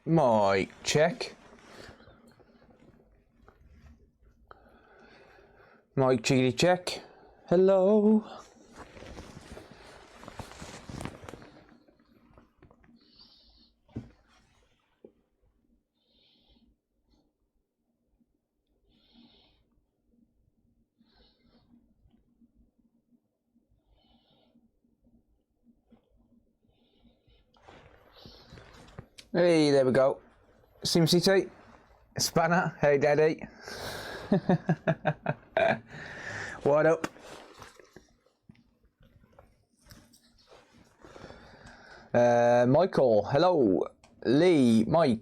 Mic check. Mic checkity check. Hello. Hey, there we go. SimCity, Spanner, hey daddy. What up? Michael, hello. Lee, Mike.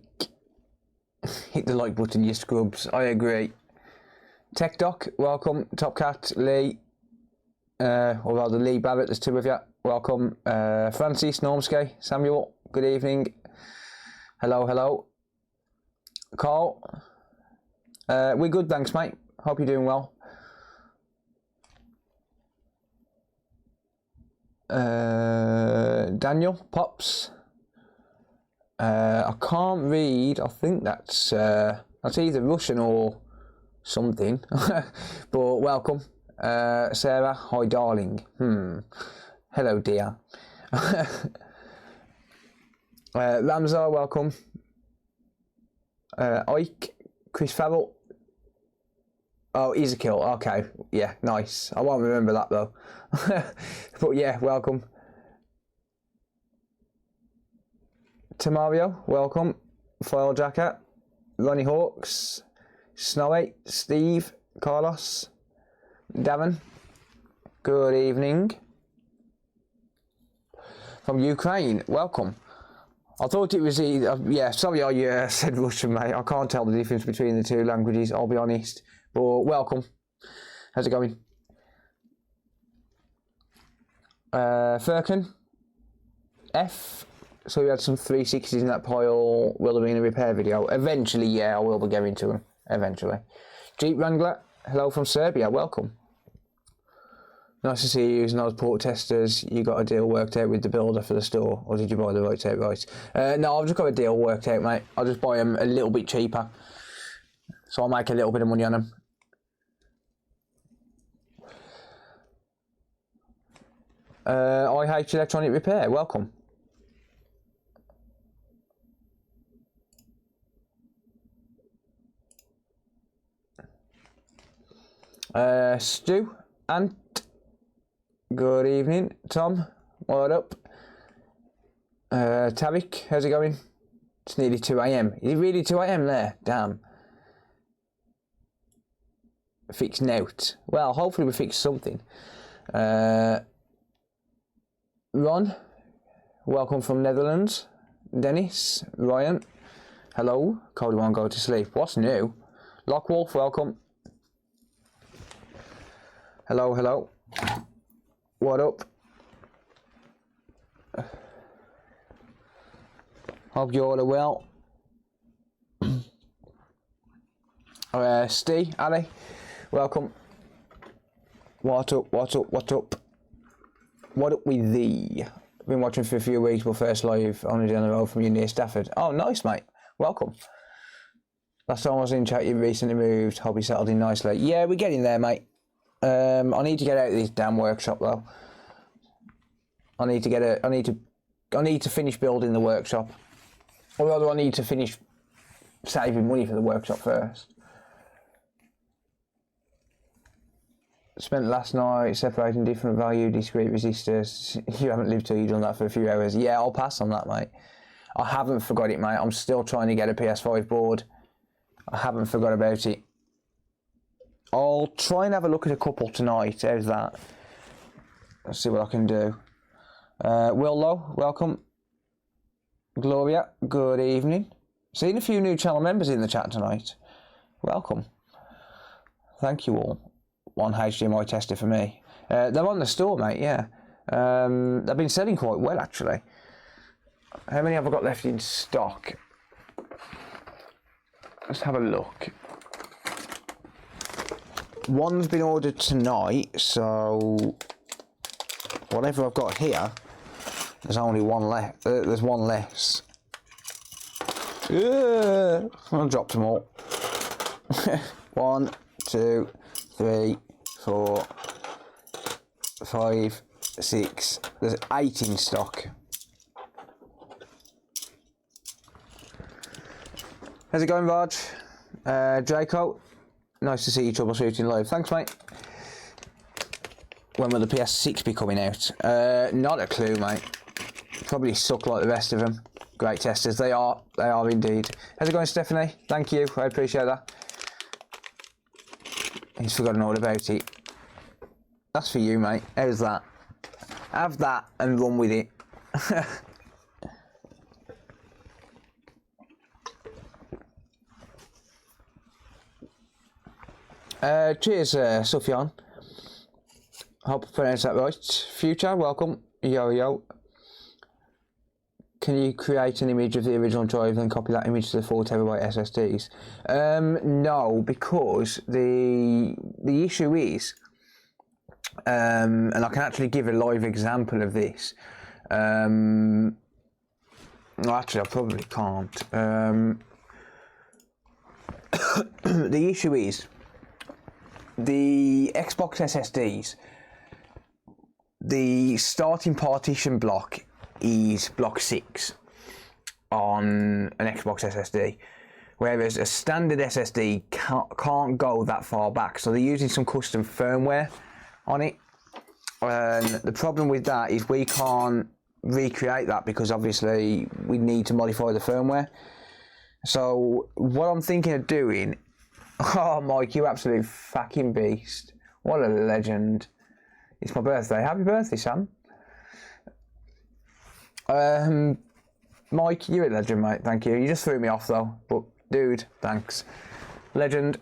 Hit the like button, you scrubs. I agree. Tech Doc, welcome. Top Cat, Lee. Or rather, Lee Barrett, there's two of you. Welcome. Francis, Normsky, Samuel, good evening. Hello, hello. Carl. We're good, thanks, mate. Hope you're doing well. Daniel, Pops. I can't read. I think that's either Russian or something. But welcome. Sarah, hi darling. Hello dear. Ramsar, welcome. Ike, Chris Farrell. Oh, Ezekiel, okay. Yeah, nice. I won't remember that though. But yeah, welcome. Tamario, welcome. Foil Jacket. Ronnie Hawks. Snowy, Steve, Carlos, Darren. Good evening. From Ukraine, welcome. I thought it was either, yeah, sorry I said Russian, mate. I can't tell the difference between the two languages, I'll be honest. But welcome. How's it going? Firkin. F. So we had some 360s in that pile. Will there be a repair video? Eventually, yeah, I will be going to them. Eventually. Jeep Wrangler. Hello from Serbia. Welcome. Nice to see you using those port testers. You got a deal worked out with the builder for the store, or did you buy the right outright? No, I've just got a deal worked out, mate. I'll just buy them a little bit cheaper, so I'll make a little bit of money on them. IH Electronic Repair, welcome. Stu, Ant. Good evening, Tom. What up? Tariq, how's it going? It's nearly 2 AM. Is it really 2 AM there? Damn. Fix note. Well, hopefully we fix something. Ron, welcome from Netherlands. Dennis, Ryan, hello. TheCod3r, go to sleep. What's new? Lockwolf, welcome. Hello, hello. What up? Hope you all are well. Steve, Ali, welcome. What up, what up, what up? What up with thee? Been watching for a few weeks, but first live only down the road from you near Stafford. Oh, nice, mate. Welcome. Last time I was in chat, you recently moved. Hope you settled in nicely. Yeah, we're getting there, mate. I need to get out of this damn workshop though. I need to finish building the workshop. Or rather, I need to finish saving money for the workshop first. Spent last night separating different value discrete resistors. You haven't lived till you've done that for a few hours. Yeah, I'll pass on that, mate. I haven't forgot it, mate. I'm still trying to get a PS5 board. I haven't forgot about it. I'll try and have a look at a couple tonight. How's that? Let's see what I can do. Willow, welcome. Gloria, good evening. Seen a few new channel members in the chat tonight. Welcome. Thank you all. One HDMI tester for me. They're on the store, mate, yeah. They've been selling quite well, actually. How many have I got left in stock? Let's have a look. One's been ordered tonight, so whatever I've got here, there's only one left. There's one less. I'll drop them all. 1, 2, 3, 4, 5, 6. There's 8 in stock. How's it going, Raj? Draco, nice to see you troubleshooting live. Thanks, mate. When will the PS6 be coming out? Not a clue, mate. Probably suck like the rest of them. Great testers, they are indeed. How's it going, Stephanie? Thank you, I appreciate that. He's forgotten all about it. That's for you, mate. How's that? Have that and run with it. Cheers, Sufjan. Hope I pronounced that right. Future, welcome. Yo, yo. Can you create an image of the original drive and copy that image to the 4TB SSDs? No, because the issue is, and I can actually give a live example of this. Actually, I probably can't. The issue is, the Xbox SSDs, the starting partition block is block 6 on an Xbox SSD, whereas a standard SSD can't go that far back, so they're using some custom firmware on it, and the problem with that is we can't recreate that because obviously we need to modify the firmware. So what I'm thinking of doing, oh Mike, you absolute fucking beast, what a legend. It's my birthday. Happy birthday, Sam. Mike, you're a legend, mate. Thank you. You just threw me off though, but dude, thanks. Legend.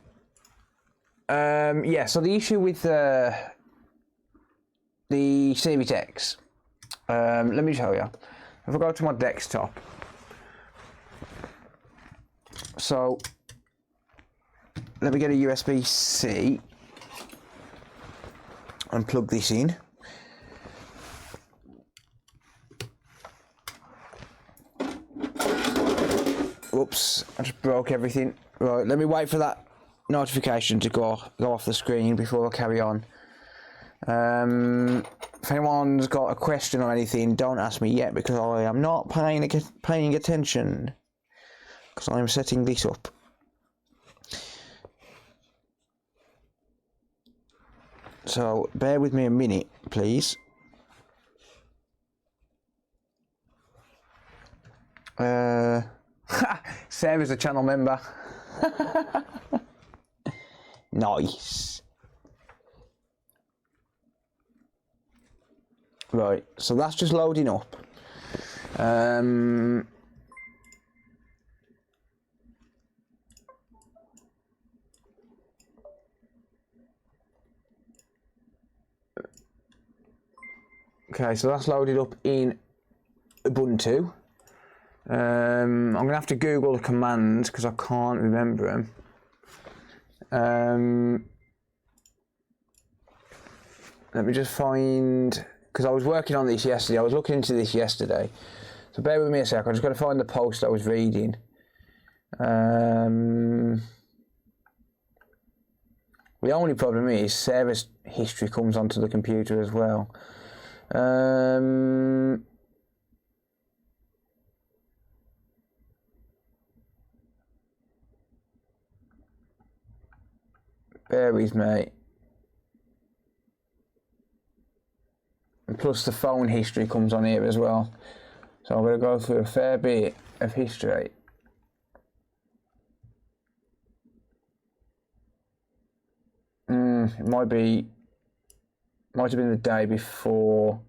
Yeah. So the issue with the Series X. Let me tell you. If I go to my desktop, so let me get a USB-C and plug this in. Whoops, I just broke everything. Right, let me wait for that notification to go off the screen before I carry on. If anyone's got a question or anything, don't ask me yet because I am not paying attention because I'm setting this up. So bear with me a minute, please. Sarah's a channel member. Nice. Right, so that's just loading up. Okay, so that's loaded up in Ubuntu. I'm going to have to Google the commands because I can't remember them. Let me just find, because I was working on this yesterday, I was looking into this yesterday. So bear with me a sec, I'm just going to find the post I was reading. The only problem is Sarah's history comes onto the computer as well. Bear with me. And plus the phone history comes on here as well. So I'm going to go through a fair bit of history. It might have been the day before.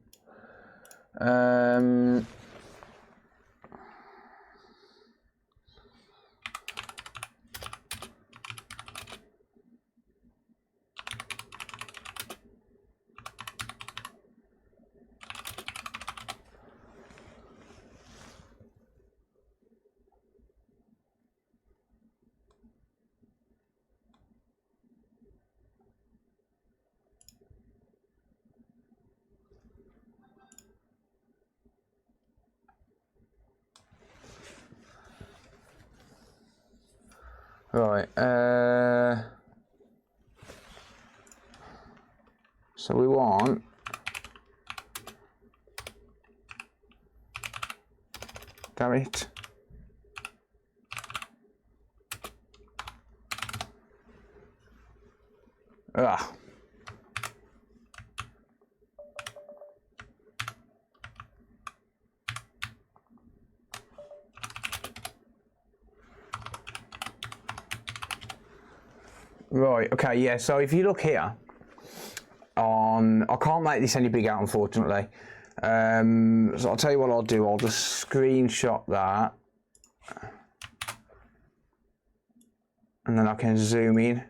Right, so we want damn it. Ah. Right, okay, yeah, so if you look here, I can't make this any bigger, unfortunately. So I'll tell you what I'll do, I'll just screenshot that. And then I can zoom in.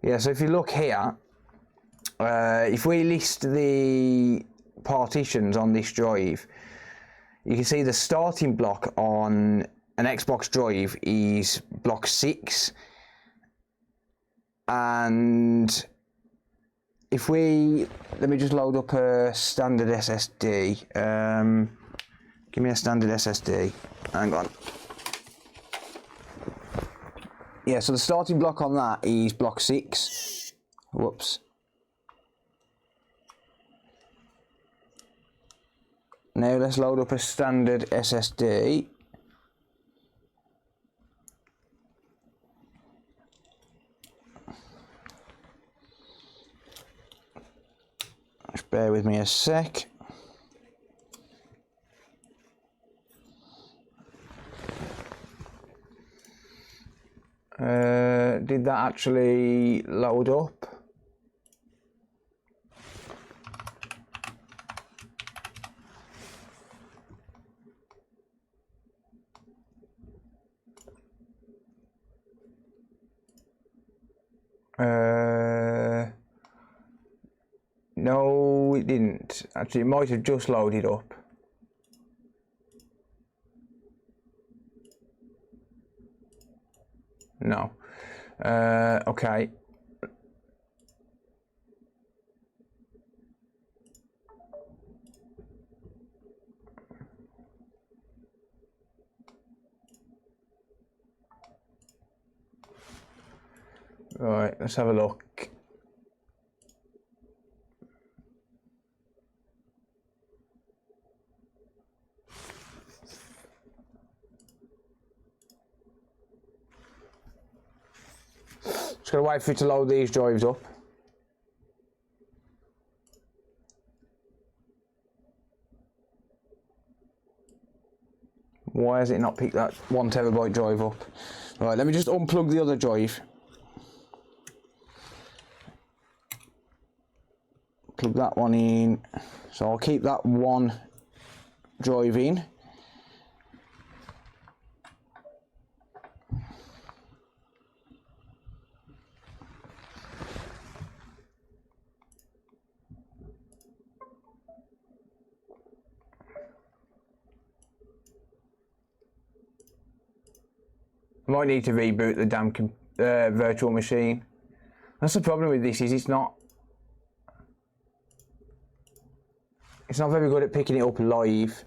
Yeah, so if you look here, if we list the partitions on this drive, you can see the starting block on an Xbox drive is block 6, and if let me just load up a standard SSD. Give me a standard SSD. Hang on. Yeah, so the starting block on that is block 6. Whoops. Now let's load up a standard SSD. Just bear with me a sec. Did that actually load up? No, it didn't. Actually, it might have just loaded up. No. Okay. Right, let's have a look. Just gotta wait for it to load these drives up. Why has it not picked that 1 terabyte drive up? Right, let me just unplug the other drive. Plug that one in. So I'll keep that one drive in. I might need to reboot the damn virtual machine. That's the problem with this, is it's not very good at picking it up live.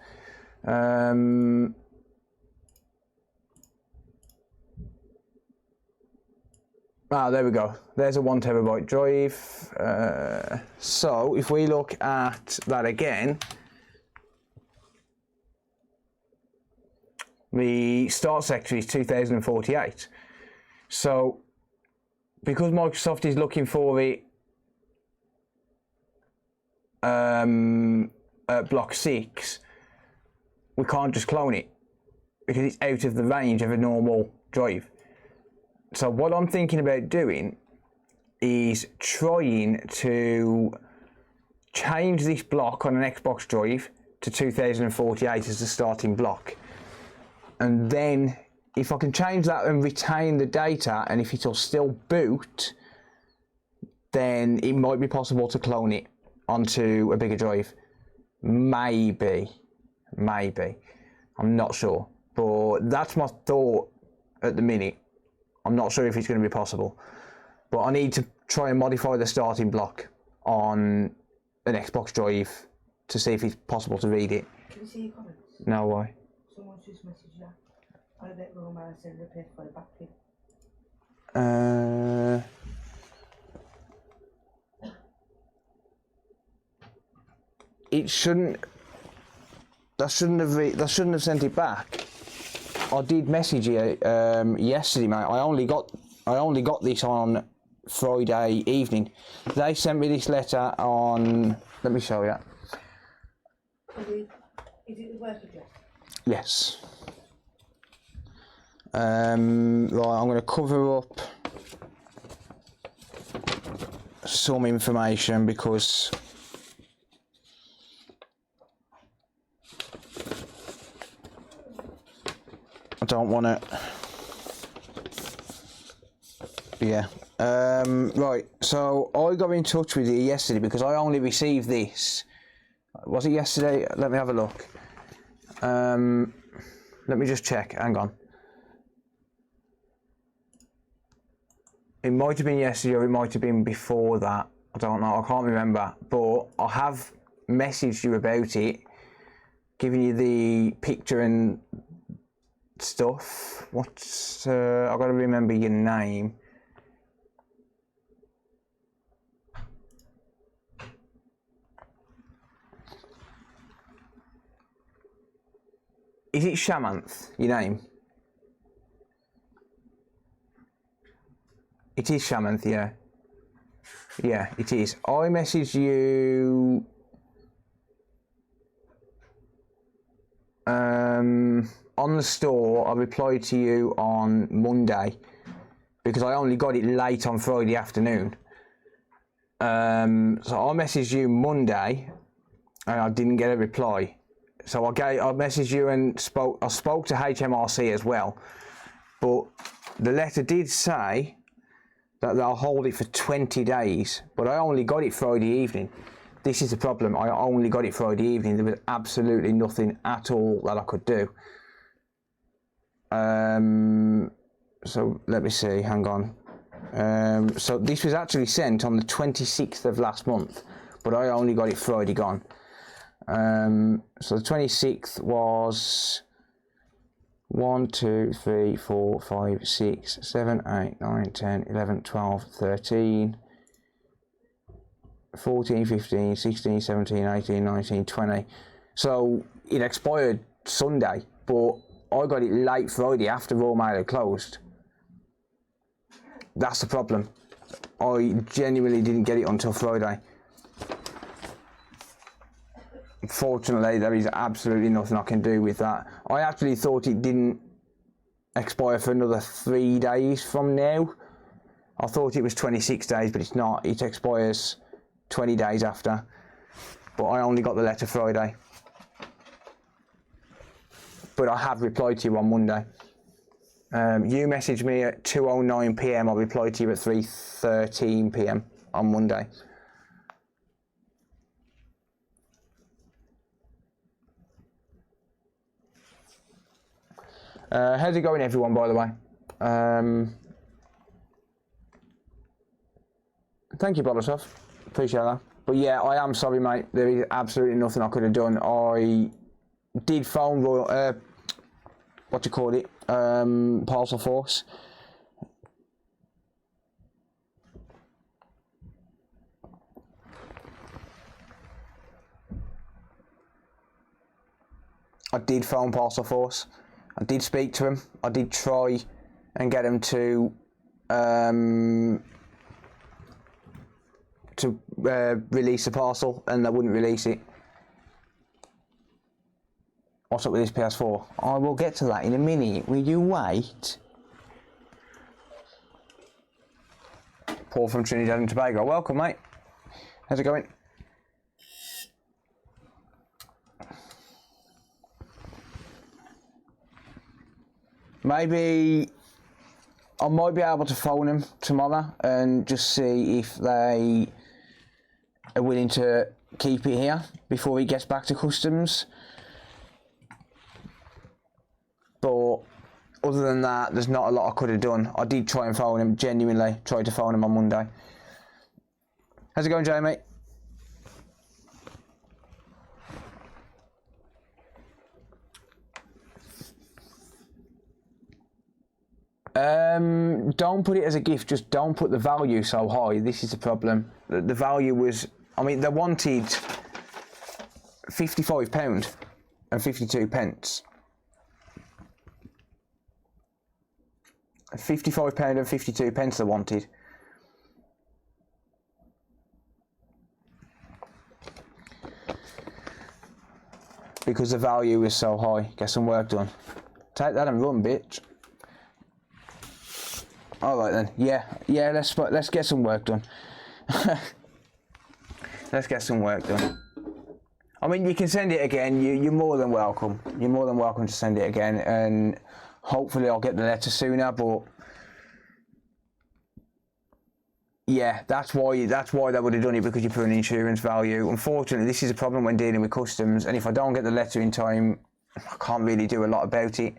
There we go. There's a 1 terabyte drive. So if we look at that again, the start sector is 2048. So because Microsoft is looking for it at block 6, we can't just clone it because it's out of the range of a normal drive. So what I'm thinking about doing is trying to change this block on an Xbox drive to 2048 as the starting block. And then if I can change that and retain the data, and if it'll still boot, then it might be possible to clone it onto a bigger drive. Maybe. I'm not sure. But that's my thought at the minute. I'm not sure if it's going to be possible. But I need to try and modify the starting block on an Xbox drive to see if it's possible to read it. Can you see your comments? No, why? Someone's just messaged you. I bet wrong man send a pic for the back pin. It shouldn't. That shouldn't have sent it back. I did message you yesterday, mate. I only got this on Friday evening. They sent me this letter on. Let me show you. Is it the work address? Yes. Right, I'm going to cover up some information because I don't want to. Yeah. Right. So I got in touch with you yesterday because I only received this. Was it yesterday? Let me have a look. Let me just check. Hang on. It might have been yesterday or it might have been before that. I don't know. I can't remember. But I have messaged you about it, giving you the picture and stuff. What's I've got to remember your name. Is it Shamanth, your name? It is Shamanth, yeah. Yeah, it is. I messaged you on the store. I replied to you on Monday because I only got it late on Friday afternoon. So I messaged you Monday and I didn't get a reply. So I messaged you and I spoke to HMRC as well, but the letter did say that they'll hold it for 20 days, but I only got it Friday evening. This is the problem. I only got it Friday evening. There was absolutely nothing at all that I could do. So let me see, hang on. So this was actually sent on the 26th of last month, but I only got it Friday gone. So the 26th was 1, 2, 3, 4, 5, 6, 7, 8, 9, 10, 11, 12, 13, 14, 15, 16, 17, 18, 19, 20. So it expired Sunday, but I got it late Friday after Royal Mail had closed. That's the problem. I genuinely didn't get it until Friday. Unfortunately, there is absolutely nothing I can do with that. I actually thought it didn't expire for another 3 days from now. I thought it was 26 days, but it's not. It expires 20 days after. But I only got the letter Friday. But I have replied to you on Monday. You messaged me at 2:09 PM. I replied to you at 3:13 PM on Monday. How's it going, everyone, by the way? Thank you, Bolosov. Appreciate that. But yeah, I am sorry, mate. There is absolutely nothing I could have done. I did phone Royal, what do you call it? Parcel Force. I did phone Parcel Force. I did speak to him. I did try and get him to release the parcel, and they wouldn't release it. What's up with this PS4? I will get to that in a minute. Will you wait? Paul from Trinidad and Tobago. Welcome, mate. How's it going? Maybe I might be able to phone him tomorrow and just see if they are willing to keep it here before he gets back to customs. But other than that, there's not a lot I could have done. I did try and phone him, genuinely tried to phone him on Monday. How's it going, Jamie? Don't put it as a gift, just don't put the value so high. This is the problem. The value was, I mean, they wanted £55 and 52 pence. £55 and 52 pence they wanted. Because the value was so high. Get some work done. Take that and run, bitch. Alright then. Yeah, let's get some work done. Let's get some work done. I mean, you can send it again. You're more than welcome. You're more than welcome to send it again, and hopefully I'll get the letter sooner, but yeah, that's why they would have done it, because you put an insurance value. Unfortunately, this is a problem when dealing with customs, and if I don't get the letter in time, I can't really do a lot about it.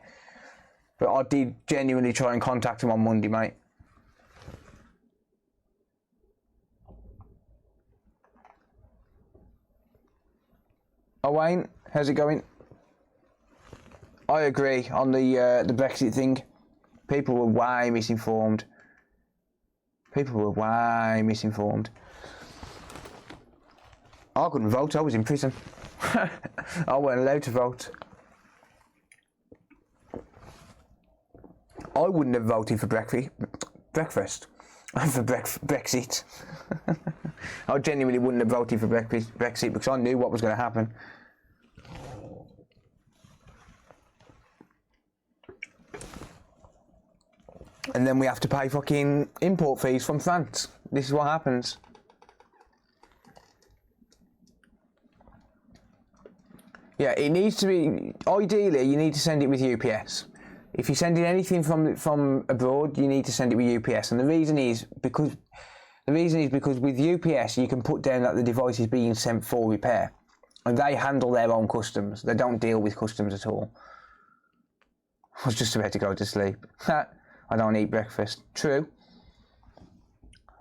But I did genuinely try and contact him on Monday, mate. Oh, Wayne, how's it going? I agree on the Brexit thing. People were way misinformed. People were way misinformed. I couldn't vote, I was in prison. I weren't allowed to vote. I wouldn't have voted for breakfast. For Brexit. I genuinely wouldn't have voted for Brexit because I knew what was going to happen. And then we have to pay fucking import fees from France. This is what happens. Yeah, it needs to be, ideally you need to send it with UPS. If you're sending anything from abroad, you need to send it with UPS. And the reason is because with UPS you can put down that the device is being sent for repair. And they handle their own customs. They don't deal with customs at all. I was just about to go to sleep. I don't eat breakfast. True.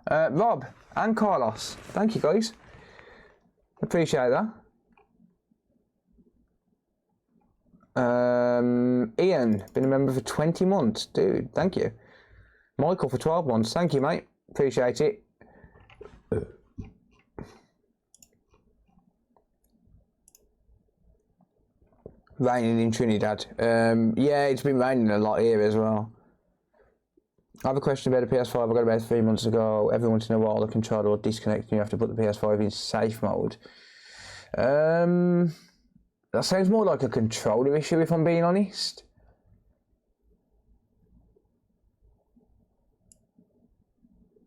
Rob and Carlos, thank you guys. Appreciate that. Ian, been a member for 20 months. Dude, thank you. Michael for 12 months. Thank you, mate. Appreciate it. Raining in Trinidad. Yeah, it's been raining a lot here as well. I have a question about the PS5. I got about 3 months ago. Every once in a while the controller will disconnect and you have to put the PS5 in safe mode. That sounds more like a controller issue, if I'm being honest.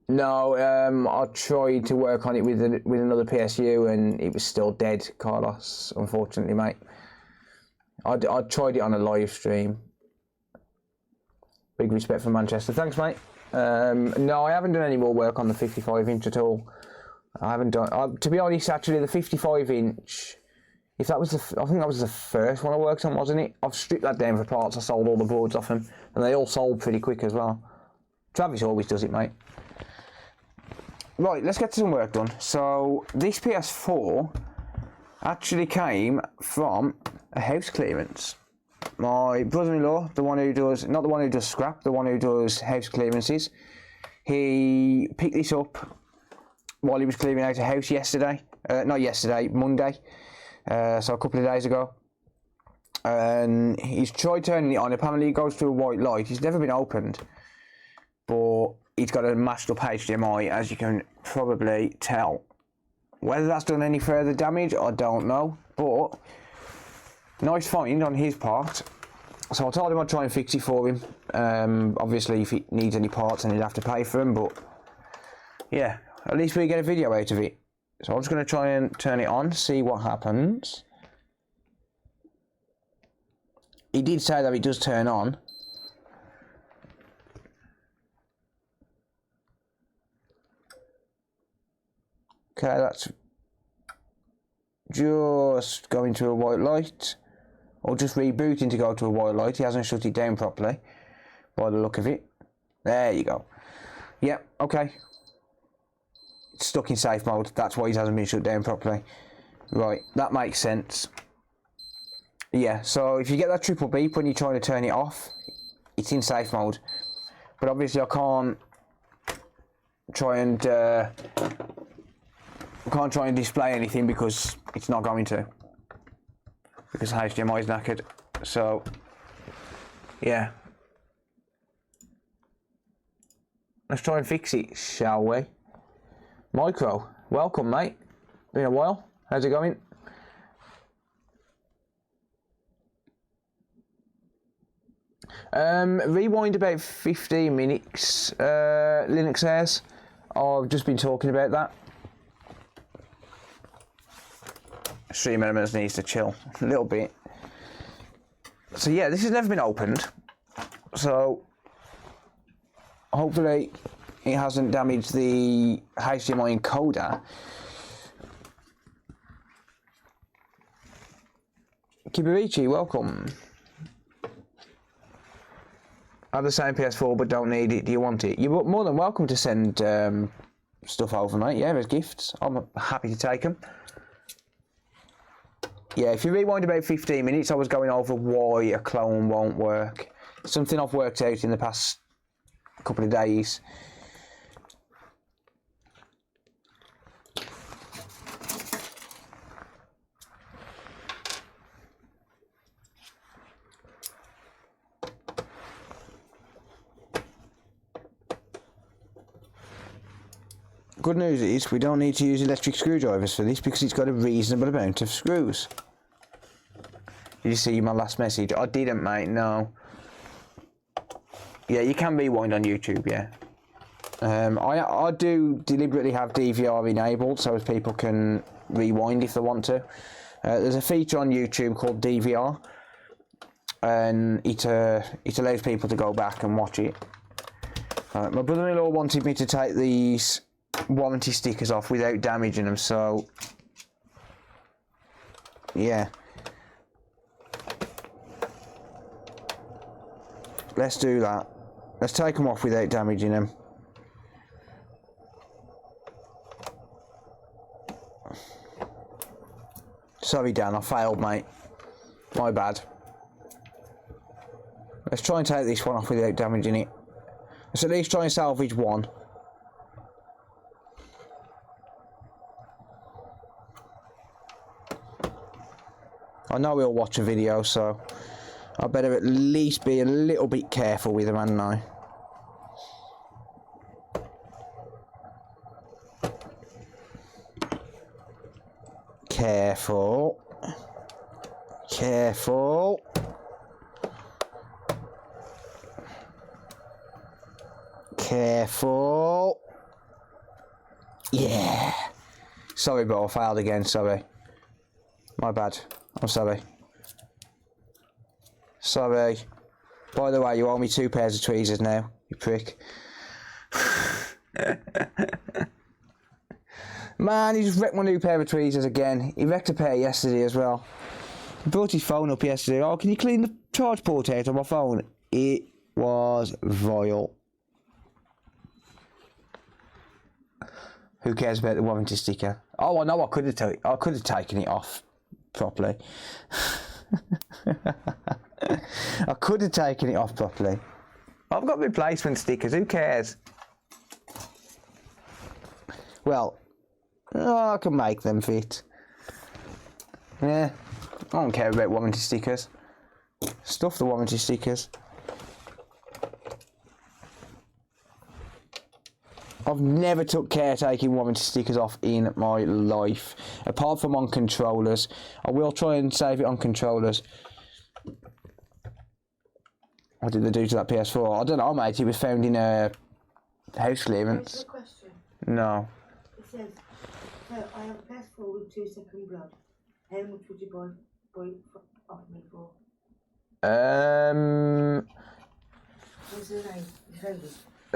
No, I tried to work on it with another PSU and it was still dead, Carlos, unfortunately, mate. I tried it on a live stream. Big respect for Manchester. Thanks, mate. No, I haven't done any more work on the 55-inch at all. I haven't done... to be honest, actually, the 55-inch... I think that was the first one I worked on, wasn't it? I've stripped that down for parts. I sold all the boards off them, and they all sold pretty quick as well. Travis always does it, mate. Right, let's get some work done. So, this PS4 actually came from a house clearance. My brother-in-law, the one who does, not the one who does scrap, the one who does house clearances, he picked this up while he was clearing out a house yesterday. Not yesterday, Monday. So a couple of days ago, and he's tried turning it on. Apparently it goes to a white light. It's never been opened, but it's got a mashed up HDMI, as you can probably tell. Whether that's done any further damage, I don't know, but nice find on his part. So I told him I'd try and fix it for him. Obviously if he needs any parts then he'd have to pay for them, but yeah, at least we get a video out of it. So I'm just going to try and turn it on, see what happens. He did say that it does turn on. Okay, that's just going to a white light. Or just rebooting to go to a white light. He hasn't shut it down properly, by the look of it. There you go. Yep, okay. It's stuck in safe mode, that's why it hasn't been shut down properly. Right, that makes sense. Yeah, so if you get that triple beep when you're trying to turn it off, it's in safe mode. but obviously I can't try and display anything because it's not going to, because HDMI is knackered. So yeah, let's try and fix it, shall we? Micro, welcome mate, been a while, how's it going? Rewind about 15 minutes, Linux airs. I've just been talking about that. Stream Elements needs to chill a little bit. So yeah, this has never been opened, so hopefully it hasn't damaged the HDMI encoder. Kibirichi, welcome. I have the same PS4 but don't need it. Do you want it? You're more than welcome to send stuff over, mate. Yeah, there's gifts. I'm happy to take them. Yeah, if you rewind about 15 minutes, I was going over why a clone won't work. Something I've worked out in the past couple of days. Good news is we don't need to use electric screwdrivers for this because it's got a reasonable amount of screws. Did you see my last message? I didn't, mate, no. Yeah, you can rewind on YouTube, yeah. I do deliberately have DVR enabled so as people can rewind if they want to. There's a feature on YouTube called DVR, and it allows people to go back and watch it. My brother-in-law wanted me to take these warranty stickers off without damaging them, so yeah, let's do that. Let's take them off without damaging them. Sorry Dan, I failed mate, my bad. Let's try and take this one off without damaging it. Let's at least try and salvage one. I know we'll watch a video, so I better at least be a little bit careful with them, hadn't I? Careful. Careful. Careful. Yeah. Sorry, bro, I failed again, sorry. My bad. I'm sorry. Sorry. By the way, you owe me 2 pairs of tweezers now, you prick. Man, he just wrecked my new pair of tweezers again. He wrecked a pair yesterday as well. He brought his phone up yesterday. Oh, can you clean the charge port out on my phone? It was vile. Who cares about the warranty sticker? Oh, I know I could have taken it off properly. I could have taken it off properly. I've got replacement stickers, who cares? Well, I can make them fit. Yeah, I don't care about warranty stickers. Stuff the warranty stickers. I've never took care taking warranty stickers off in my life, apart from on controllers. I will try and save it on controllers. What did they do to that PS4? I don't know, mate. It was found in a house clearance. Question. No. It says, so I have a PS4 with 2-second blood. How much would you buy off me for? What's the name?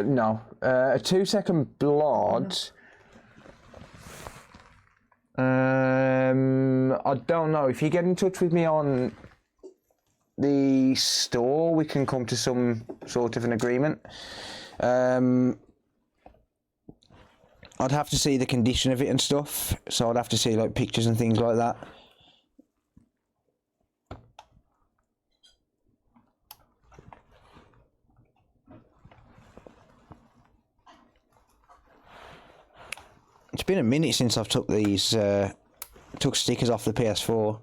No. A 2-second blood. I don't know. If you get in touch with me on the store, we can come to some sort of an agreement. I'd have to see the condition of it and stuff, so I'd have to see like pictures and things like that. It's been a minute since I've took these, took stickers off the PS4.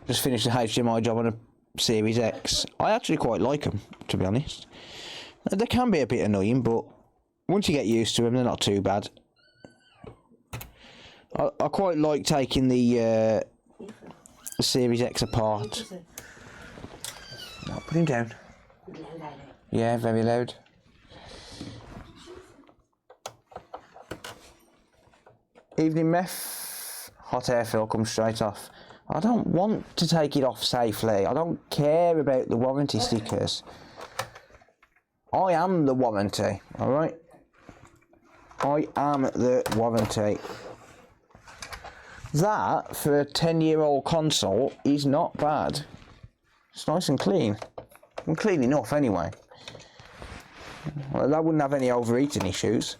Just finished the HDMI job on a Series X. I actually quite like them, to be honest. They can be a bit annoying, but once you get used to them, they're not too bad. I quite like taking the Series X apart. No, put him down. Yeah, very loud. Evening meth. Hot air fill comes straight off. I don't want to take it off safely. I don't care about the warranty stickers. I am the warranty, alright? I am the warranty. That, for a 10-year-old console, is not bad. It's nice and clean. And clean enough, anyway. Well, that wouldn't have any overheating issues.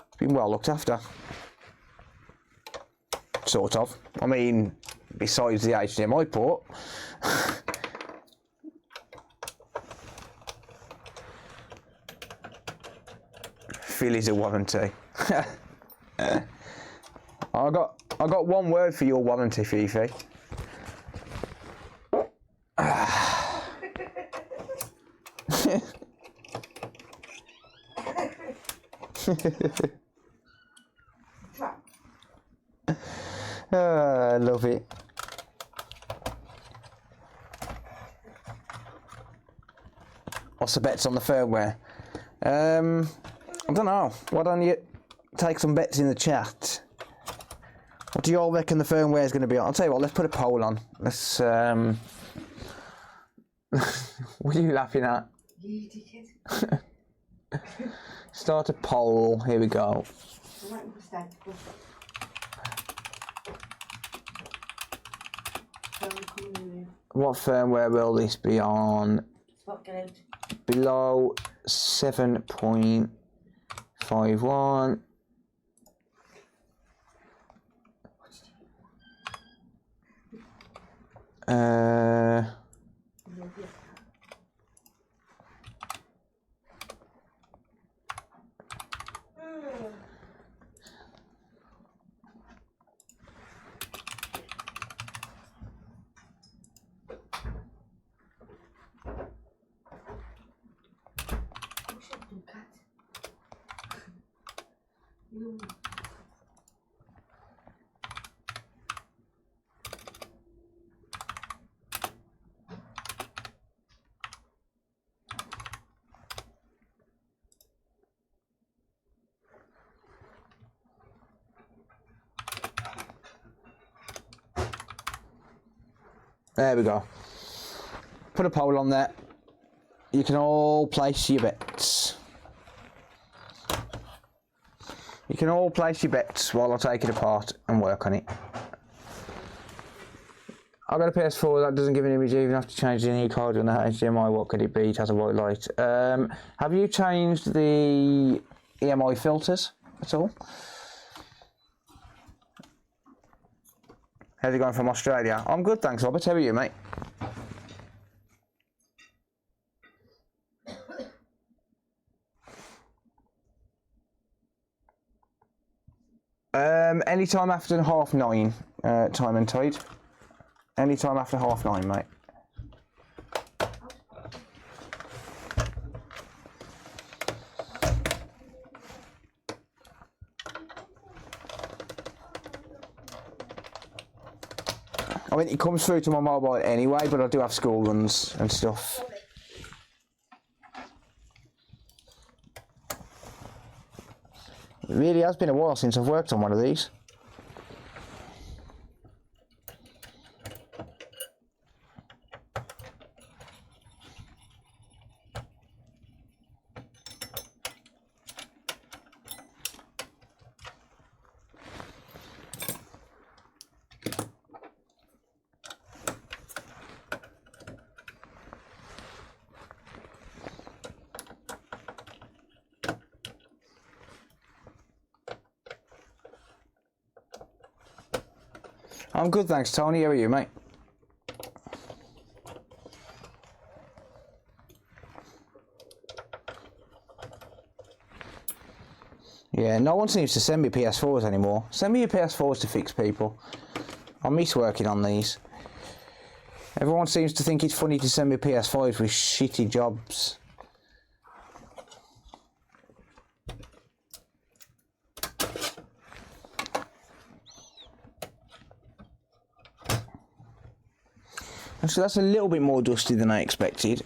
It's been well looked after. Sort of. I mean, besides the HDMI port. Philly's a warranty. I got one word for your warranty, Fifi. I love it. What's the bets on the firmware? I don't know. Why don't you take some bets in the chat? What do you all reckon the firmware is going to be on? I'll tell you what, let's put a poll on. Let's, what are you laughing at? You dickhead. Start a poll. Here we go. What firmware will this be on? Below 7.51. There we go. Put a poll on there. You can all place your bets. You can all place your bets while I take it apart and work on it. I've got a PS4 that doesn't give an image, even have to change the card on the HDMI. What could it be? It has a white light. Have you changed the EMI filters at all? How's it going from Australia? I'm good, thanks, Robert. How are you, mate? Anytime after 9:30, time and tide. Anytime after 9:30, mate. I mean, it comes through to my mobile anyway, but I do have school runs and stuff. It really has been a while since I've worked on one of these. I'm good, thanks, Tony. How are you, mate? Yeah, no one seems to send me PS4s anymore. Send me your PS4s to fix, people. I miss working on these. Everyone seems to think it's funny to send me PS5s with shitty jobs. So that's a little bit more dusty than I expected.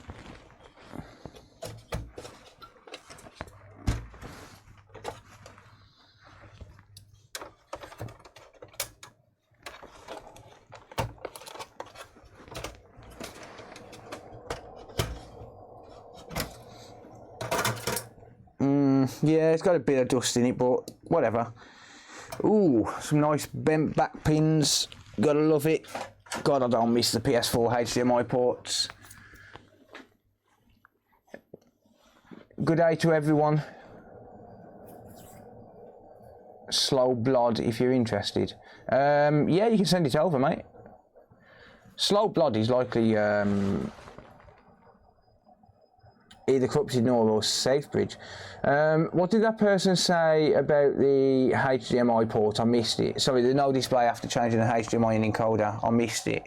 Yeah, it's got a bit of dust in it, but whatever. Ooh, some nice bent back pins. Gotta love it. God, I don't miss the PS4 HDMI ports. Good day to everyone. Slow Blood, if you're interested. Yeah, you can send it over, mate. Slow Blood is likely either Corrupted Nor or Safebridge. What did that person say about the HDMI port? I missed it. Sorry, the no display after changing the HDMI and encoder. I missed it.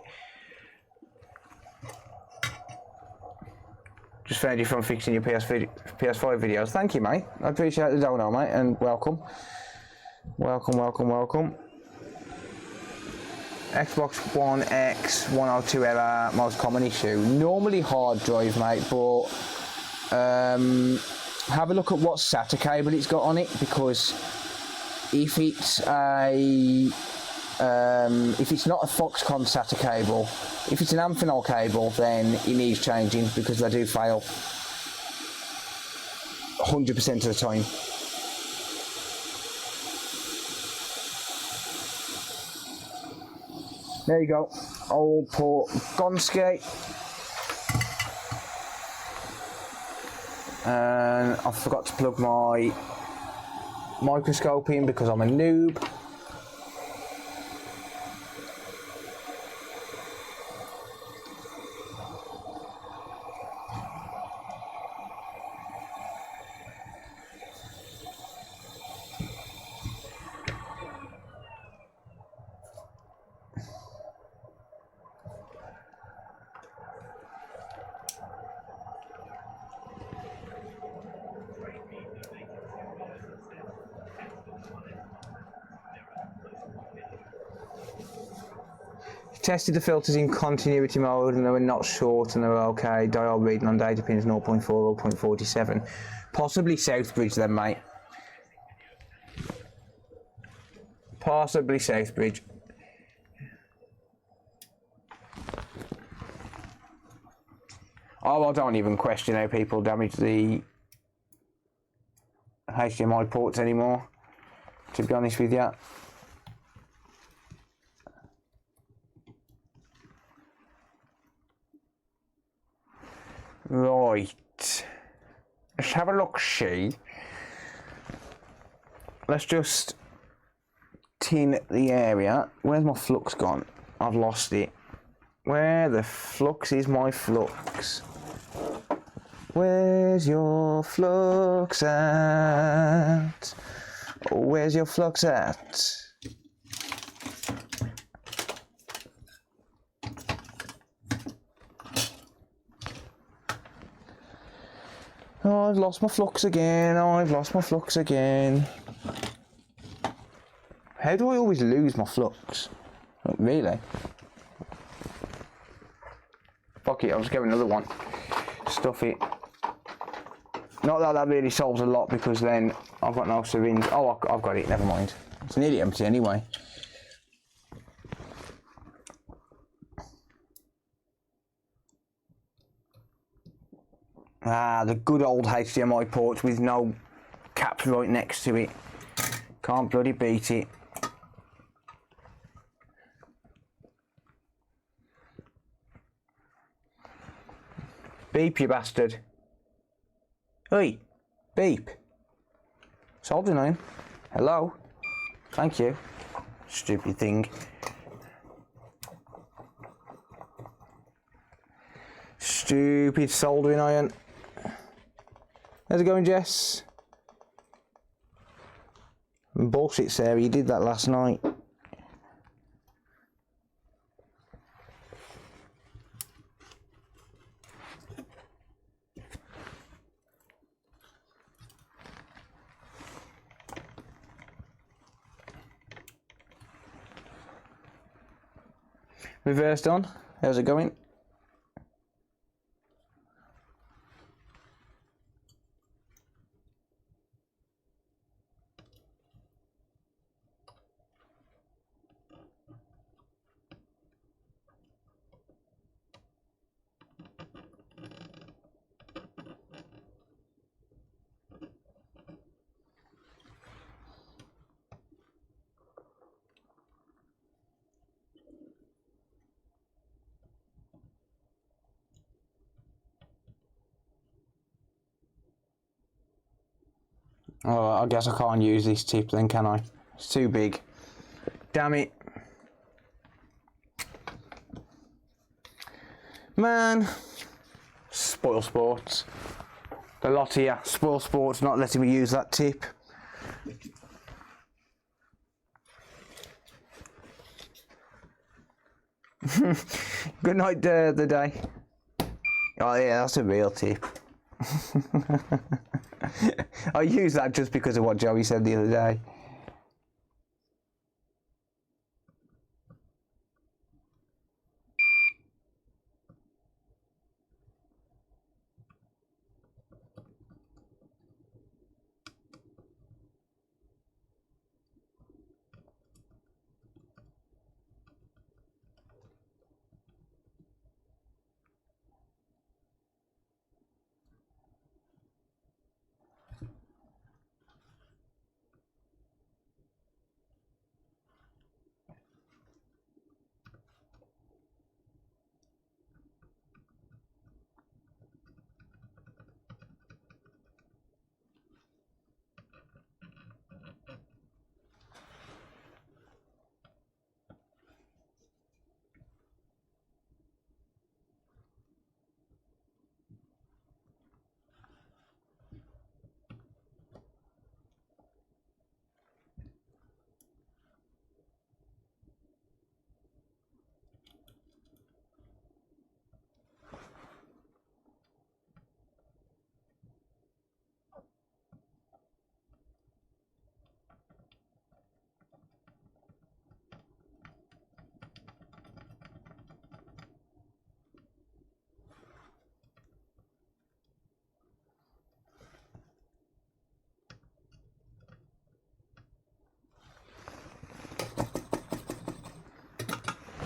Just found you from fixing your PS5 videos. Thank you, mate. I appreciate the dono, mate, and welcome. Welcome, welcome, welcome. Xbox One X 102 error, most common issue. Normally hard drive, mate, but have a look at what SATA cable it's got on it, because if it's not a Foxconn SATA cable, if it's an Amphenol cable, then it needs changing, because they do fail 100% of the time. There you go, old port Gonski. And I forgot to plug my microscope in because I'm a noob. Tested the filters in continuity mode and they were not short and they were okay. Dial reading on data pins 0.4 or 0.47. Possibly Southbridge then, mate. Possibly Southbridge. Oh, I don't even question how people damage the HDMI ports anymore, to be honest with you. Right, let's have a look, see. Let's just tin the area. Where's my flux gone? I've lost it. Where the flux is my flux? Where's your flux at? Where's your flux at? Oh, I've lost my flux again. Oh, I've lost my flux again. How do I always lose my flux? Oh, really? Fuck it, I'll just get another one. Stuff it. Not that that really solves a lot, because then I've got no syringe. Oh, I've got it, never mind. It's nearly empty anyway. Ah, the good old HDMI ports with no caps right next to it. Can't bloody beat it. Beep, you bastard. Oi, beep. Soldering iron. Hello. Thank you. Stupid thing. Stupid soldering iron. How's it going, Jess? Bullshit, Sarah, you did that last night. Reversed on. How's it going? Oh, I guess I can't use this tip then, can I? It's too big. Damn it. Man. Spoil sports. The lot of you, spoil sports, not letting me use that tip. Good night, the day. Oh yeah, that's a real tip. I use that just because of what Joey said the other day.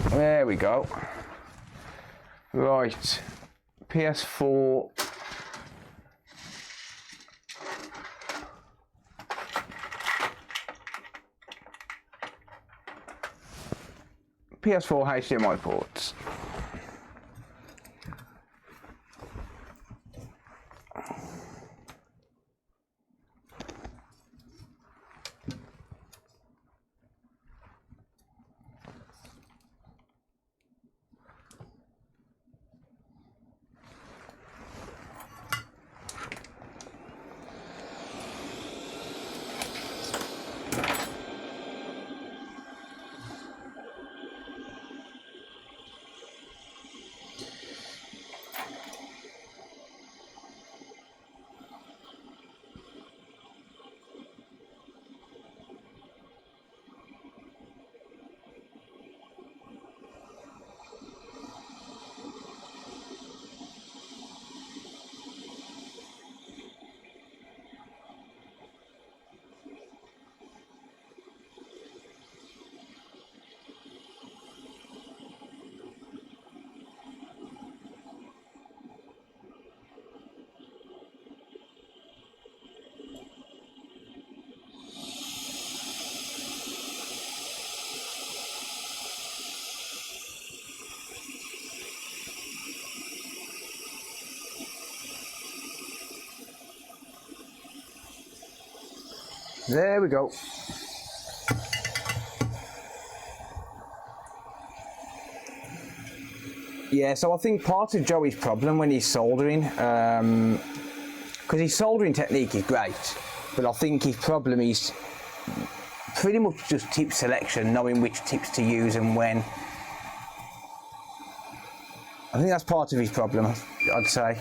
There we go. Right, PS4. PS4 HDMI ports. There we go. Yeah, so I think part of Joey's problem when he's soldering, because his soldering technique is great, but I think his problem is pretty much just tip selection, knowing which tips to use and when. I think that's part of his problem, I'd say.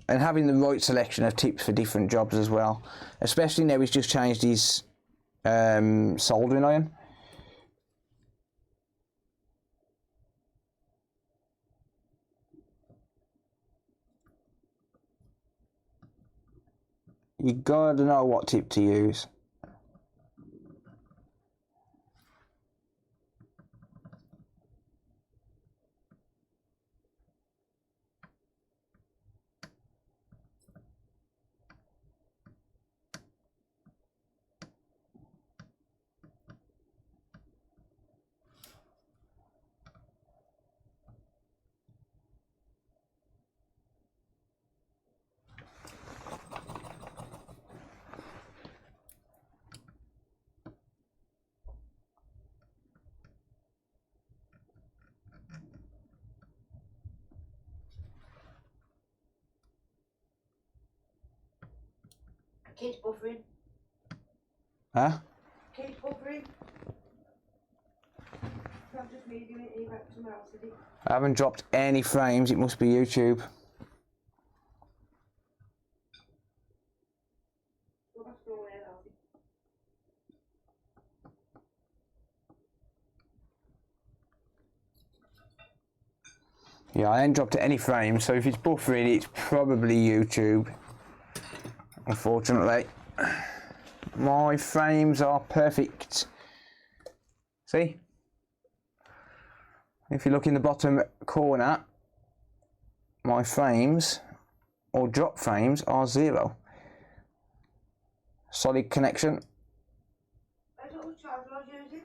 And having the right selection of tips for different jobs as well. Especially now he's just changed his soldering iron. You gotta know what tip to use. Keeps buffering. Huh? Keeps buffering. Not just me doing it, even someone else did it. I haven't dropped any frames, it must be YouTube. Go back to where else. Yeah, I ain't dropped any frames, so if it's buffering, it's probably YouTube. Unfortunately. My frames are perfect. See? If you look in the bottom corner, my frames, or drop frames, are 0. Solid connection. I don't know which charger I was using.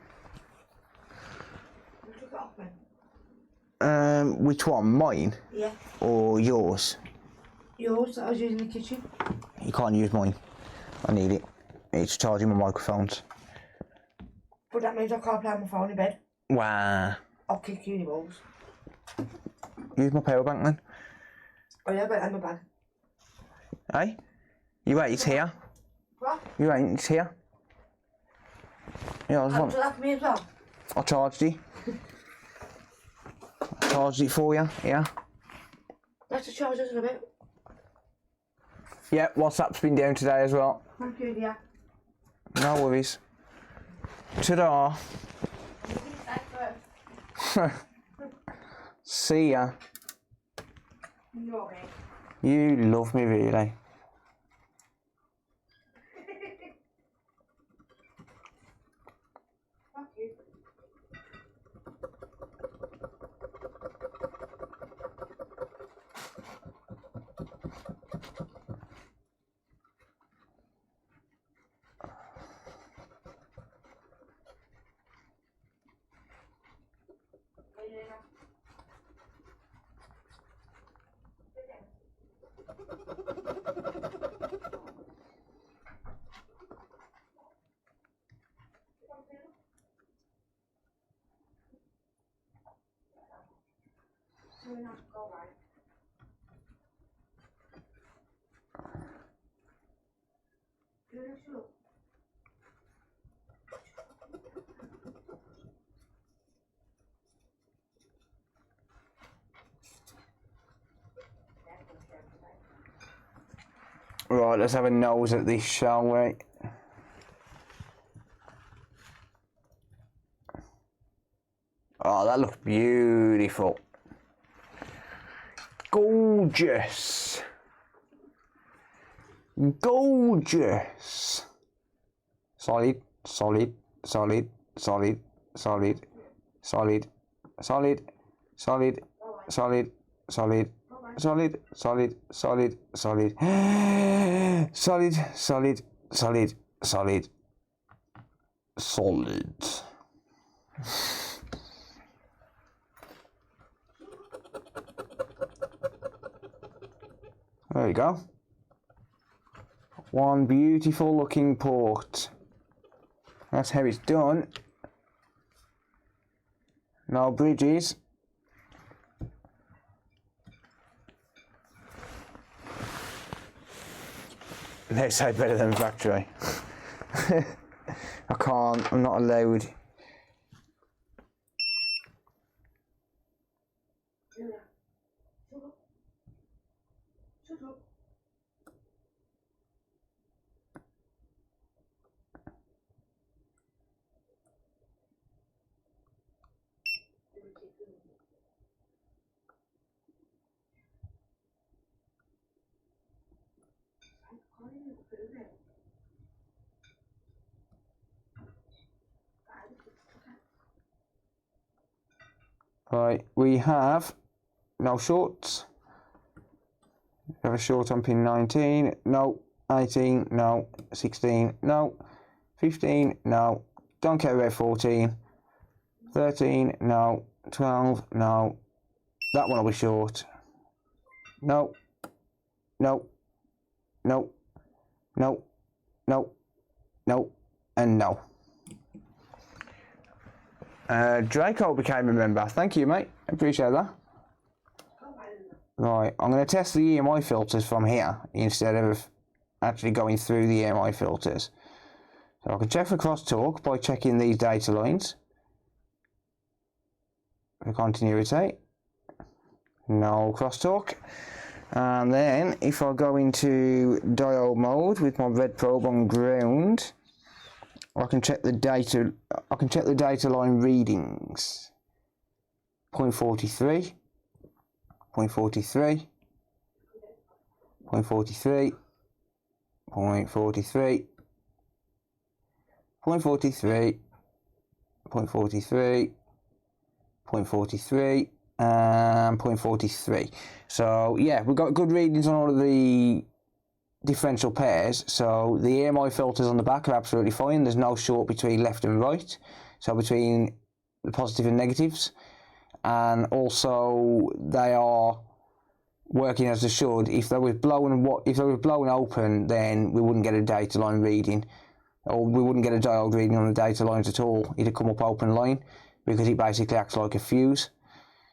You took it off me. Which one? Mine? Yeah. Or yours? Yours that I was using in the kitchen. You can't use mine. I need it. It's charging my microphones. But that means I can't play on my phone in bed. Wow. I'll kick you in the balls. Use my power bank then. Oh yeah, but I'm a bag. Hey? You ain't, it's here. What? You ain't, it's here. Yeah, I was Do want. that for me as well? I charged it. I charged it for you, yeah. That's the chargers in a bit. Yeah, WhatsApp's been down today as well. Thank you, dear. No worries. Ta-da. See ya. No way. You love me really. Fuck you. Right, let's have a nose at this, shall we? Oh, that looks beautiful. Gorgeous. Gorgeous. Solid, solid, solid, solid, solid, solid, solid, solid, solid, solid, solid, solid, solid, solid, solid, solid, solid, solid, solid. There we go. One beautiful looking port. That's how it's done. No bridges. They say better than factory. I can't, I'm not allowed. Shut up. Right, we have no shorts. We have a short on pin 19, no. 18, no. 16, no. 15, no. Don't care about 14. 13, no. 12, no. That one will be short. No. No. No. No. No. No. And no. Draco became a member. Thank you, mate. Appreciate that. Right, I'm going to test the EMI filters from here instead of actually going through the EMI filters. So I can check for crosstalk by checking these data lines. For continuity, no crosstalk. And then if I go into diode mode with my red probe on ground, I can check the data. I can check the data line readings. 0.43, 0.43, 0.43, 0.43, 0.43, 0.43, 0.43, and 0.43. So yeah, we've got good readings on all of the differential pairs. So the EMI filters on the back are absolutely fine. There's no short between left and right, so between the positive and negatives, and also they are working as they should. If they were blown open, then we wouldn't get a data line reading, or we wouldn't get a diode reading on the data lines at all. It'd come up open line because it basically acts like a fuse.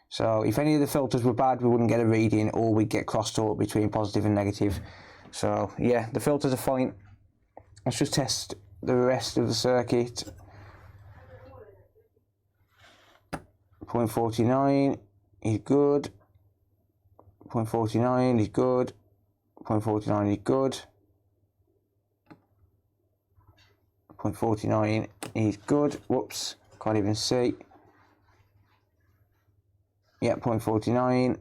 So if any of the filters were bad, we wouldn't get a reading, or we'd get crosstalk between positive and negative. So yeah, the filters are fine. Let's just test the rest of the circuit. 0.49 is good. 0.49 is good. 0.49 is good. 0.49 is good. Whoops, can't even see. Yeah, 0.49.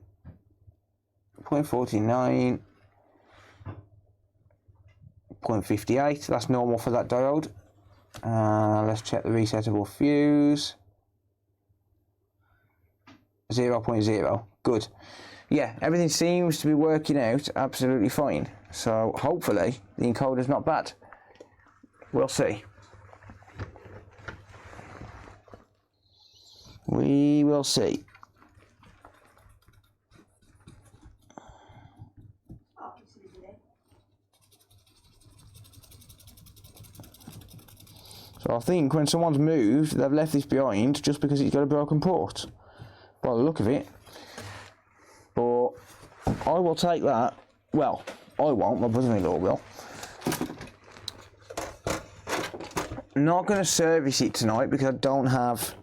0.49. 0.58, that's normal for that diode. Let's check the resettable fuse. 0.0, good. Yeah, everything seems to be working out absolutely fine. So hopefully the encoder's not bad. We'll see. We will see. So I think when someone's moved, they've left this behind just because it's got a broken port, by the look of it. But I will take that. Well, I won't, my brother-in-law will. Not going to service it tonight because I don't have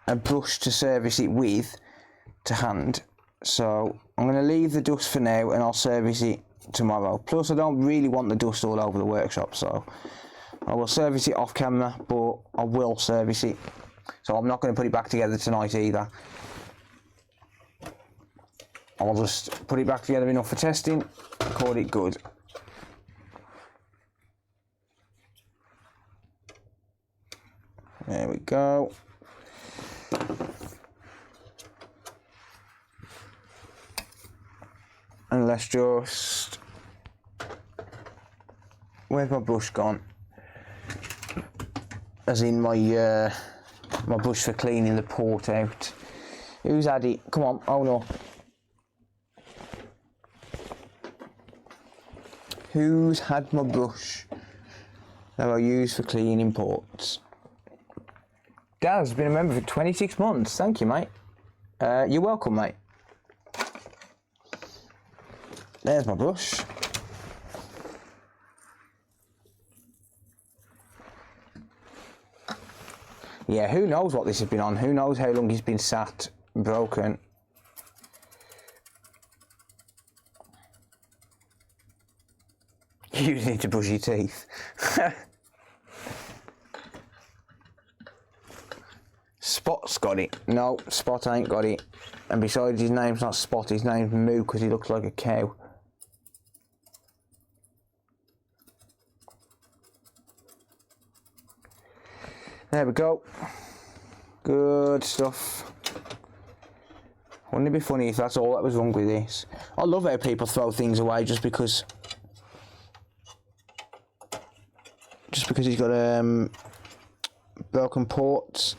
a brush to service it with to hand. So I'm going to leave the dust for now and I'll service it tomorrow. Plus I don't really want the dust all over the workshop, so I will service it off camera, but I will service it. So I'm not going to put it back together tonight either. I'll just put it back together enough for testing, call it good. There we go. And let's just... Where's my brush gone? As in my my brush for cleaning the port out. Who's had it? Come on, oh no. Who's had my brush that I use for cleaning ports? Dad's been a member for 26 months. Thank you, mate. You're welcome, mate. There's my brush. Yeah, who knows what this has been on? Who knows how long he's been sat broken? You need to brush your teeth. Spot's got it. No, Spot ain't got it. And besides, his name's not Spot, his name's Moo because he looks like a cow. There we go. Good stuff. Wouldn't it be funny if that's all that was wrong with this? I love how people throw things away just because he's got broken ports.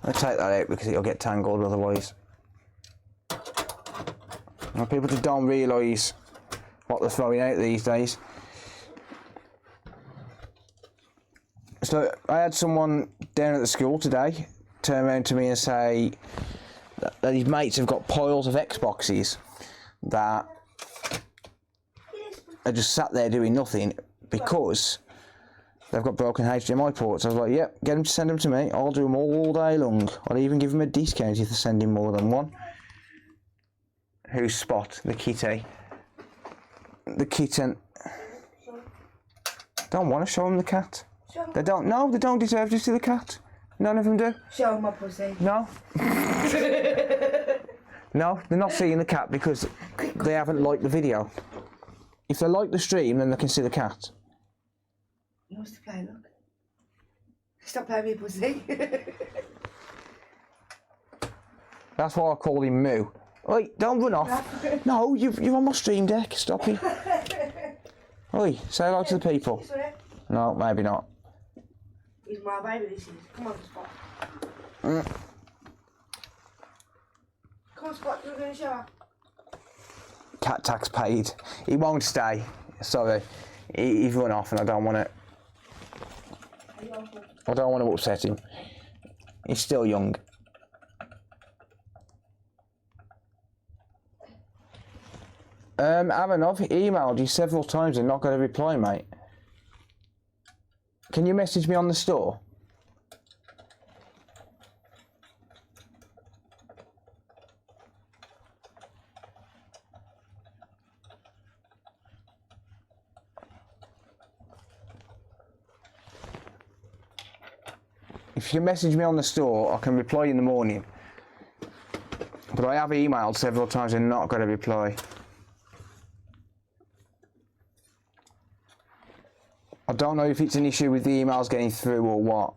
I'll take that out because it'll get tangled otherwise. And people just don't realise what they're throwing out these days. So I had someone down at the school today turn around to me and say that his mates have got piles of Xboxes that are just sat there doing nothing because they've got broken HDMI ports. I was like, yep, get them to send them to me. I'll do them all day long. I'll even give them a discount if they're sending more than one. Who's Spot? The kitty. The kitten. Don't want to show them the cat. They don't. No, they don't deserve to see the cat. None of them do. Show them my pussy. No. No, they're not seeing the cat because they haven't liked the video. If they like the stream, then they can see the cat. He wants to play, look. Stop playing with pussy. That's why I call him Moo. Oi, don't run off. No, you're on my stream deck. Stop it. Oi, say hello to the people. No, maybe not. He's my baby, this is. Come on, Spot. Come on, Spot, we're going to shower. Cat tax paid. He won't stay. Sorry. He's run off and I don't want to... I don't want to upset him. He's still young. Aaron, I've emailed you several times and not got a reply, mate. Can you message me on the store? If you message me on the store, I can reply in the morning. But I have emailed several times and not got a reply. I don't know if it's an issue with the emails getting through or what.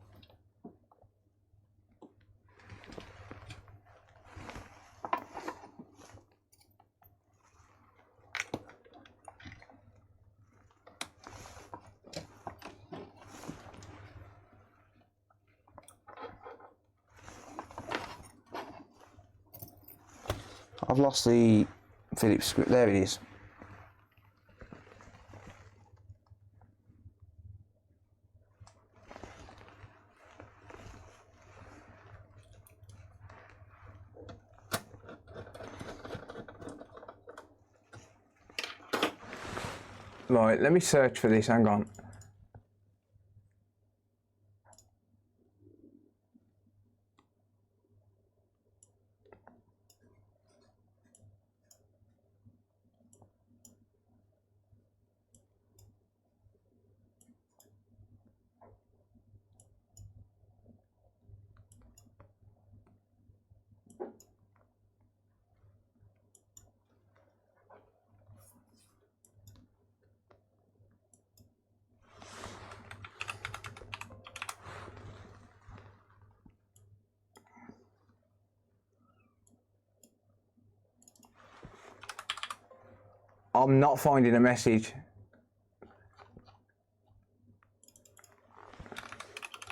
I've lost the Philips script. There it is. Right, let me search for this, hang on. I'm not finding a message.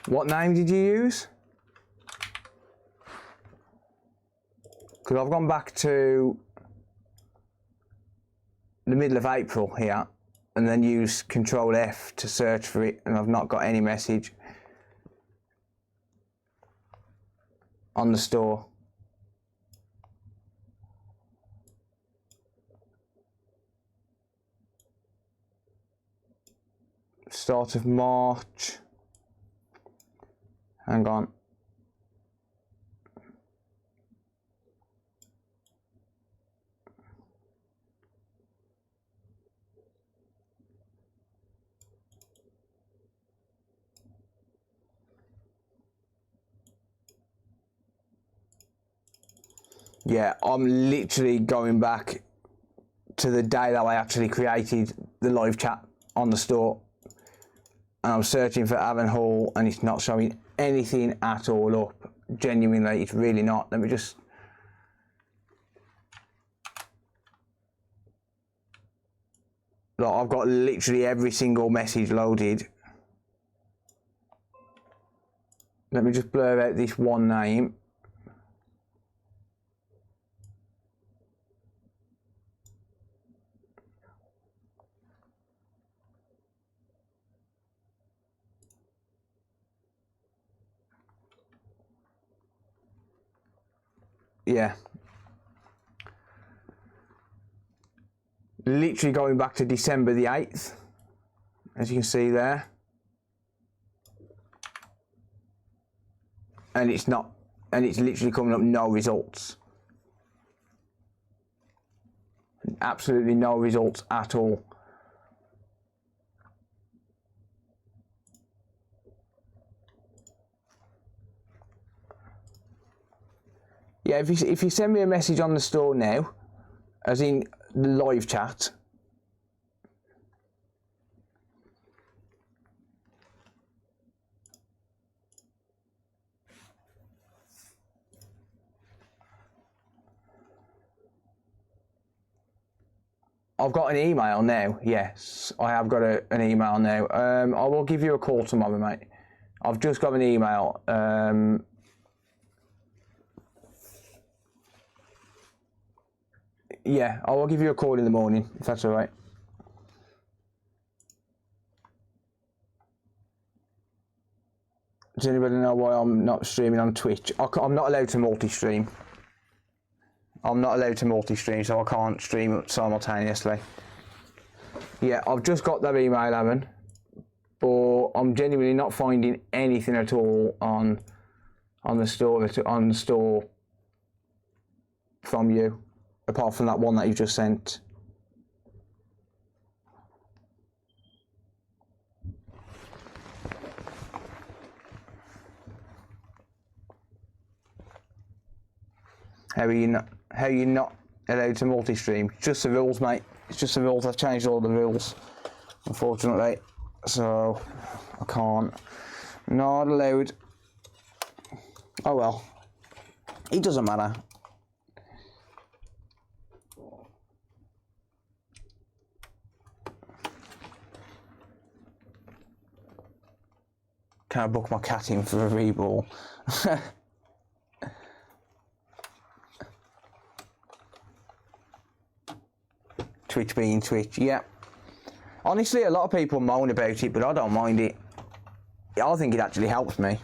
What name did you use? Because I've gone back to the middle of April here and then used Control F to search for it and I've not got any message on the store. Start of March. Hang on. Yeah, I'm literally going back to the day that I actually created the live chat on the store. And I'm searching for Avon Hall and it's not showing anything at all up. Genuinely, it's really not. Let me just... Look, I've got literally every single message loaded. Let me just blur out this one name. Yeah. Literally going back to December the 8th, as you can see there. And it's not, and it's literally coming up no results. Absolutely no results at all. Yeah, if you send me a message on the store now, as in the live chat, I've got an email now. Yes, I have got an email now. I will give you a call tomorrow, mate. I've just got an email. Yeah, I will give you a call in the morning, if that's all right. Does anybody know why I'm not streaming on Twitch? I'm not allowed to multi-stream. I'm not allowed to multi-stream, so I can't stream simultaneously. Yeah, I've just got that email, Evan, but I'm genuinely not finding anything at all on the store from you, apart from that one that you just sent. How are you not allowed to multi-stream? Just the rules, mate. It's just the rules. I've changed all the rules, unfortunately. So I can't. Not allowed. Oh well. It doesn't matter. Can I book my cat in for a reball? Twitch being Twitch, yeah. Honestly, a lot of people moan about it, but I don't mind it. I think it actually helps me.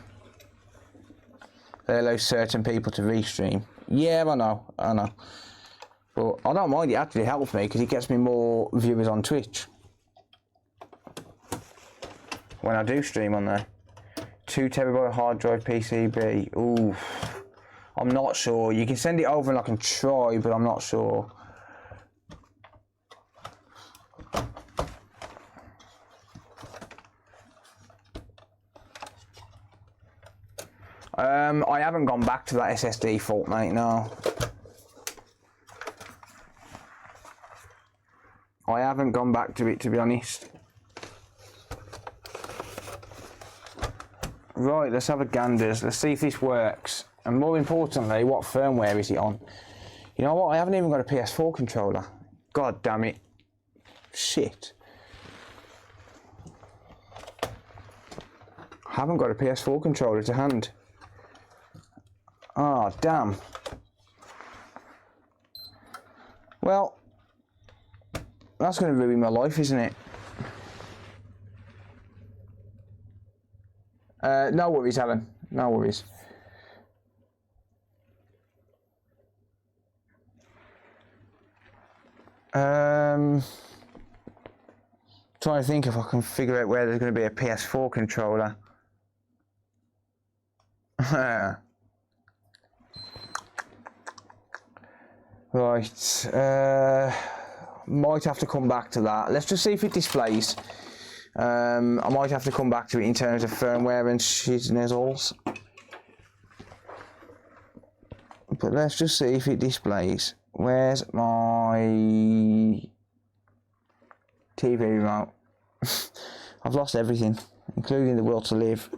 They allow certain people to restream. Yeah, I know. But I don't mind, it actually helps me because it gets me more viewers on Twitch. When I do stream on there. 2 terabyte hard drive PCB. Ooh, I'm not sure. You can send it over and I can try, but I'm not sure. I haven't gone back to that SSD fault, mate, no. I haven't gone back to it, to be honest. Right, let's have a ganders. Let's see if this works. And more importantly, what firmware is it on? You know what? I haven't even got a PS4 controller. God damn it. Shit. I haven't got a PS4 controller to hand. Oh, damn. Well, that's going to ruin my life, isn't it? No worries, Alan. No worries. Trying to think if I can figure out where there's going to be a PS4 controller. Right. Might have to come back to that. Let's just see if it displays. I might have to come back to it in terms of firmware and shit nizzles. But let's just see if it displays. Where's my TV remote? I've lost everything, including the will to live.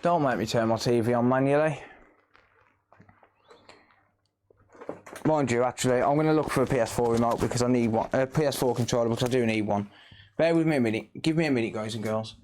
Don't make me turn my TV on manually. Mind you, actually, I'm going to look for a PS4 remote because I need one. A PS4 controller because I do need one. Bear with me a minute. Give me a minute, guys and girls.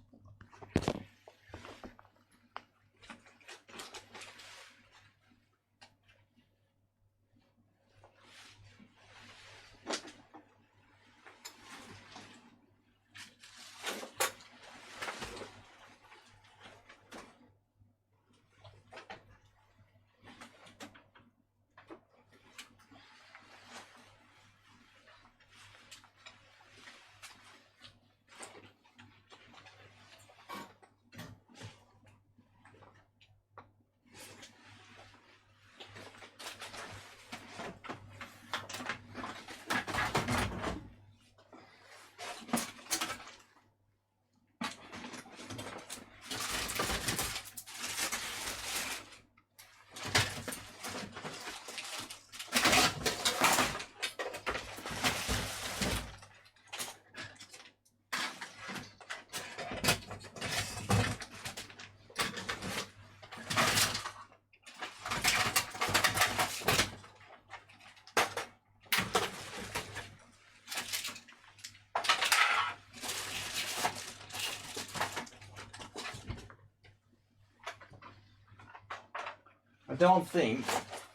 I don't think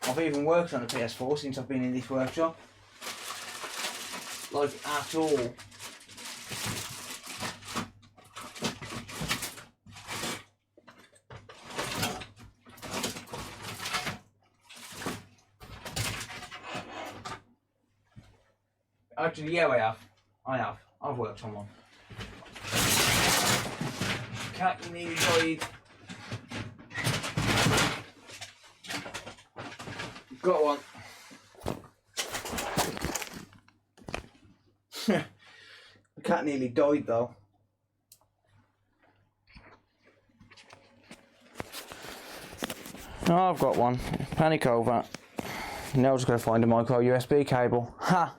I've even worked on a PS4 since I've been in this workshop. Like, at all. Actually, yeah, I have. I've worked on one. Cat nearly died. Got one. The cat nearly died though. Oh, I've got one. Panic over. Now I'm just going to find a micro USB cable. Ha!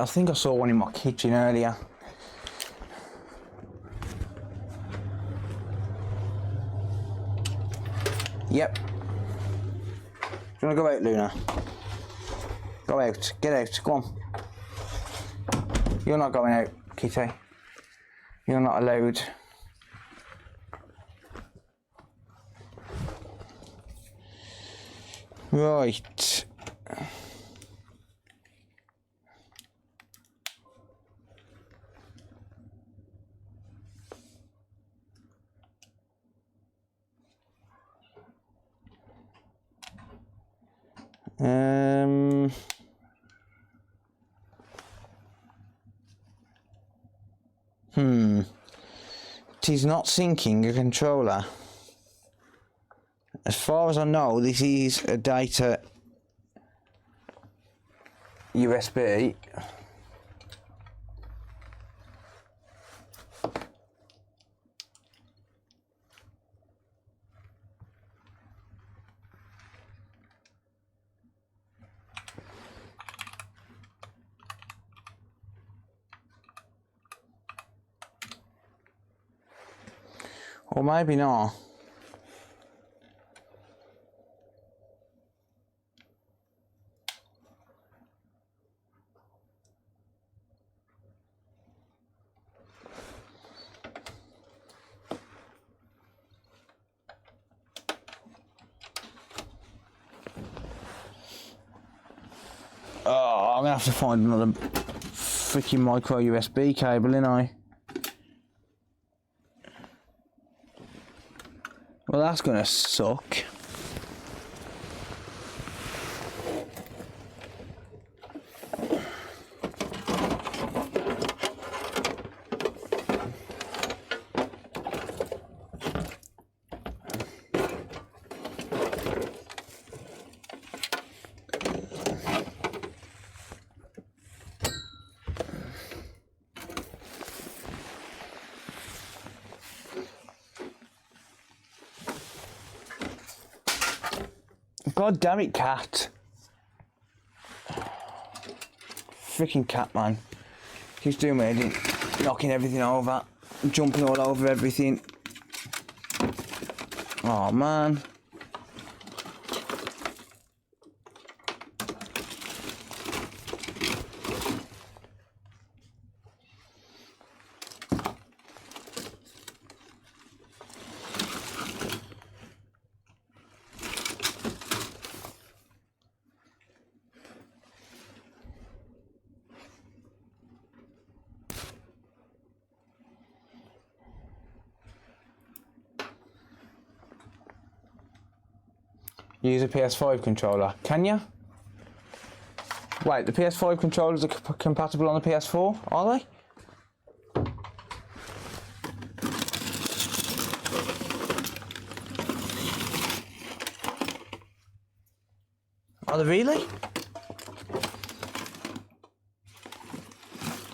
I think I saw one in my kitchen earlier. Yep. Do you want to go out, Luna? Go out. Get out. Go on. You're not going out, Kitty. You're not allowed. Right. It is not syncing a controller. As far as I know, this is a data USB. Or maybe not. Oh, I'm gonna have to find another freaking micro USB cable, ain't I? Well, that's gonna suck. God damn it, cat. Freaking cat, man. Keeps doing my head in, knocking everything over, jumping all over everything. Oh, man. Use a PS5 controller. Can you? Wait, the PS5 controllers are compatible on the PS4, are they? Are they really?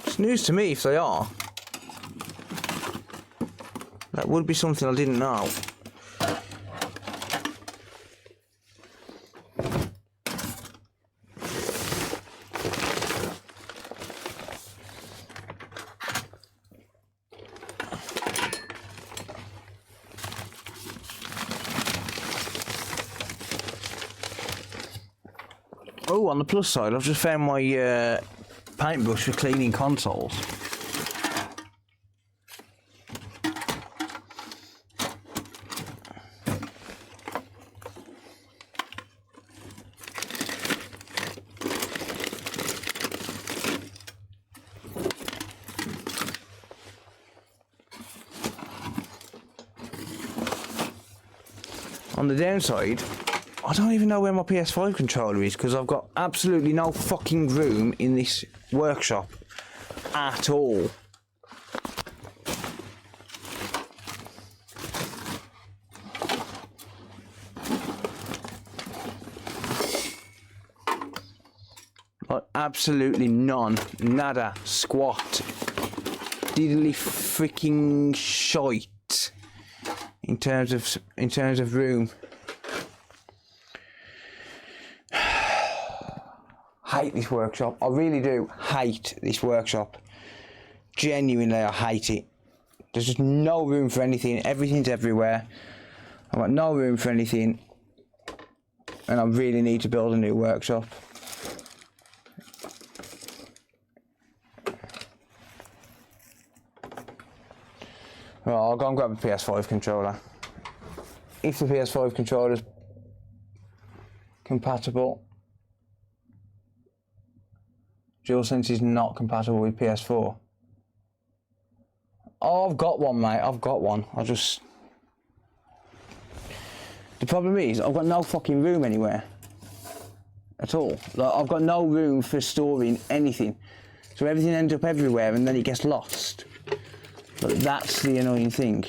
It's news to me if they are. That would be something I didn't know. Oh, on the plus side, I've just found my paintbrush for cleaning consoles. On the downside, I don't even know where my PS5 controller is because I've got absolutely no fucking room in this workshop at all. Like, absolutely none, nada, squat, diddly freaking shite in terms of room. Hate this workshop. I really do hate this workshop. Genuinely, I hate it. There's just no room for anything. Everything's everywhere. I've got no room for anything. And I really need to build a new workshop. Right, I'll go and grab a PS5 controller. If the PS5 controller's compatible, DualSense is not compatible with PS4. Oh, I've got one, mate. I've got one. The problem is, I've got no fucking room anywhere. At all. Like, I've got no room for storing anything. So everything ends up everywhere and then it gets lost. But that's the annoying thing.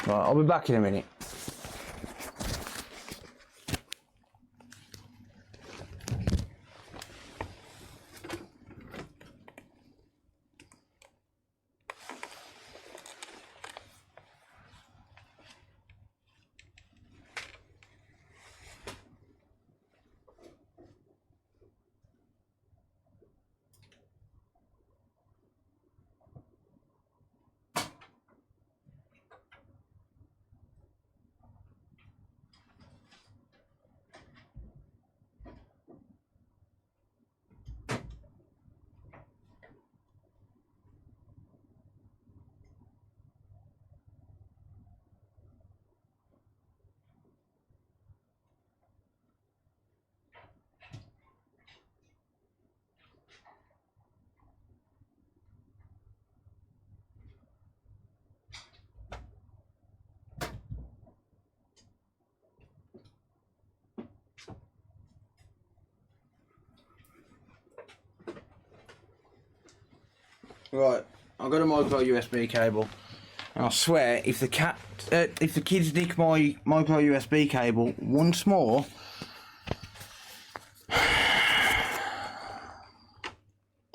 Right, I'll be back in a minute. Right, I've got a micro USB cable. And I swear, if the kids nick my micro USB cable once more,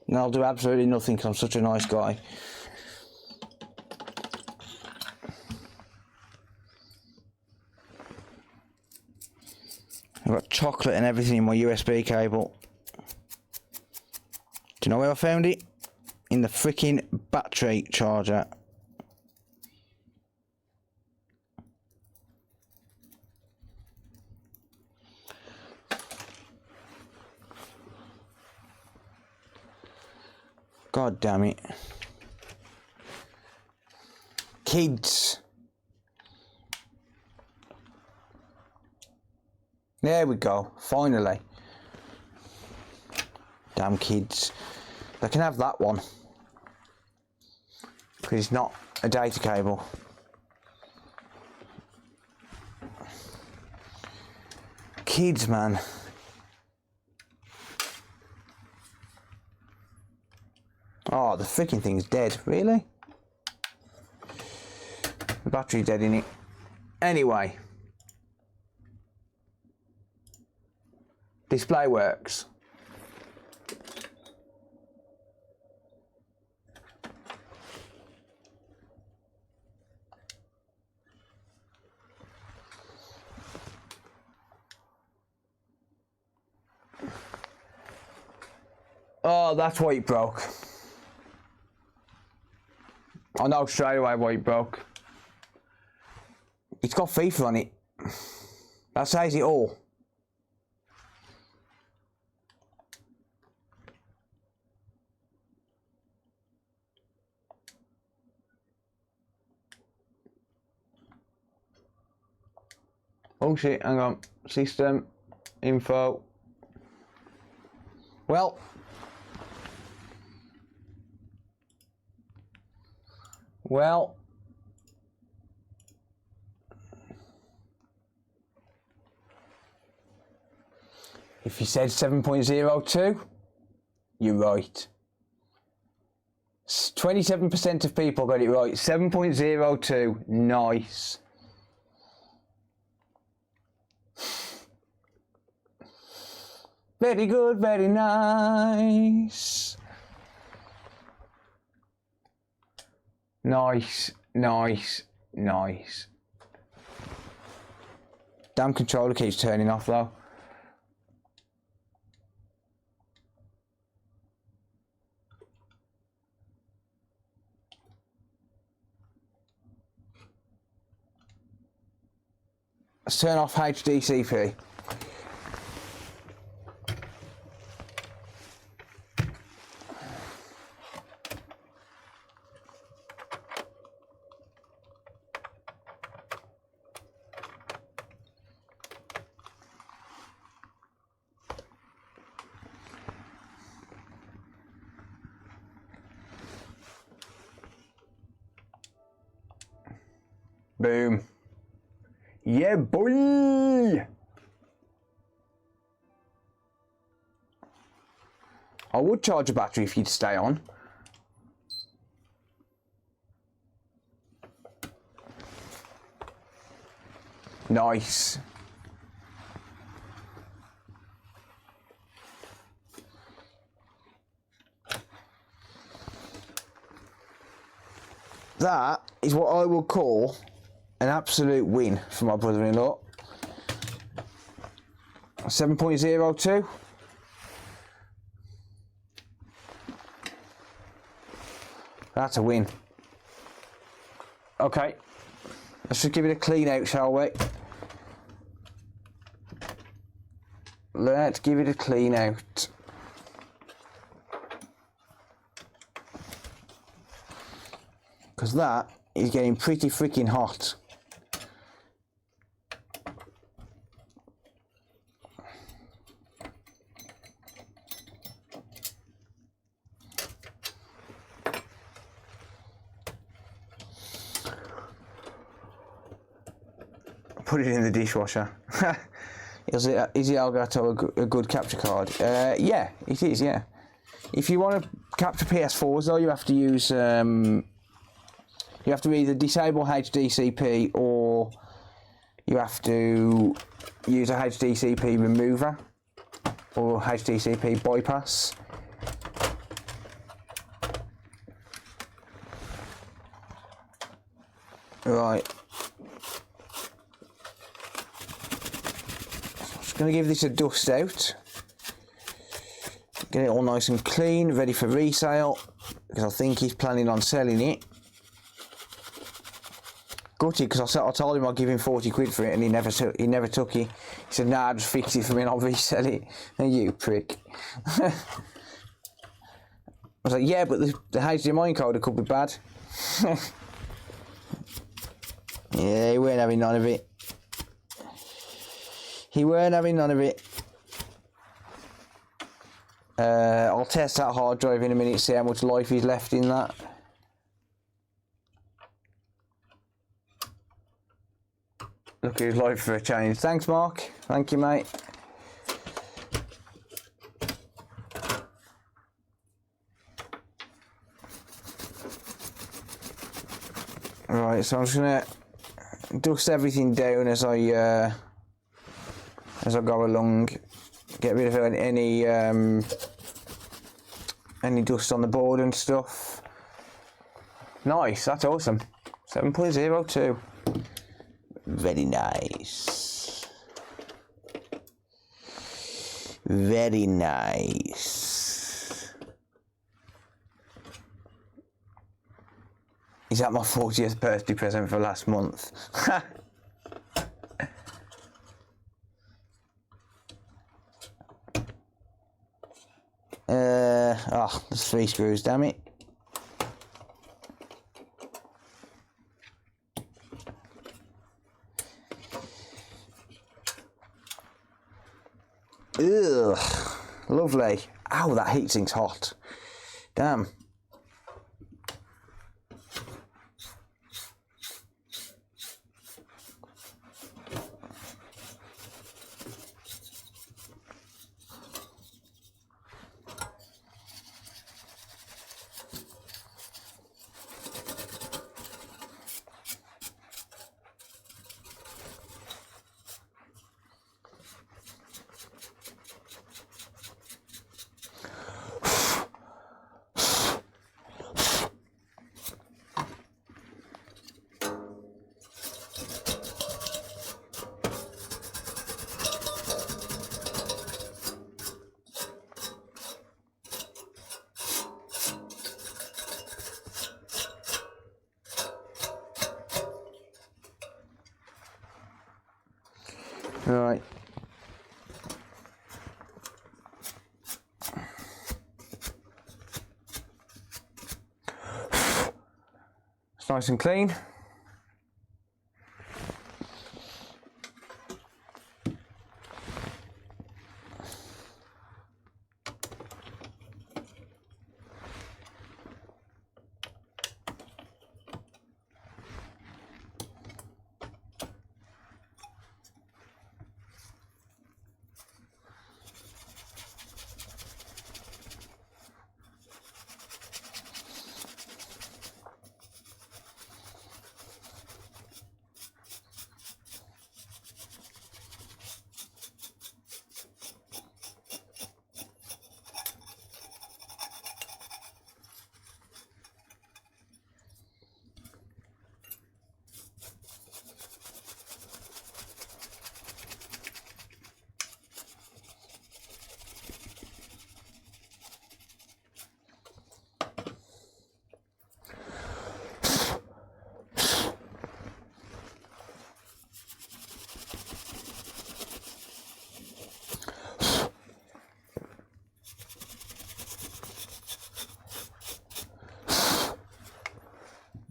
and I'll do absolutely nothing because I'm such a nice guy. I've got chocolate and everything in my USB cable. Do you know where I found it? In the freaking battery charger. God damn it. Kids. There we go, finally. Damn kids. They can have that one. Because it's not a data cable. Kids, man. Oh, the freaking thing's dead. Really? The battery's dead in it. Anyway. Display works. Oh, that's why it broke. I know straight away why it broke. It's got FIFA on it. That says it all. Oh shit, hang on. System, info. Well. If you said 7.02, you're right. 27% of people got it right. 7.02, nice. Very good, very nice. Nice, nice, nice. Damn controller keeps turning off though. Let's turn off HDCP. Boom. Yeah, boy! I would charge a battery if you'd stay on. Nice. That is what I would call an absolute win for my brother-in-law. 7.02. That's a win. Okay, let's just give it a clean out, shall we? Let's give it a clean out. Because that is getting pretty freaking hot. Put it in the dishwasher. Is the Elgato a good capture card? Yeah, it is, yeah. If you want to Capture PS4s though, you have to use, you have to either disable HDCP or you have to use a HDCP remover or HDCP bypass. Right. I'm just going to give this a dust out. Get it all nice and clean, ready for resale, because I think he's planning on selling it. Gutted, because I told him I'd give him 40 quid for it, and he never took it. He said, "Nah, just fix it for me and I'll resell it." And you prick. I was like, "Yeah, but the HDMI encoder could be bad." Yeah, he weren't having none of it. He weren't having none of it. I'll test that hard drive in a minute, see how much life is left in that. Look at his life for a change. Thanks, Mark. Thank you, mate. Right, so I'm just gonna dust everything down as I go along. Get rid of any dust on the board and stuff. Nice, that's awesome. 7.02. Very nice. Very nice. Is that my 40th birthday present for last month? There's 3 screws, damn it. Ugh, lovely. Ow, that heatsink's hot. Damn. Right. It's nice and clean.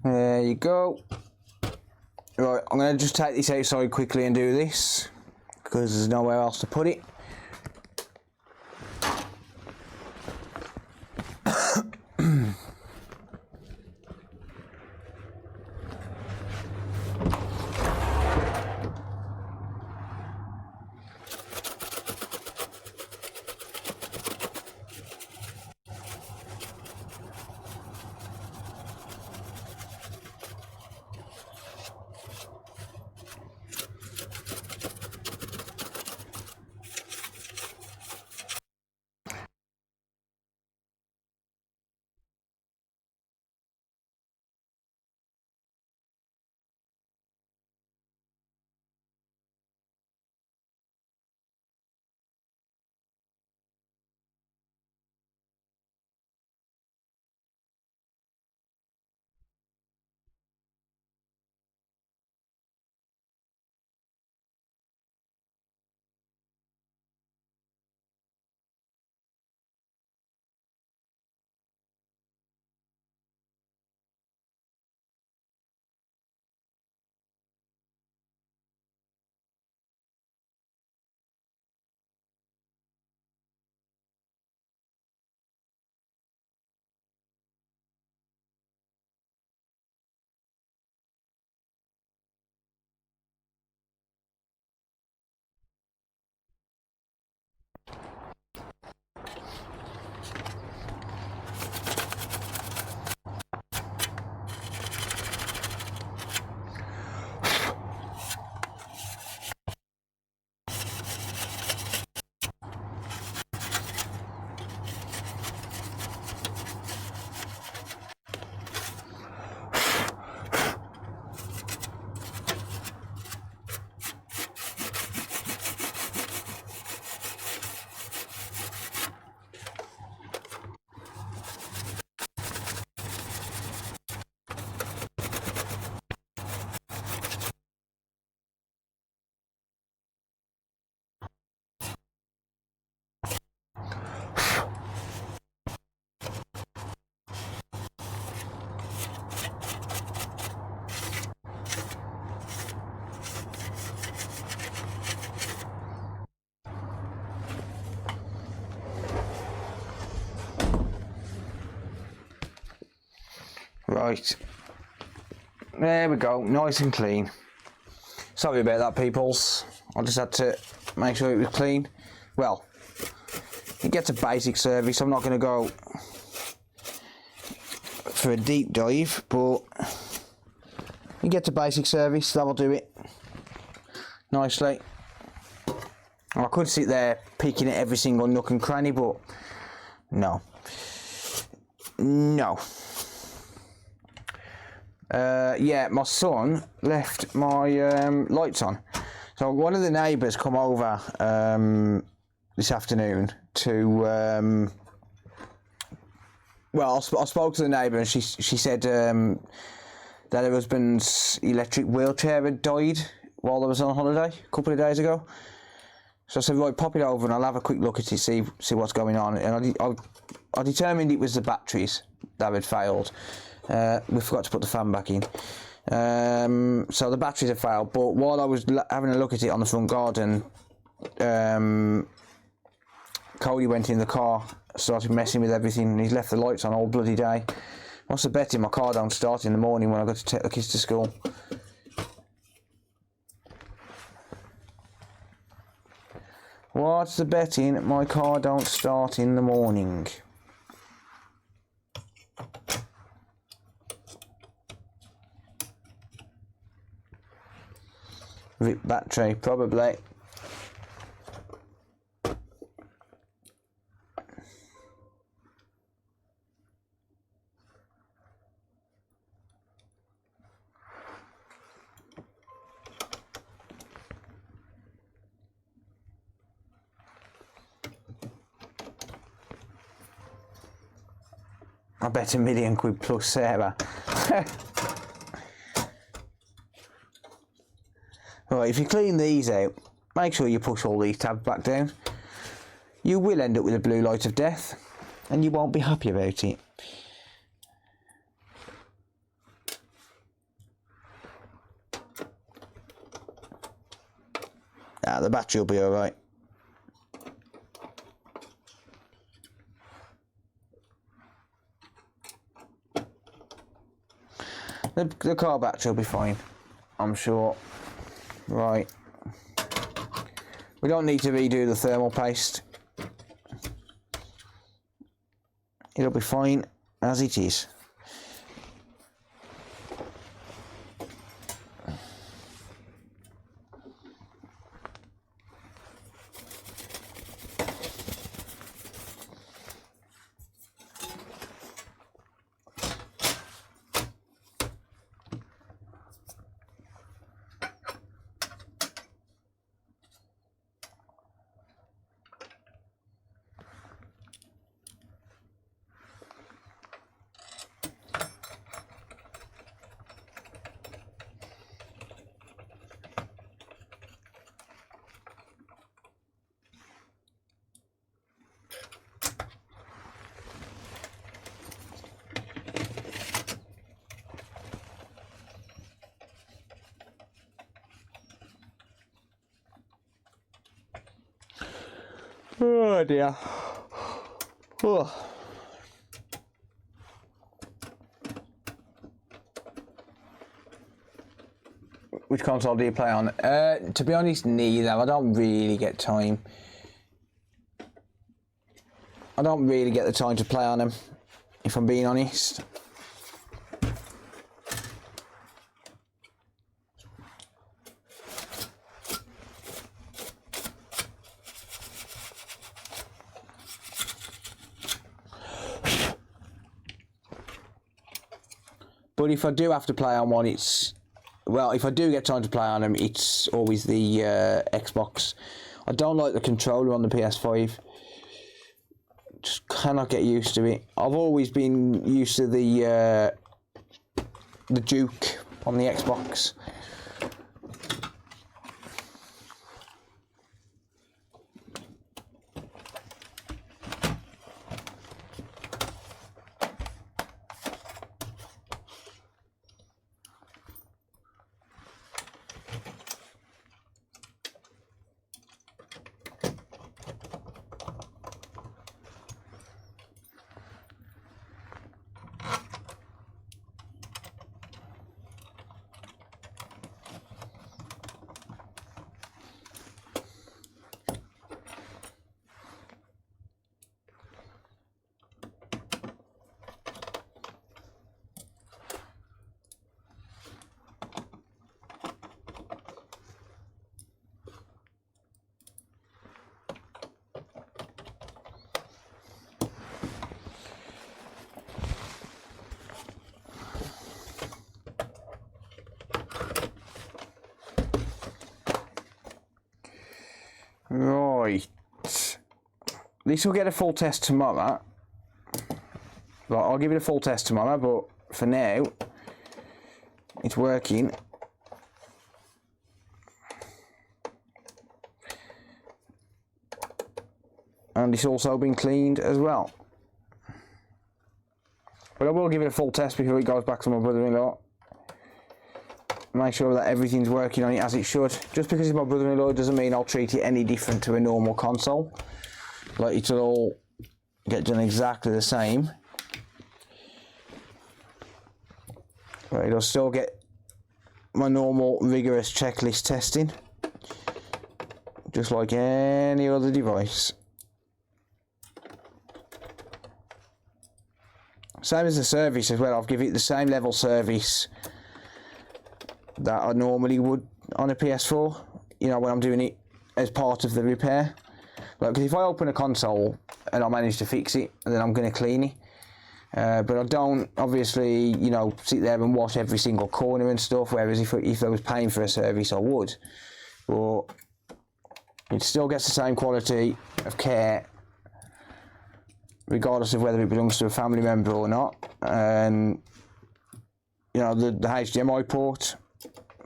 There you go. Right, I'm going to just take this outside quickly and do this because there's nowhere else to put it. Right. There we go, nice and clean. Sorry about that, peoples. I just had to make sure it was clean. Well, it gets a basic service. I'm not going to go for a deep dive, but it gets a basic service. That'll do it nicely. I could sit there peeking at every single nook and cranny, but no. Yeah, my son left my lights on. So one of the neighbours come over this afternoon to... well, I spoke to the neighbour and she said that her husband's electric wheelchair had died while I was on holiday a couple of days ago. So I said, right, pop it over and I'll have a quick look at it, see what's going on. And I determined it was the batteries that had failed. We forgot to put the fan back in. So the batteries had failed, but while I was having a look at it on the front garden, Cody went in the car, started messing with everything, and he's left the lights on all bloody day. What's the betting my car don't start in the morning when I got to take the kids to school? What's the betting my car don't start in the morning? Rip battery, probably. I bet £1,000,000 plus Sarah. Right, if you clean these out, make sure you push all these tabs back down. You will end up with a blue light of death, and you won't be happy about it. The battery will be alright. The car battery will be fine, I'm sure. Right. We don't need to redo the thermal paste. It'll be fine as it is. Oh dear. Oh. Which console do you play on? To be honest, neither. I don't really get time. I don't really get the time to play on them, if I'm being honest. But if I do have to play on one, it's... Well, if I do get time to play on them, it's always the Xbox. I don't like the controller on the PS5. Just cannot get used to it. I've always been used to the Duke on the Xbox. Right. This will get a full test tomorrow. Right, I'll give it a full test tomorrow, but for now, it's working. And it's also been cleaned as well. But I will give it a full test before it goes back to my brother-in-law. Make sure that everything's working on it as it should. Just because it's my brother-in-law doesn't mean I'll treat it any different to a normal console. Like, it'll all get done exactly the same. But it'll still get my normal rigorous checklist testing. Just like any other device. Same as the service as well. I'll give it the same level service that I normally would on a PS4, you know, when I'm doing it as part of the repair. Like, because if I open a console and I manage to fix it, then I'm going to clean it. But I don't, obviously, you know, sit there and wash every single corner and stuff, whereas if I was paying for a service, I would. But it still gets the same quality of care, regardless of whether it belongs to a family member or not. And, you know, the HDMI port,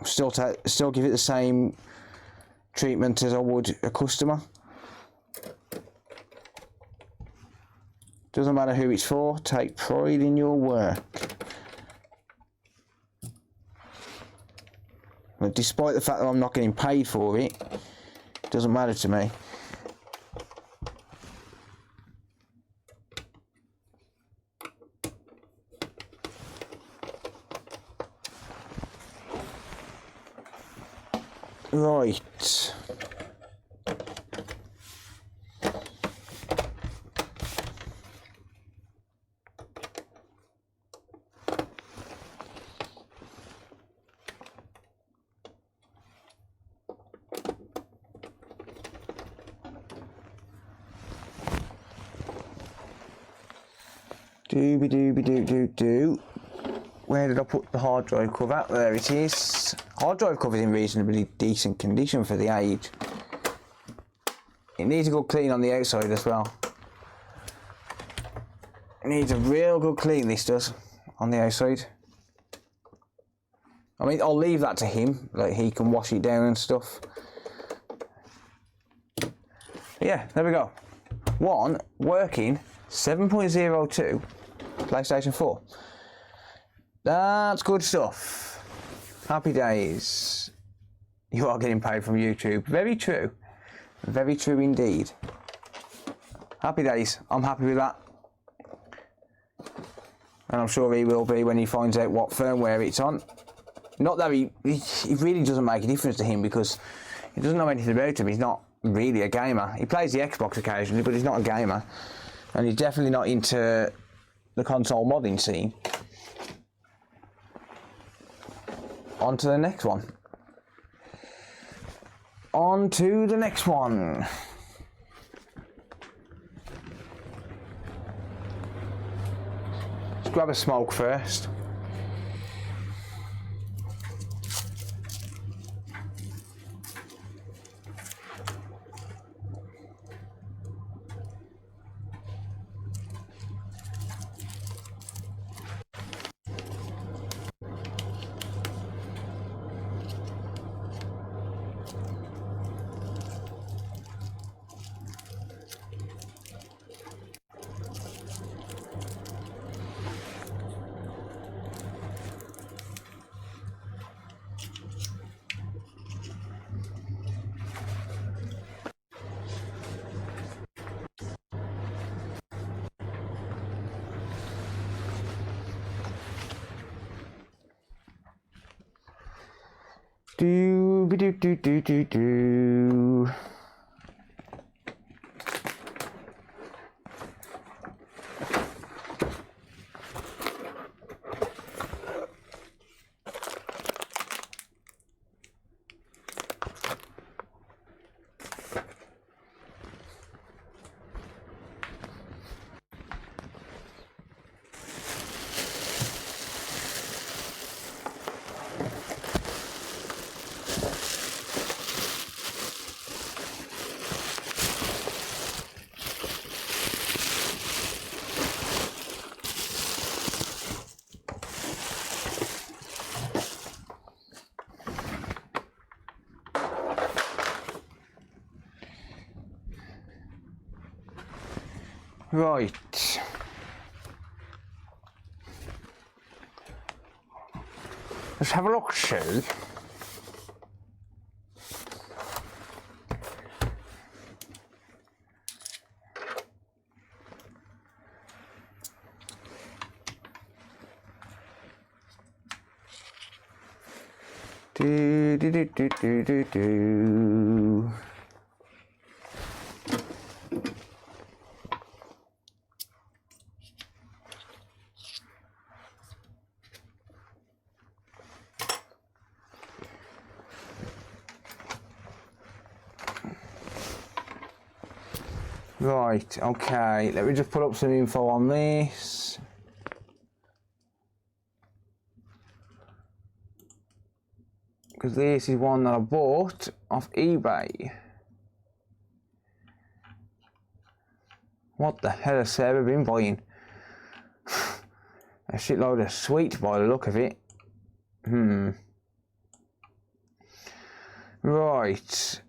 still give it the same treatment as I would a customer. Doesn't matter who it's for, take pride in your work. But despite the fact that I'm not getting paid for it, it doesn't matter to me. Right. Dooby-doo-be-doo-doo-doo. Where did I put the hard drive cover? There it is. Hard drive cover is in reasonably decent condition for the age. It needs a good clean on the outside as well. It needs a real good clean, this does, on the outside. I mean, I'll leave that to him, like he can wash it down and stuff. But yeah, there we go. One working 7.02 PlayStation 4. That's good stuff. Happy days. You are getting paid from YouTube. Very true. Very true indeed. Happy days. I'm happy with that. And I'm sure he will be when he finds out what firmware it's on. Not that it really doesn't make a difference to him, because he doesn't know anything about him. He's not really a gamer. He plays the Xbox occasionally, but he's not a gamer. And he's definitely not into the console modding scene. On to the next one. On to the next one. Let's grab a smoke first. Do. Right. Let's have a look, see. Do. Right, okay, let me just put up some info on this. Because this is one that I bought off eBay. What the hell has Sarah been buying? A shitload of sweets by the look of it. Right.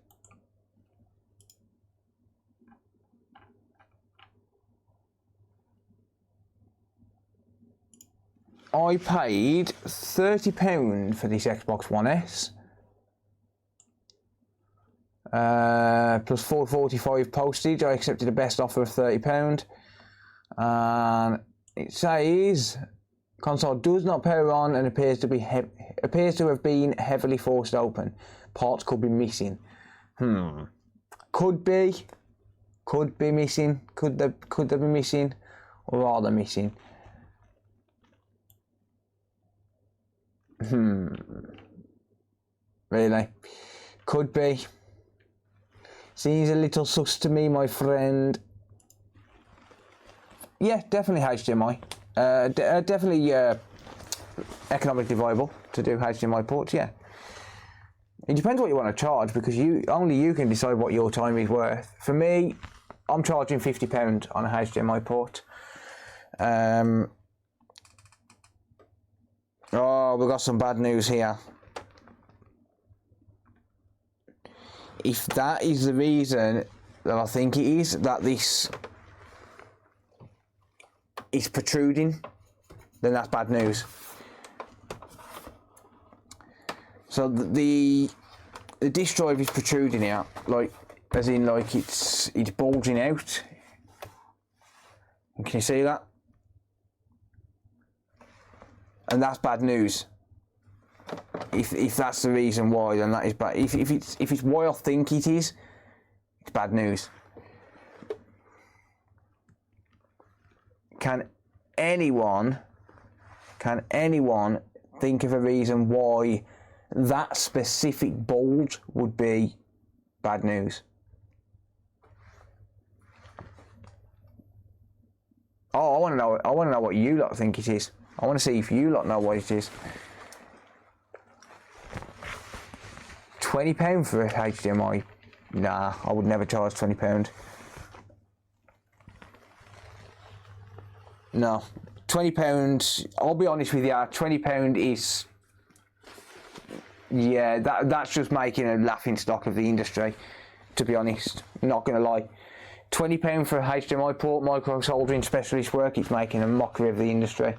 I paid £30 for this Xbox One S. Plus £4.45 postage. I accepted the best offer of £30. And it says console does not power on and appears to have been heavily forced open. Parts could be missing. Could be missing. Could they be missing, or are they missing? Really? Could be. Seems a little sus to me, my friend. Yeah, definitely HDMI. Definitely economically viable to do HDMI ports, yeah. It depends what you want to charge, because only you can decide what your time is worth. For me, I'm charging £50 on a HDMI port. Oh, we've got some bad news here. If that is the reason that I think it is, that this is protruding, then that's bad news. So the disc drive is protruding out, like, as in, like, it's bulging out. Can you see that? And that's bad news. If that's the reason why, then that is bad. If it's why I think it is, it's bad news. Can anyone think of a reason why that specific bulge would be bad news? Oh, I want to know. I want to know what you lot think it is. I want to see if you lot know what it is. £20 for a HDMI? Nah, I would never charge £20. No, £20. I'll be honest with you. £20 is, yeah, that's just making a laughing stock of the industry. To be honest, not gonna lie. £20 for a HDMI port, micro soldering specialist work. It's making a mockery of the industry.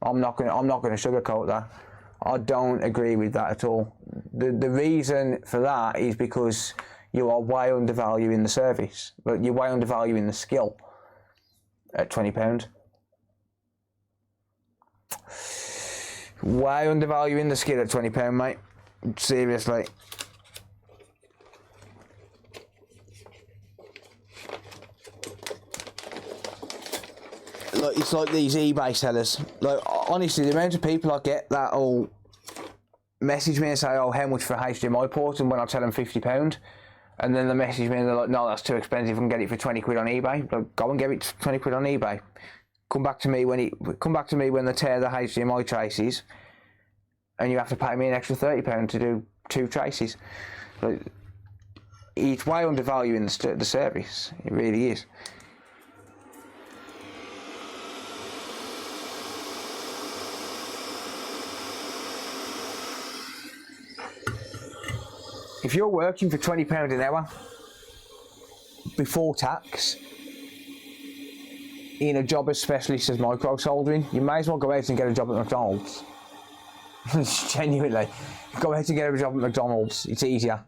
I'm not gonna sugarcoat that. I don't agree with that at all. The reason for that is because you are way undervaluing the service, but you're way undervaluing the skill at £20. Way undervaluing the skill at £20, mate. Seriously. Like, it's like these eBay sellers. Like, honestly, the amount of people I get that'll message me and say, oh, how much for a HDMI port? And when I tell them £50, and then they message me and they're like, no, that's too expensive, I can get it for 20 quid on eBay. Like, go and get it 20 quid on eBay. Come back to me when they tear the HDMI traces, and you have to pay me an extra £30 to do 2 traces. Like, it's way undervaluing the service. It really is. If you're working for £20 an hour before tax, in a job as specialist as micro soldering, you may as well go out and get a job at McDonald's. Genuinely, go out and get a job at McDonald's. It's easier.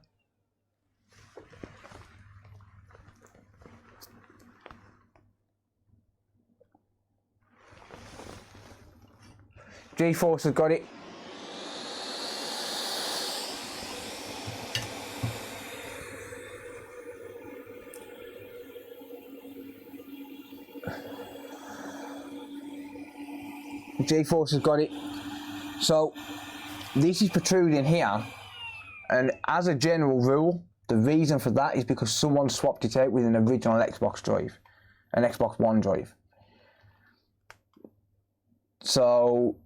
G-Force has got it. G-Force has got it. So this is protruding here, and as a general rule, the reason for that is because someone swapped it out with an original Xbox drive, an Xbox One drive. So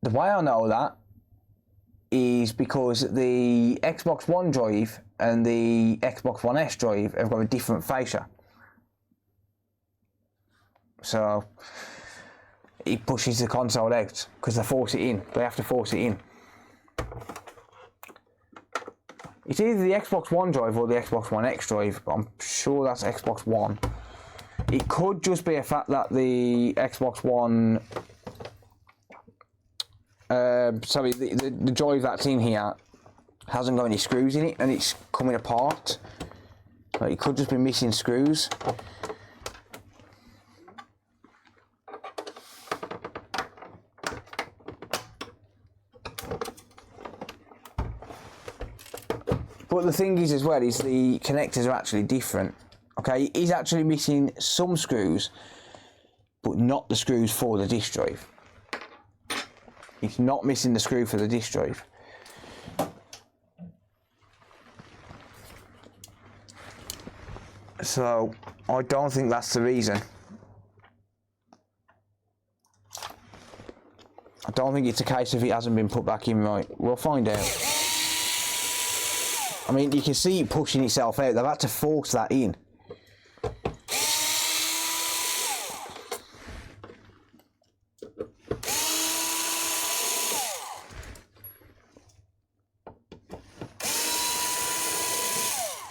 the way I know that is because the Xbox One drive and the Xbox One S drive have got a different fascia. So it pushes the console out because they force it in. They have to force it in. It's either the Xbox One drive or the Xbox One X drive, but I'm sure that's Xbox One. It could just be a fact that the Xbox One, the drive that's in here hasn't got any screws in it and it's coming apart. So it could just be missing screws. But the thing is as well is the connectors are actually different. Okay, he's actually missing some screws, but not the screws for the disk drive. He's not missing the screw for the disk drive. So I don't think that's the reason. I don't think it's a case of it hasn't been put back in right. We'll find out. I mean, you can see it pushing itself out. They've had to force that in.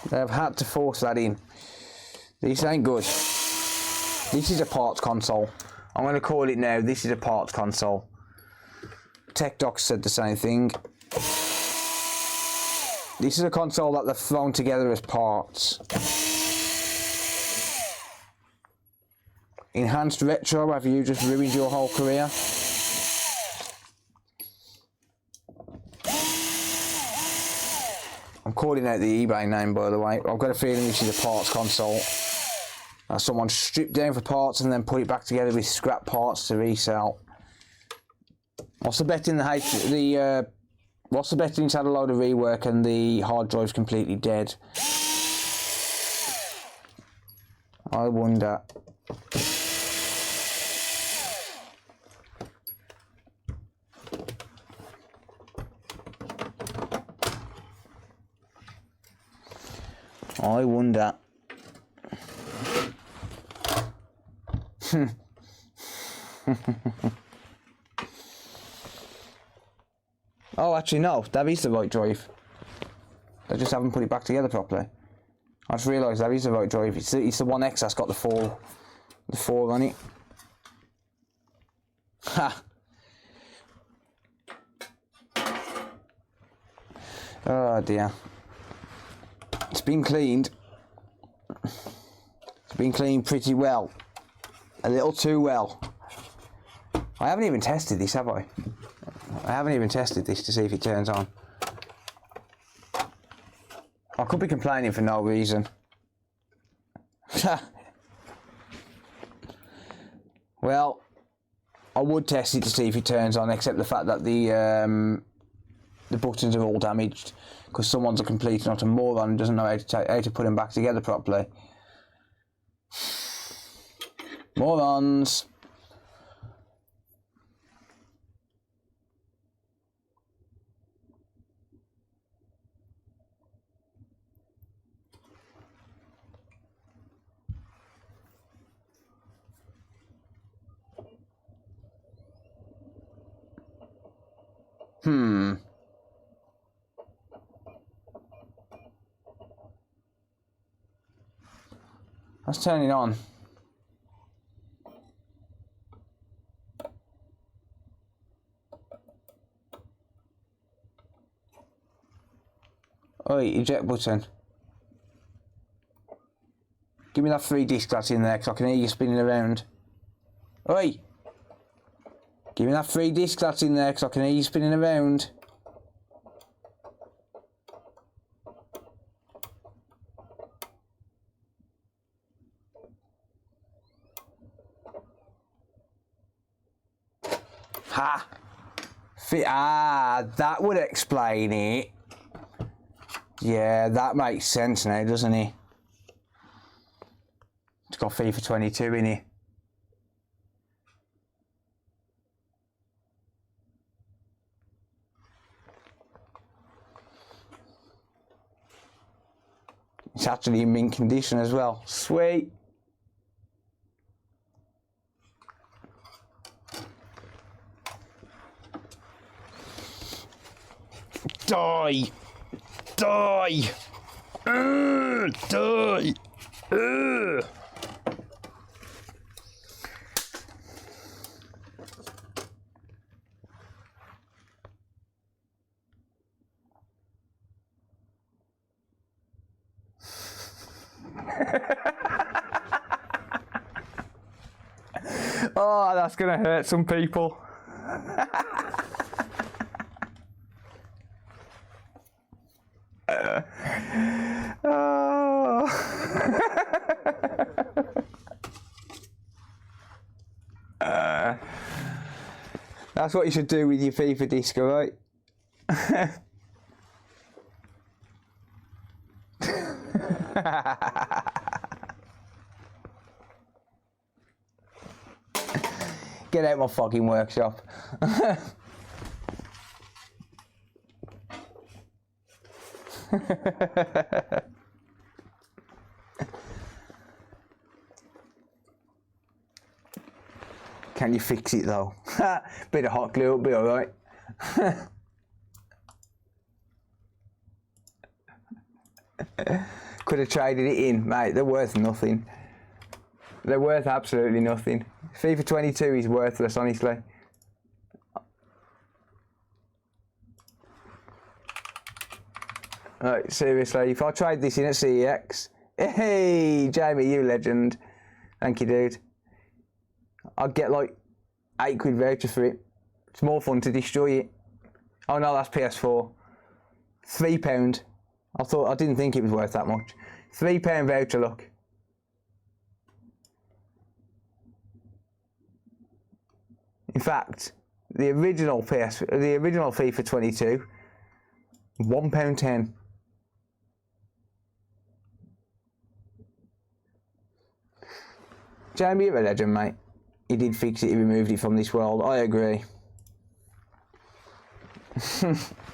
They've had to force that in. This ain't good. This is a parts console. I'm going to call it now. This is a parts console. TechDoc said the same thing. This is a console that they've thrown together as parts. Enhanced Retro, have you just ruined your whole career? I'm calling out the eBay name, by the way. I've got a feeling this is a parts console. Someone stripped down for parts and then put it back together with scrap parts to resell. What's the bet in what's the betting it's had a load of rework and the hard drive's completely dead? I wonder. I wonder. Oh, actually no, that is the right drive. I just haven't put it back together properly. I just realised that is the right drive. It's the One X that's got the four on it. Ha! Oh dear. It's been cleaned. It's been cleaned pretty well. A little too well. I haven't even tested this, have I? I haven't even tested this to see if it turns on. I could be complaining for no reason. Well, I would test it to see if it turns on, except the fact that the buttons are all damaged because someone's a complete not a moron and doesn't know how to put them back together properly. Morons. That's turning on. Oi, eject button. Give me that 3 disc that's in there, because I can hear you spinning around. Oi! Give me that 3 disc that's in there, because I can hear you spinning around. Ha! That would explain it. Yeah, that makes sense now, doesn't it? It's got FIFA 22 in it. It's actually in mint condition as well. Sweet. Die! Die! Die! Oh, that's gonna hurt some people. Oh. That's what you should do with your FIFA disc, alright? Get out my fucking workshop. Can you fix it though? Bit of hot glue, it'll be alright. Could have traded it in, mate. They're worth nothing. They're worth absolutely nothing. FIFA 22 is worthless, honestly. Like, seriously, if I trade this in at CEX, hey, Jamie, you legend. Thank you, dude. I'd get like £8 voucher for it. It's more fun to destroy it. Oh no, that's PS4. £3. I didn't think it was worth that much. £3 voucher, look. In fact, the original FIFA 22, £1.10. Jamie, you're a legend, mate. He did fix it, he removed it from this world. I agree.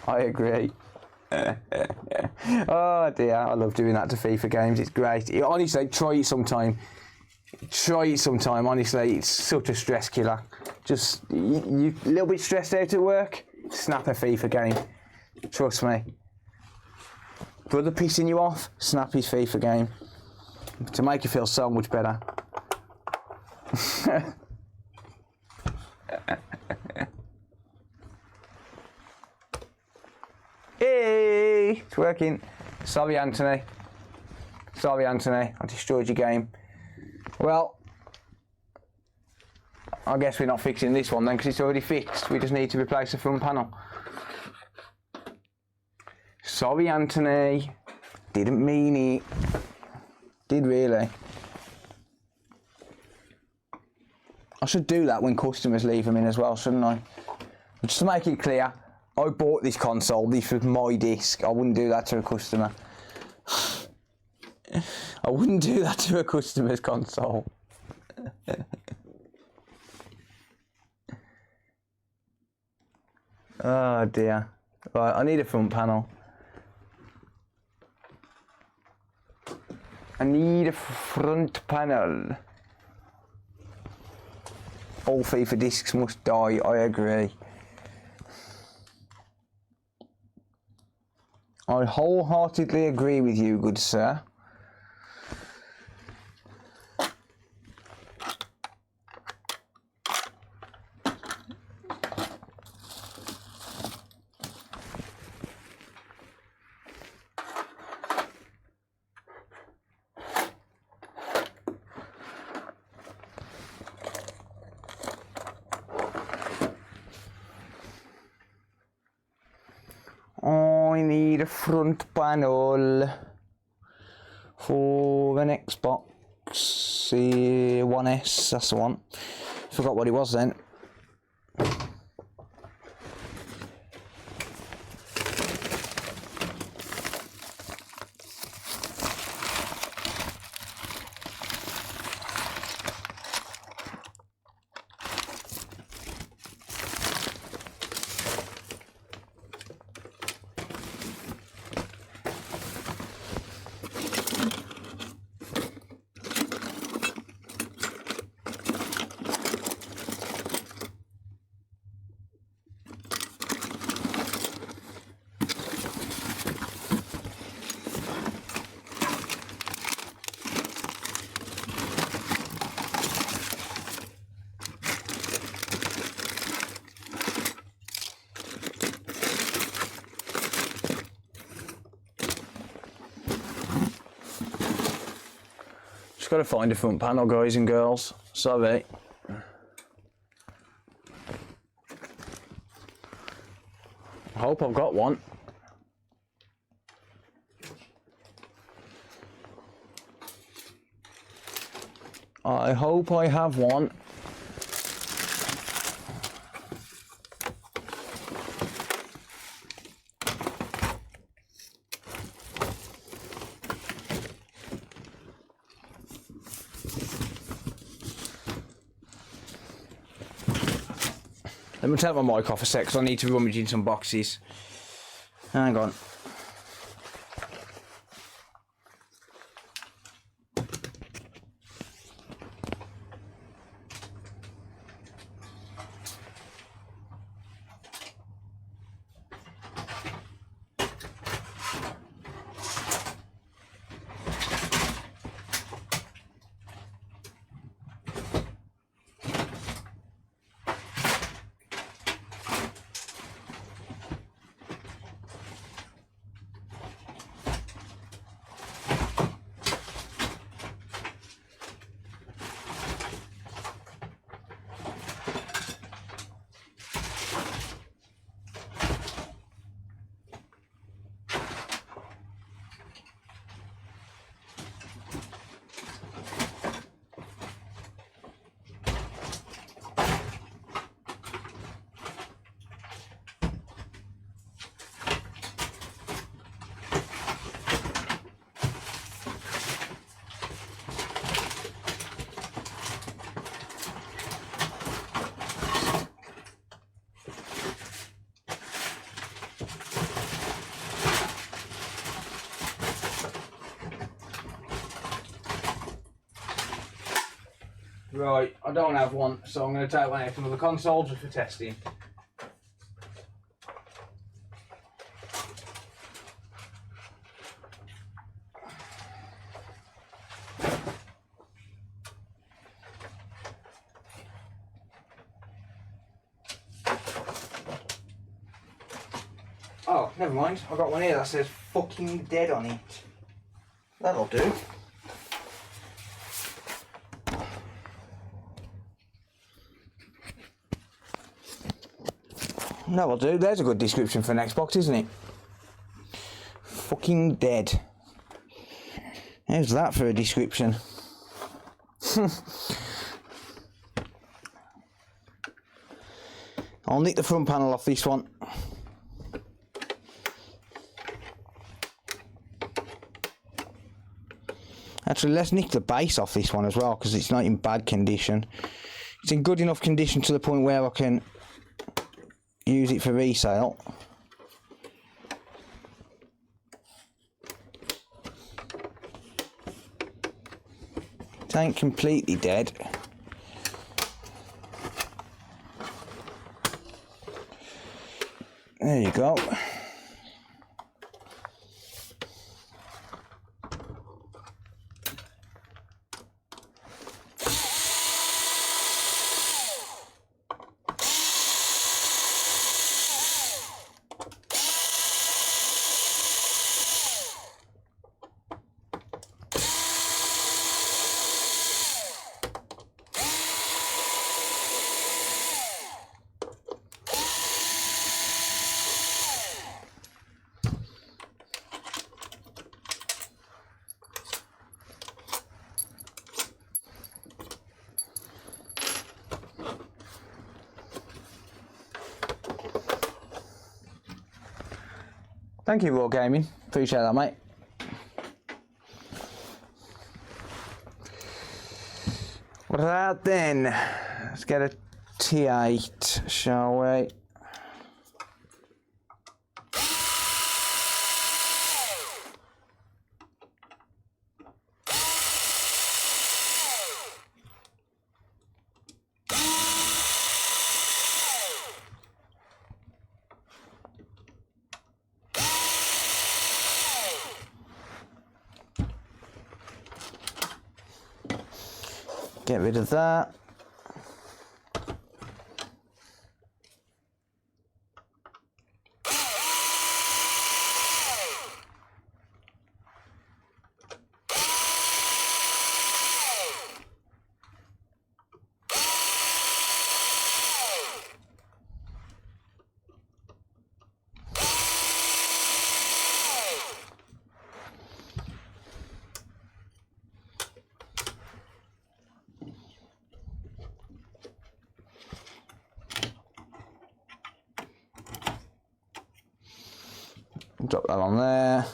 I agree. Oh dear, I love doing that to FIFA games. It's great. Honestly, try it sometime. Try it sometime. Honestly, it's such a stress killer. Just you a little bit stressed out at work. Snap a FIFA game. Trust me. Brother pissing you off. Snap his FIFA game to make you feel so much better. Hey, it's working. Sorry, Anthony. Sorry, Anthony. I destroyed your game. Well, I guess we're not fixing this one then because it's already fixed. We just need to replace the front panel. Sorry, Anthony. Didn't mean it. Did really. I should do that when customers leave them in as well, shouldn't I? Just to make it clear, I bought this console, this was my disc. I wouldn't do that to a customer. I wouldn't do that to a customer's console. Oh dear. Right, I need a front panel. I need a front panel. All FIFA discs must die, I agree. I wholeheartedly agree with you, good sir. need a front panel for an Xbox One S, that's the one. Forgot what it was then. Just gotta find a front panel, guys and girls. Sorry. I hope I've got one. I hope I have one. Let me take my mic off a sec, because I need to rummage in some boxes. Hang on. Right, I don't have one, so I'm going to take one out of another console just for testing. Oh, never mind, I've got one here that says fucking dead on it. That'll do. That'll do. There's a good description for an Xbox, isn't it? Fucking dead. How's that for a description? I'll nick the front panel off this one. Actually, let's nick the base off this one as well, because it's not in bad condition. It's in good enough condition to the point where I can use it for resale. It ain't completely dead. There you go. Thank you, Raw Gaming. Appreciate that, mate. Right then, let's get a T8, shall we? Get rid of that. Drop that on there.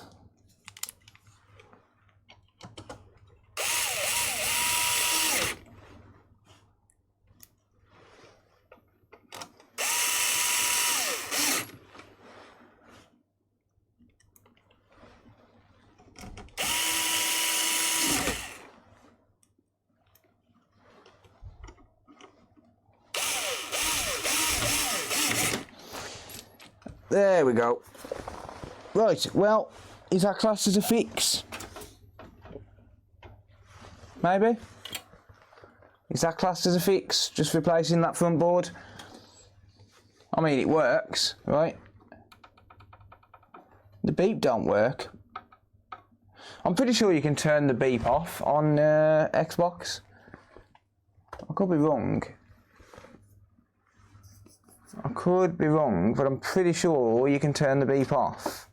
There we go. Right, well, is that classed as a fix? Maybe? Is that classed as a fix? Just replacing that front board? I mean, it works, right? The beep don't work. I'm pretty sure you can turn the beep off on Xbox. I could be wrong. I could be wrong, but I'm pretty sure you can turn the beep off.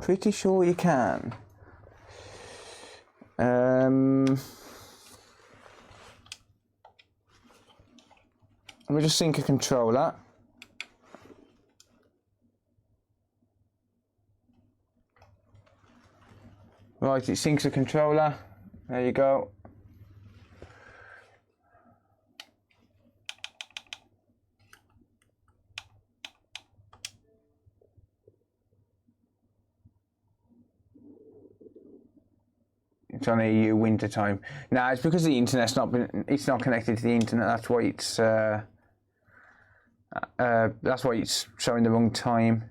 Pretty sure you can. Let me just sync a controller. Right, it syncs a controller. There you go. It's on EU winter time. Nah, it's because the internet's not connected to the internet. That's why it's showing the wrong time.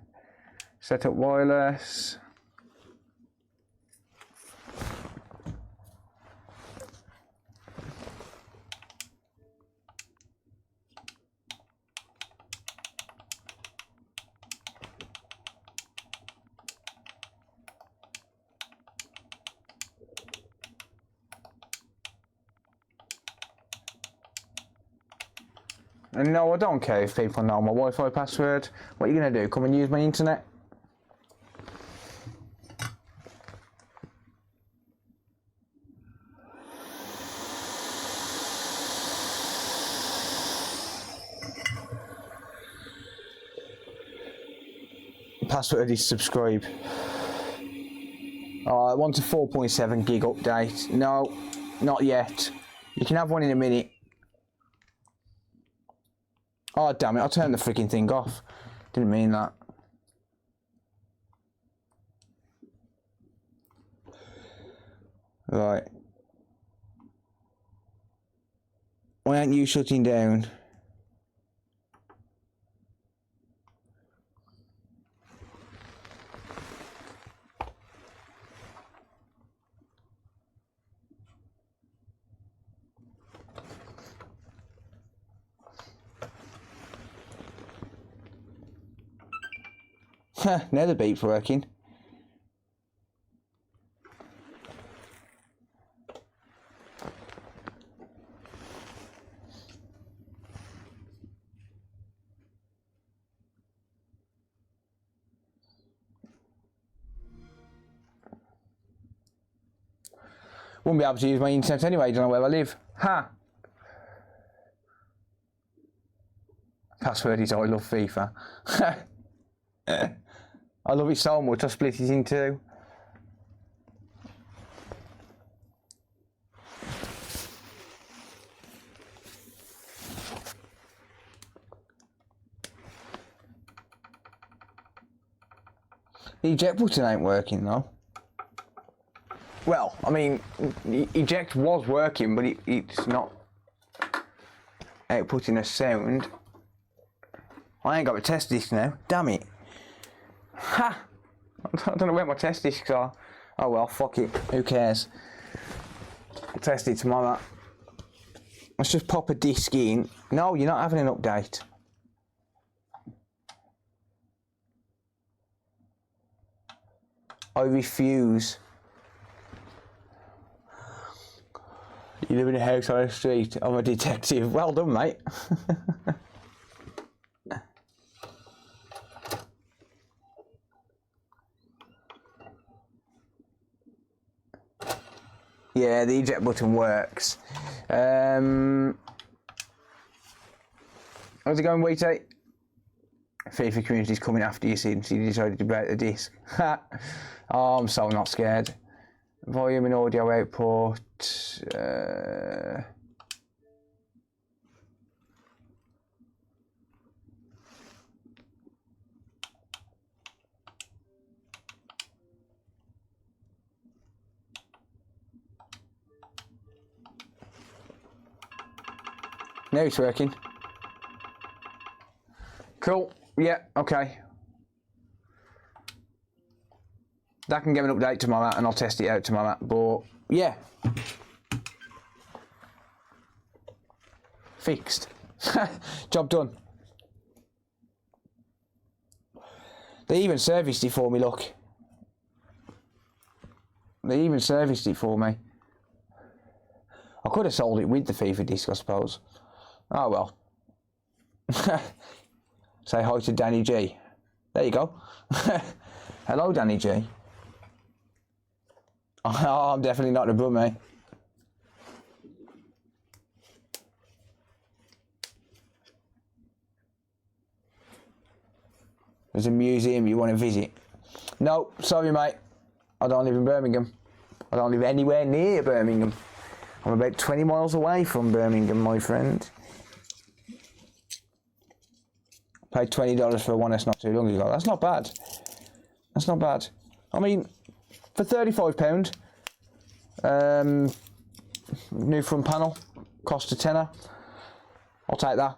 Set up wireless. And no, I don't care if people know my Wi-Fi password. What are you going to do? Come and use my internet? Password is subscribe. I want a 4.7 gig update. No, not yet. You can have one in a minute. Oh, damn it, I turned the freaking thing off. Didn't mean that. Right. Why aren't you shutting down? Now the beep's working. Wouldn't be able to use my internet anyway, don't know where I live. Ha! Password is I love FIFA. I love it so much, I split it in two. The eject button ain't working though. Well, I mean, eject was working, but it's not outputting a sound. I ain't got a test disc now, damn it. Ha! I don't know where my test discs are. Oh well, fuck it, who cares? I'll test it tomorrow. Let's just pop a disc in. No, you're not having an update. I refuse. You live in a house on a street. I'm a detective. Well done, mate. Yeah, the eject button works. How's it going, Wheaty? FIFA community's coming after you since you decided to break the disc. Oh, I'm so not scared. Volume and audio output. Now it's working. Cool. Yeah, okay. That can give an update tomorrow and I'll test it out tomorrow. But yeah. Fixed. Job done. They even serviced it for me, look. They even serviced it for me. I could have sold it with the FIFA disc, I suppose. Oh well. Say hi to Danny G. There you go. Hello, Danny G. Oh, I'm definitely not the bummy. There's a museum you want to visit. No, sorry mate. I don't live in Birmingham. I don't live anywhere near Birmingham. I'm about 20 miles away from Birmingham, my friend. Paid $20 for one that's not too long ago. That's not bad. That's not bad. I mean, for £35, new front panel, cost a tenner. I'll take that.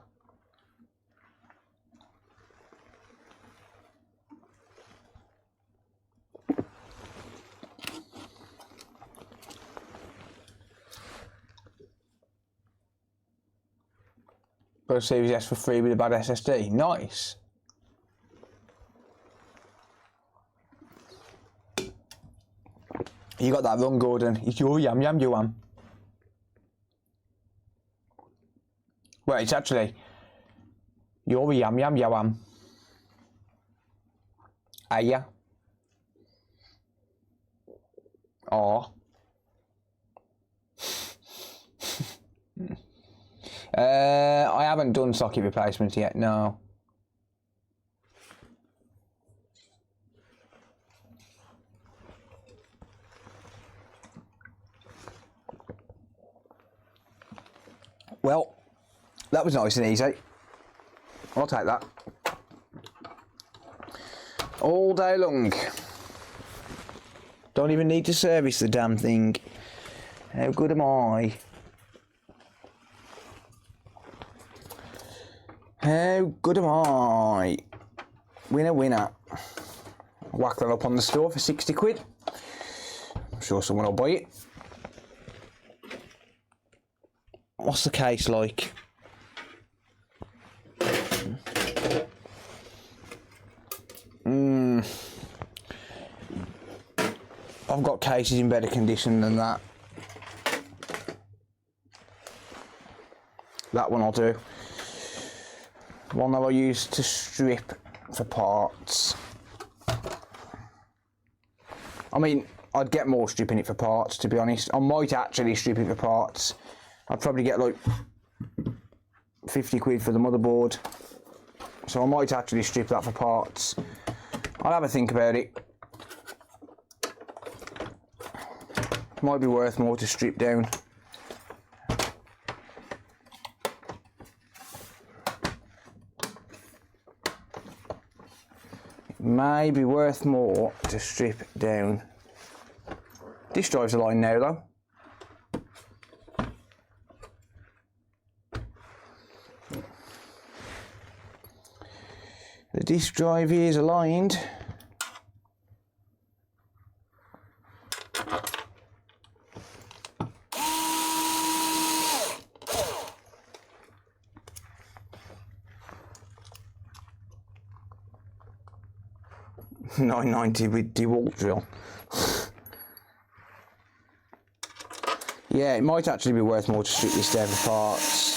Got a Series S for free with a bad SSD. Nice. You got that wrong, Gordon. It's your yum yum yum. Well, it's actually your yum yum yum. Aya. Oh. I haven't done socket replacements yet, no. Well, that was nice and easy. I'll take that. All day long. Don't even need to service the damn thing. How good am I? How good am I? Winner, winner. Whack that up on the store for 60 quid. I'm sure someone will buy it. What's the case like? I've got cases in better condition than that. That one I'll do. One that I use to strip for parts. I mean, I'd get more stripping it for parts, to be honest. I might actually strip it for parts. I'd probably get like 50 quid for the motherboard. So I might actually strip that for parts. I'll have a think about it. Might be worth more to strip down. May be worth more to strip down. This drive's aligned now though. The disk drive is aligned. $9.90 with DeWalt drill. Yeah, it might actually be worth more to strip this down for parts.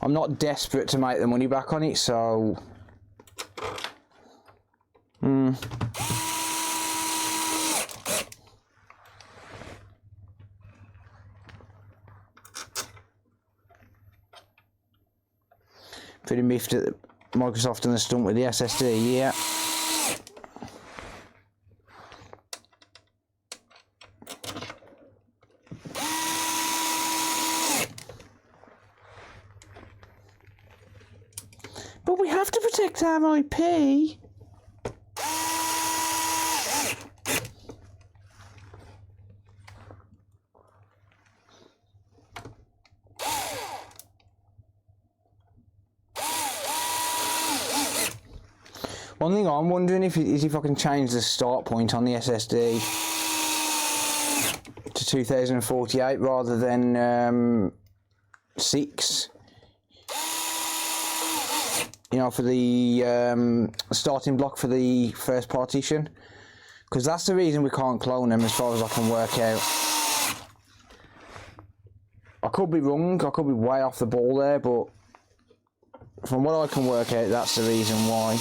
I'm not desperate to make the money back on it, so... Pretty miffed at Microsoft and the stunt with the SSD, yeah. But we have to protect our IP. One thing I'm wondering is if I can change the start point on the SSD to 2048 rather than 6. You know, for the starting block for the first partition, because that's the reason we can't clone them as far as I can work out. I could be wrong, I could be way off the ball there, but from what I can work out, that's the reason why.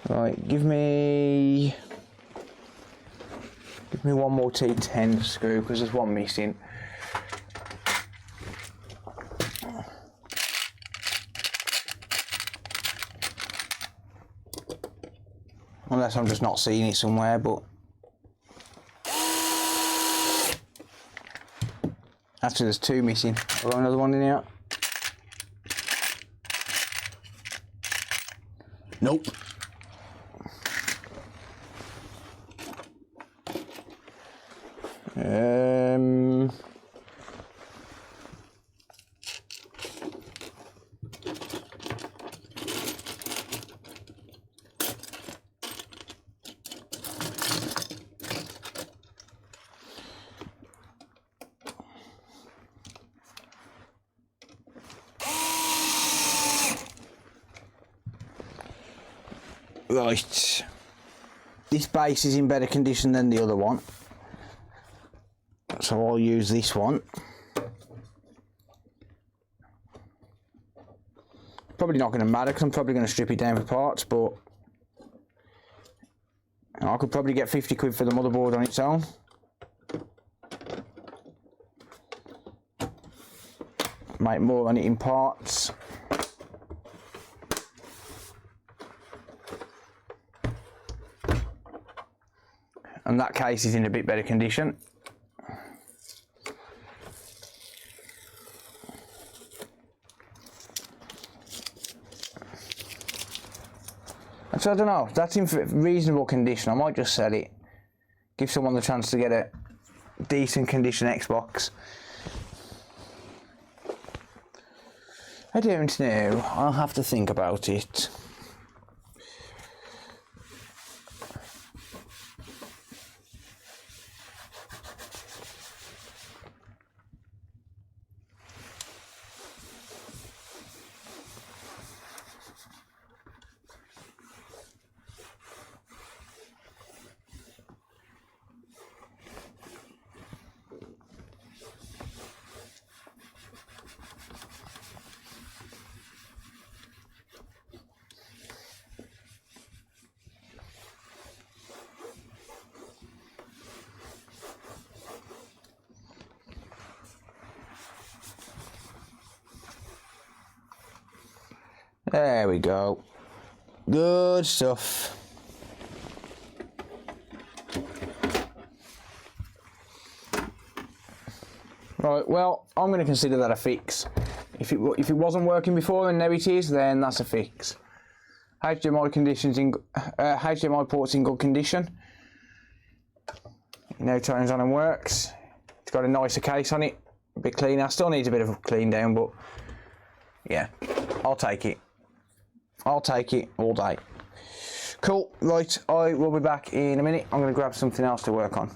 Right, give me one more T10 screw, because there's one missing. Unless I'm just not seeing it somewhere, but... Actually, there's 2 missing. I've got another one in here. Nope. Right, this base is in better condition than the other one, so I'll use this one. Probably not going to matter because I'm probably going to strip it down for parts, but I could probably get 50 quid for the motherboard on its own. Make more on it in parts. And that case is in a bit better condition. So I don't know, that's in reasonable condition. I might just sell it. Give someone the chance to get a decent condition Xbox. I don't know, I'll have to think about it. There we go. Good stuff. Right, well, I'm going to consider that a fix. If it wasn't working before and now it is, then that's a fix. HDMI port's in good condition. Now turns on and works. It's got a nicer case on it, a bit cleaner. Still needs a bit of a clean down, but yeah, I'll take it. I'll take it all day. Cool, right, I will be back in a minute. I'm going to grab something else to work on.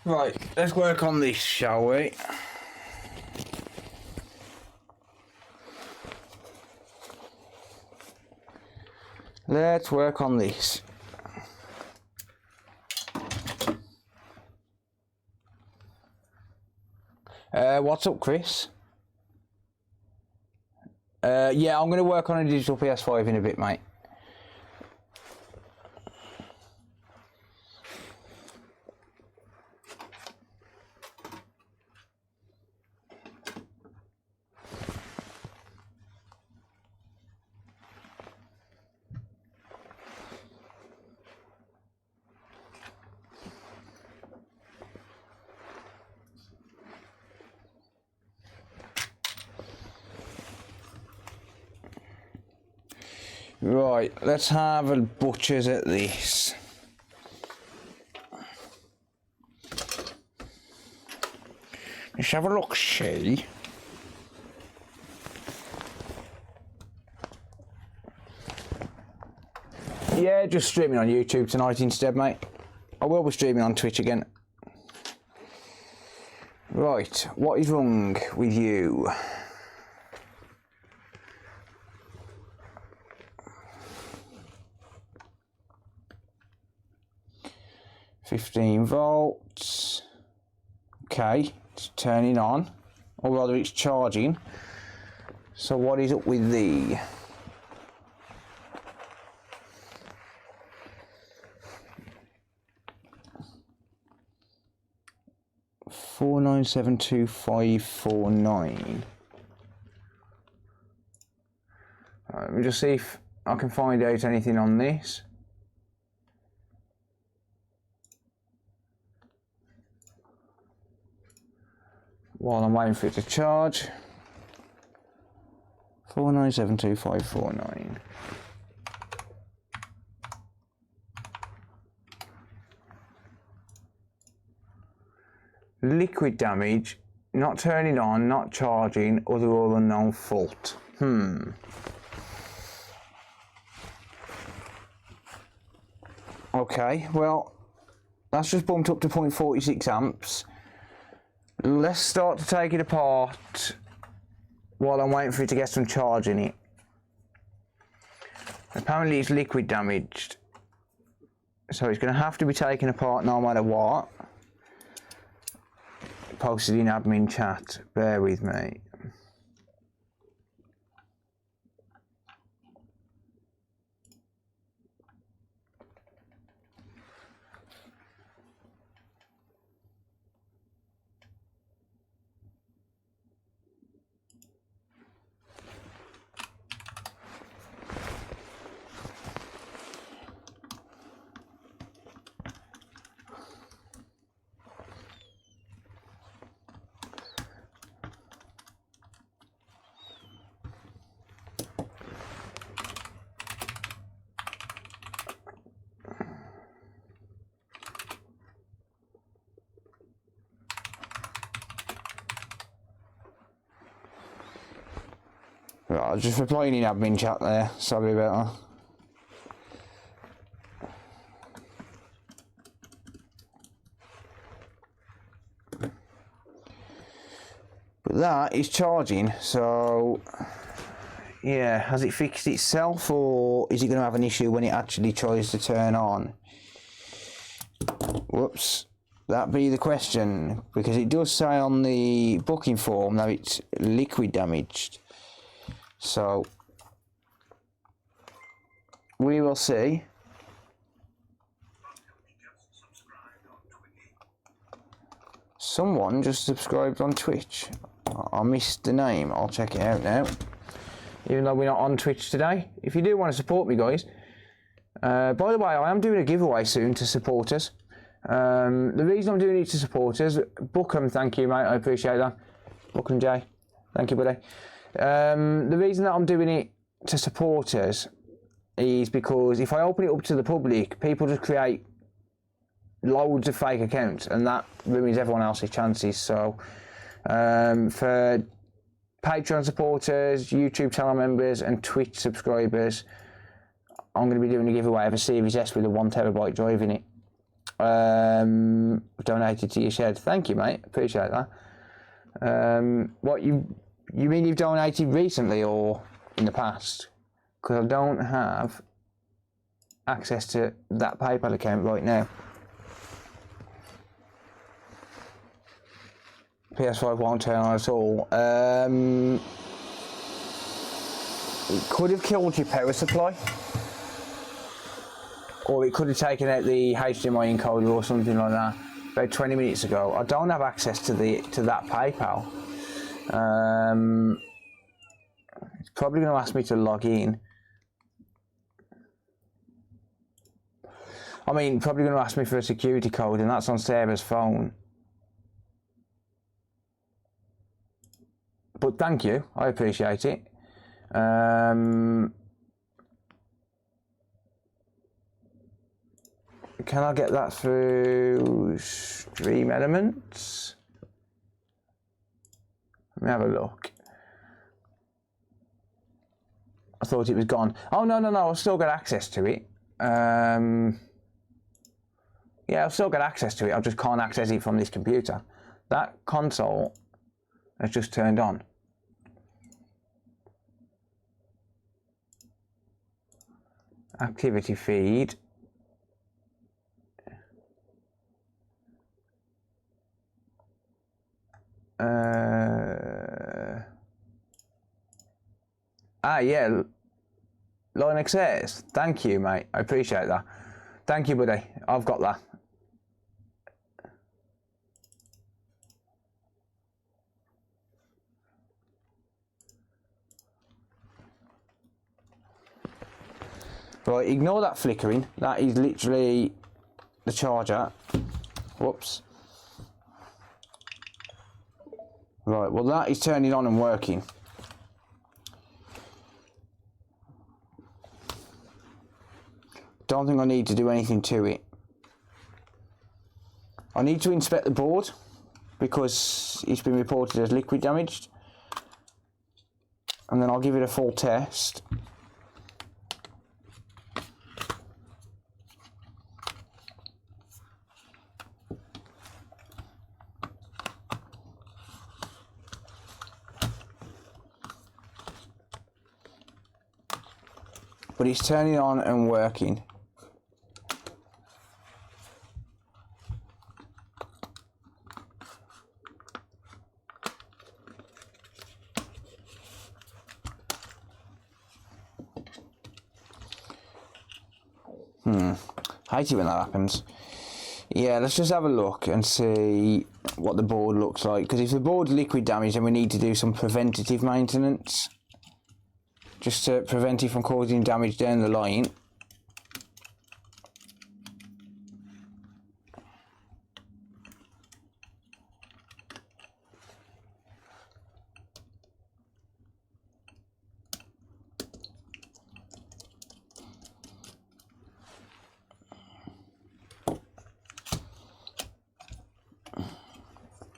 Right, let's work on this, shall we? Let's work on this. What's up, Chris? Yeah, I'm going to work on a digital PS5 in a bit, mate. Right, let's have a butcher's at this. Let's have a look, see. Yeah, just streaming on YouTube tonight instead, mate. I will be streaming on Twitch again. Right, what is wrong with you? $15. Okay, it's turning on, or rather it's charging. So what is up with the? 4972549. Let me just see if I can find out anything on this. While I'm waiting for it to charge. 4972549. Liquid damage, not turning on, not charging, other or unknown fault. Okay, well, that's just bumped up to 0.46 amps. Let's start to take it apart while I'm waiting for it to get some charge in it. Apparently it's liquid damaged, so it's going to have to be taken apart no matter what. Posted in admin chat, bear with me. Right, I was just replying in admin chat there, sorry about that. But that is charging, so yeah, has it fixed itself or is it going to have an issue when it actually tries to turn on? Whoops, that be the question, because it does say on the booking form that it's liquid damaged. So we will see. Someone just subscribed on Twitch. I missed the name. I'll check it out now. Even though we're not on Twitch today. If you do want to support me, guys. By the way, I am doing a giveaway soon to supporters. The reason I'm doing it to supporters, Bookham, thank you, mate. I appreciate that. Bookham J, thank you, buddy. The reason that I'm doing it to supporters is because if I open it up to the public, people just create loads of fake accounts and that ruins everyone else's chances. So for Patreon supporters, YouTube channel members and Twitch subscribers, I'm going to be doing a giveaway of a Series S with a 1TB drive in it. Donated to your shed. Thank you, mate. Appreciate that. What you mean you've donated recently or in the past? Because I don't have access to that PayPal account right now. PS5 won't turn on at all. It could have killed your power supply. Or it could have taken out the HDMI encoder or something like that about 20 minutes ago. I don't have access to that PayPal. It's probably going to ask me to log in. I mean, probably going to ask me for a security code, and that's on Sarah's phone. But thank you, I appreciate it. Can I get that through Stream Elements? Let me have a look. I thought it was gone. Oh, no, I've still got access to it. Yeah, I've still got access to it. I just can't access it from this computer. That console has just turned on. Activity feed. Yeah, Linux Airs. Thank you, mate. I appreciate that. Thank you, buddy. I've got that. Right, ignore that flickering. That is literally the charger. Whoops. Right, well that is turning on and working. Don't think I need to do anything to it. I need to inspect the board because it's been reported as liquid damaged. And then I'll give it a full test. But it's turning on and working. Hate it when that happens. Yeah, let's just have a look and see what the board looks like. Because if the board's liquid damage, then we need to do some preventative maintenance. Just to prevent it from causing damage down the line.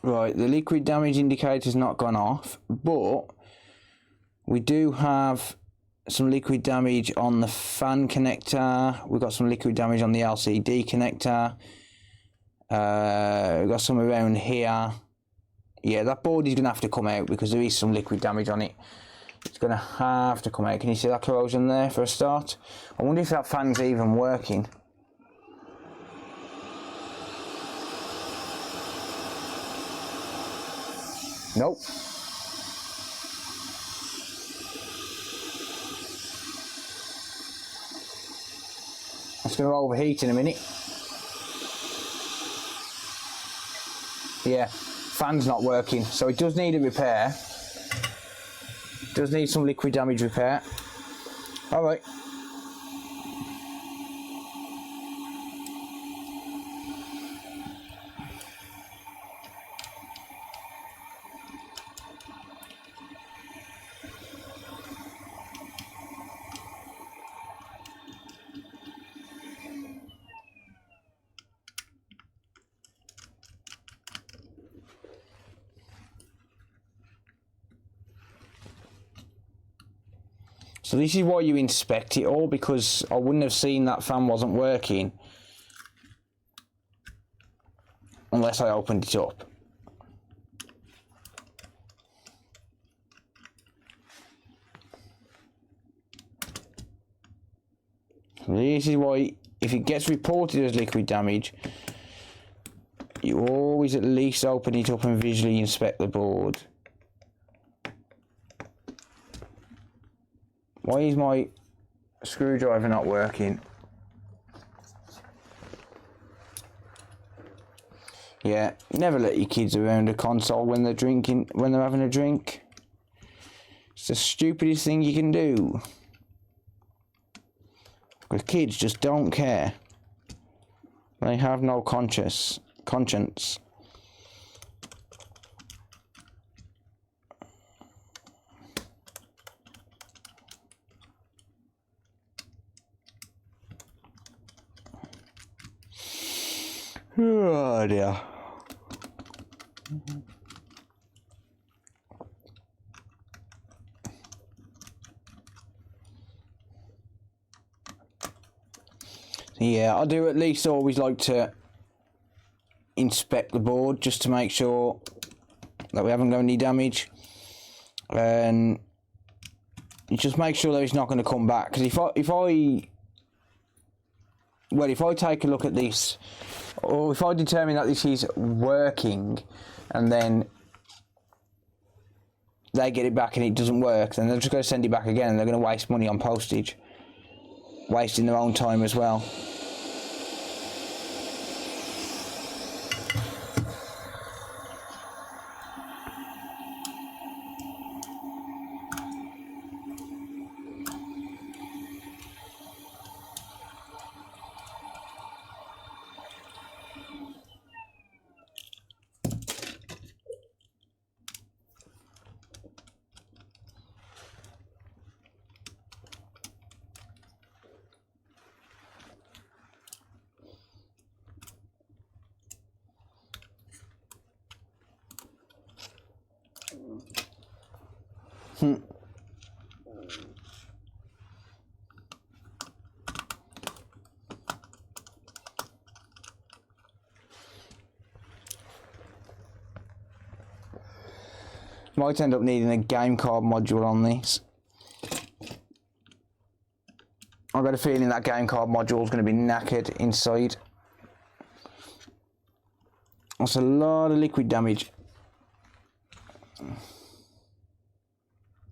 Right, the liquid damage indicator's not gone off, but we do have some liquid damage on the fan connector. We've got some liquid damage on the LCD connector. We've got some around here. Yeah, that board is going to have to come out because there is some liquid damage on it. It's going to have to come out. Can you see that corrosion there for a start? I wonder if that fan's even working. Nope. It's going to overheat in a minute. Yeah, fan's not working, so it does need a repair. It does need some liquid damage repair. All right. So this is why you inspect it all, because I wouldn't have seen that fan wasn't working unless I opened it up. So this is why, if it gets reported as liquid damage, you always at least open it up and visually inspect the board. Why is my screwdriver not working? Yeah, never let your kids around a console when they're drinking, when they're having a drink. It's the stupidest thing you can do. Because kids just don't care. They have no conscience. Oh dear. Yeah, I do at least always like to inspect the board just to make sure that we haven't got any damage, and you just make sure that it's not going to come back. Because if I take a look at this, or if I determine that this is working, and then they get it back and it doesn't work, then they're just going to send it back again, and they're going to waste money on postage, wasting their own time as well. Might end up needing a game card module on this. I've got a feeling that game card module is going to be knackered inside. That's a lot of liquid damage.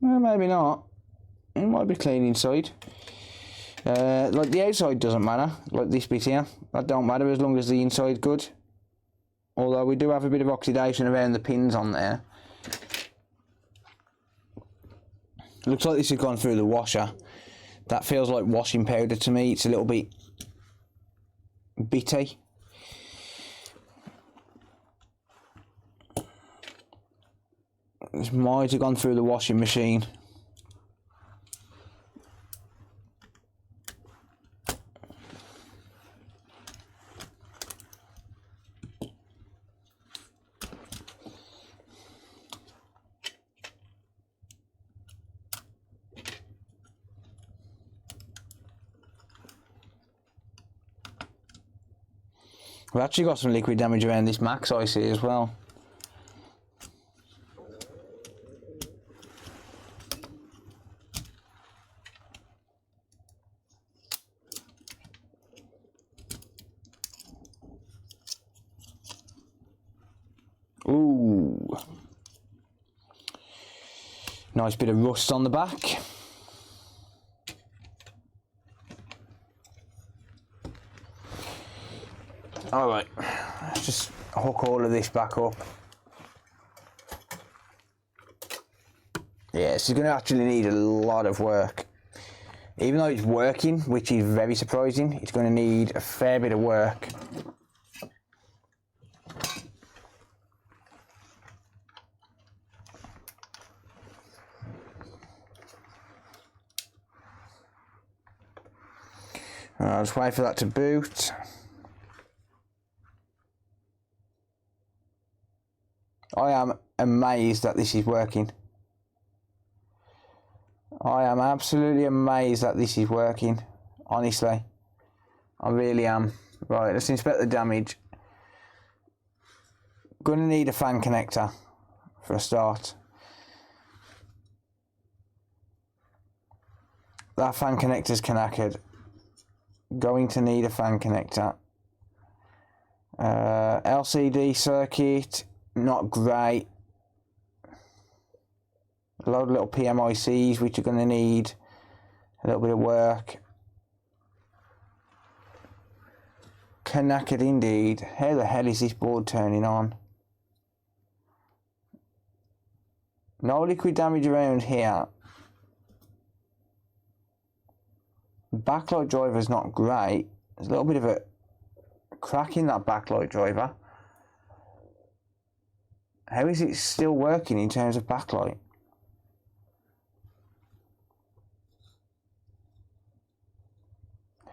Well, maybe not. It might be clean inside. Like the outside doesn't matter, like this bit here. That don't matter as long as the inside's good. Although we do have a bit of oxidation around the pins on there. Looks like this has gone through the washer. That feels like washing powder to me. It's a little bit bitty. This might have gone through the washing machine. We've actually got some liquid damage around this max IC as well. Ooh. Nice bit of rust on the back. Alright, let's just hook all of this back up. Yeah, this is going to actually need a lot of work. Even though it's working, which is very surprising, it's going to need a fair bit of work. I'll just wait for that to boot. I am amazed that this is working. I am absolutely amazed that this is working. Honestly. I really am. Right, let's inspect the damage. Gonna need a fan connector for a start. That fan connector's knackered. Going to need a fan connector. LCD circuit. Not great. A lot of little PMICs which are going to need a little bit of work. Knackered indeed. How the hell is this board turning on? No liquid damage around here. Backlight driver's not great. There's a little bit of a crack in that backlight driver. How is it still working in terms of backlight?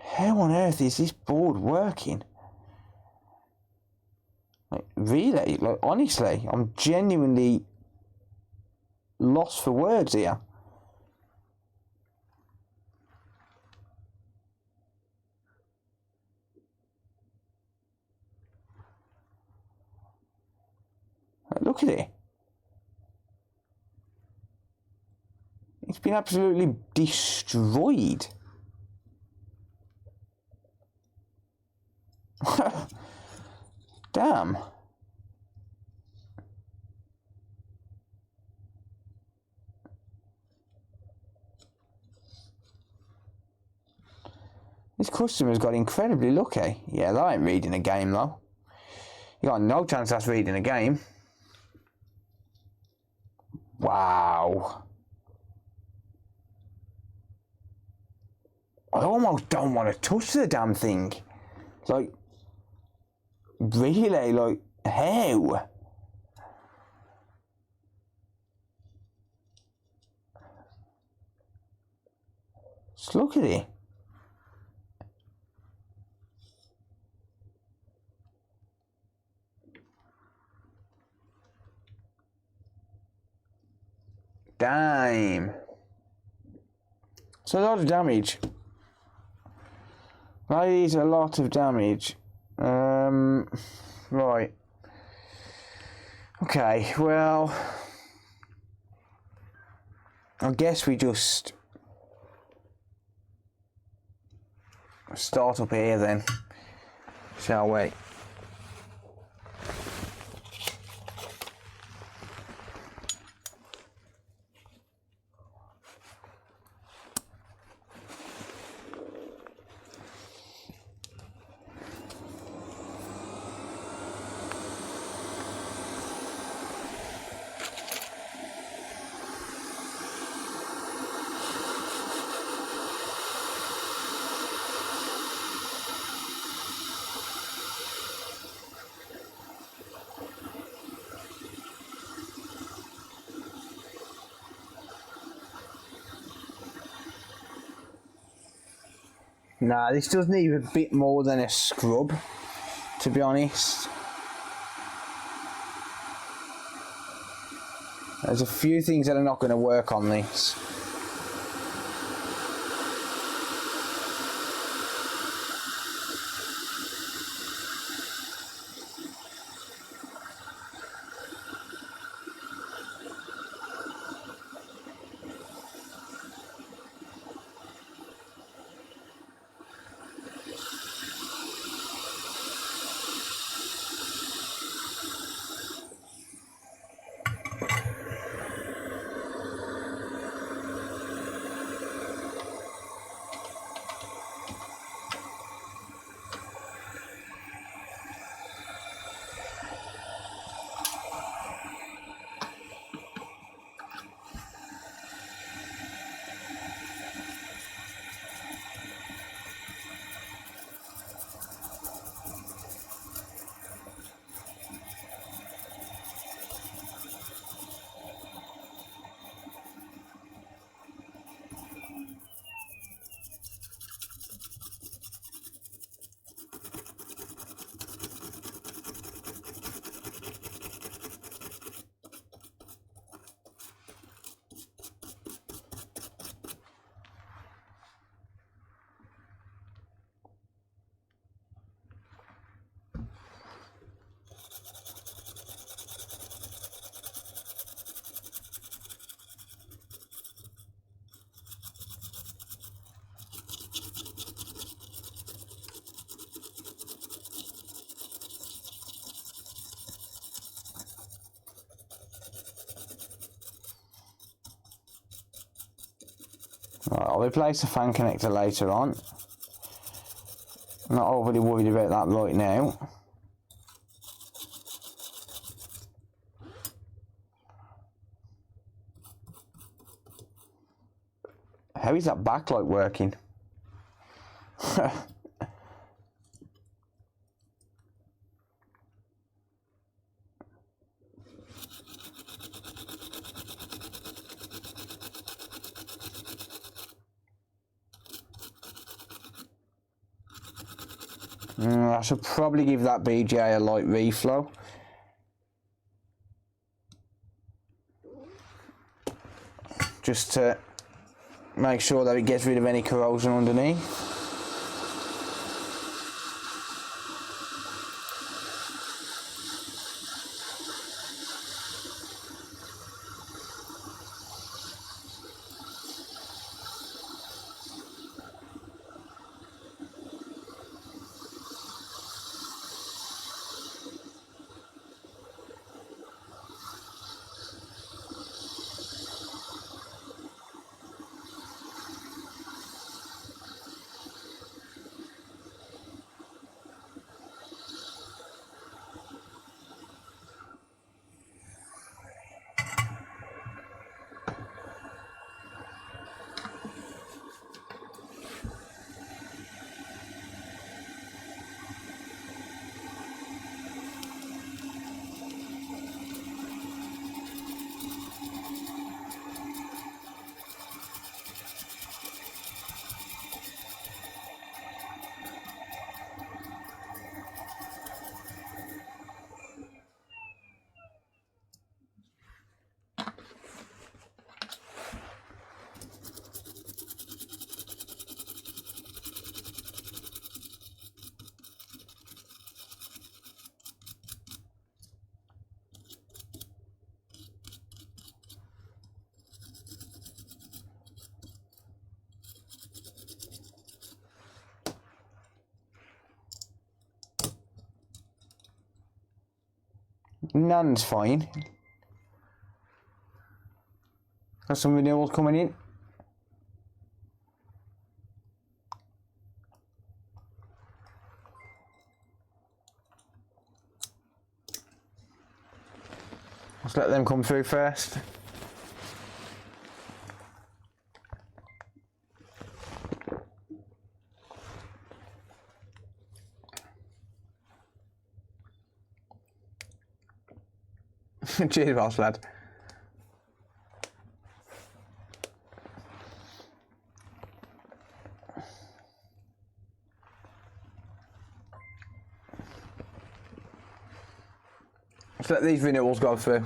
How on earth is this board working? Like, really? Like, honestly, I'm genuinely lost for words here. Look at it. It's been absolutely destroyed. Damn. This customer's got incredibly lucky. Yeah, that ain't reading a game though. You got no chance that's reading a game. Wow. I almost don't want to touch the damn thing. Like, really? Like, how? Just look at it. Damn. So a lot of damage. That is a lot of damage. Right. Okay, well, I guess we just start up here then, shall we? Nah, this does need a bit more than a scrub, to be honest. There's a few things that are not going to work on this. Right, I'll replace the fan connector later on. I'm not overly worried about that right now. How is that backlight working? I should probably give that BGA a light reflow. Just to make sure that it gets rid of any corrosion underneath. Nan's fine. Got some renewals coming in. Let's let them come through first. Cheers, boss lad. Let's let these renewals go through.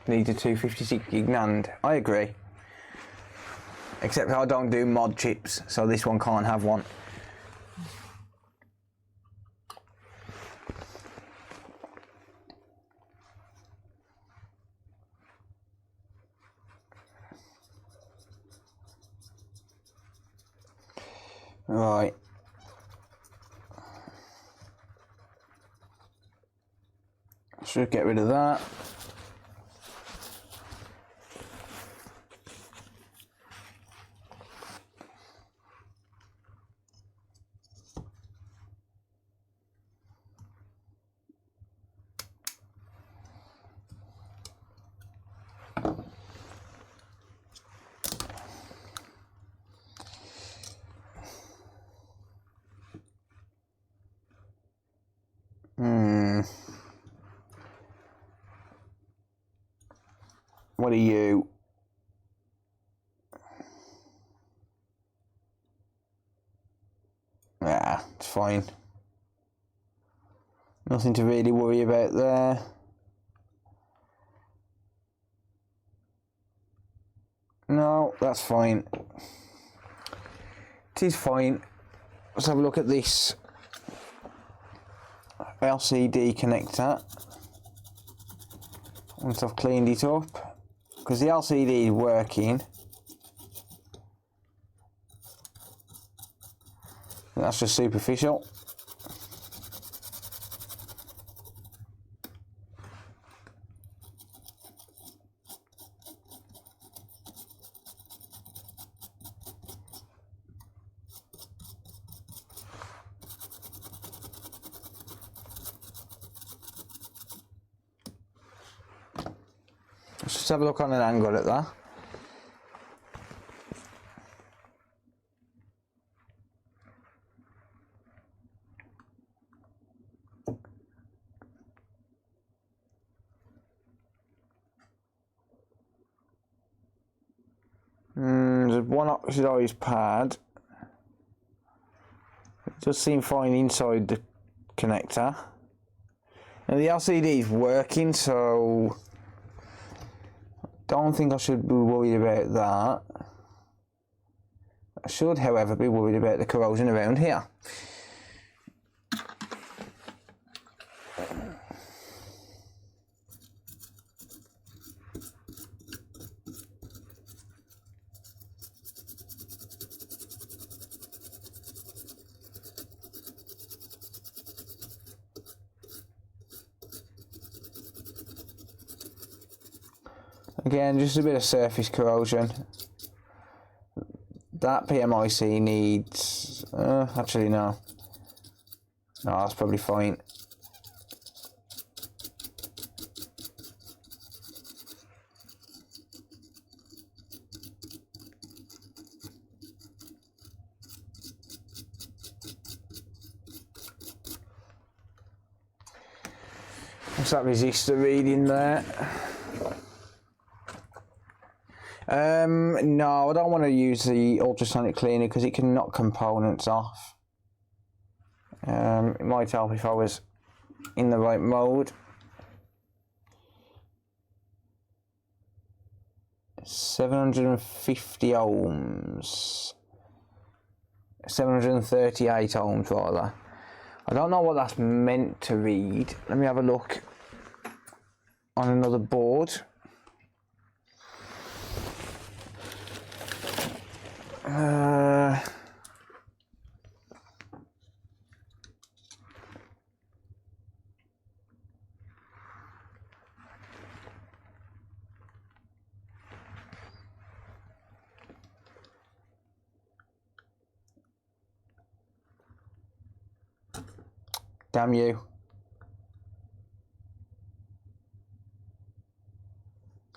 Need a 256 gig NAND. I agree. Except I don't do mod chips, so this one can't have one. Right. Should get rid of that. What are you? Yeah, it's fine. Nothing to really worry about there. No, that's fine. It is fine. Let's have a look at this LCD connector. Once I've cleaned it up. Because the LCD is working. That's just superficial. Let's just have a look on an angle at that. There's one oxidised pad. It does seem fine inside the connector. And the LCD is working, so don't think I should be worried about that. I should, however, be worried about the corrosion around here. Again, just a bit of surface corrosion. That PMIC needs... actually, no. No, that's probably fine. What's that resistor reading there? No, I don't want to use the ultrasonic cleaner because it can knock components off. It might help if I was in the right mode. 750 ohms. 738 ohms rather. I don't know what that's meant to read. Let me have a look on another board. Damn you.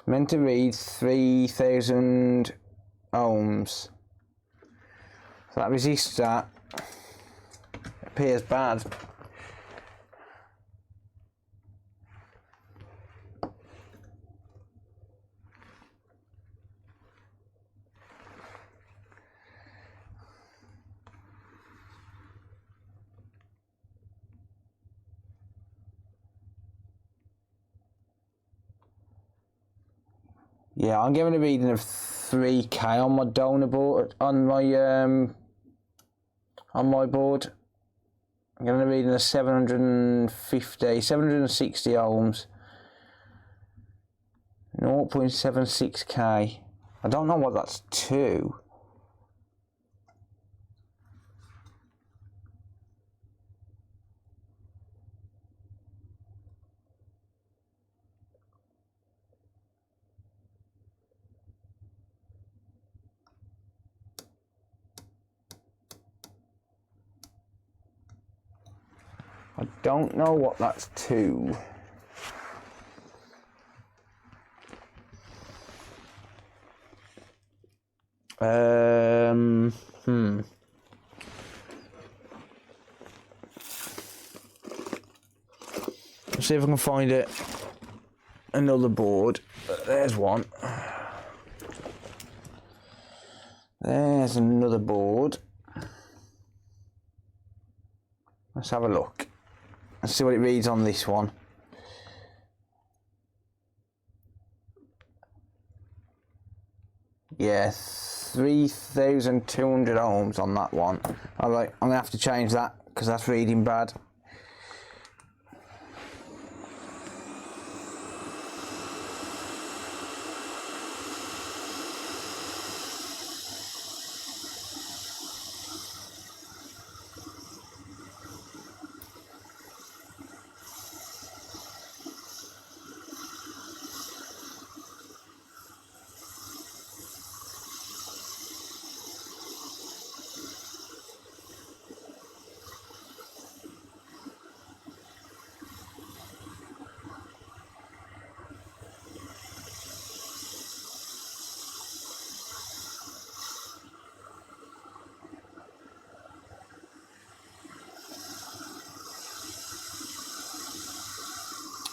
Meant to read 3,000 ohms. So that resistor appears bad. Yeah, I'm giving a reading of 3K on my donor board, on my board. I'm giving a reading of 760 ohms. 0.76K. I don't know what that's to. I don't know what that's to. Let's see if I can find it. Another board. There's one. There's another board. Let's have a look. Let's see what it reads on this one. Yeah, 3,200 ohms on that one. Alright, I'm gonna have to change that because that's reading bad.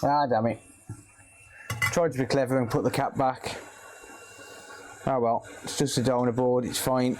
Ah, damn it. Tried to be clever and put the cap back. Oh well, it's just a donor board, it's fine.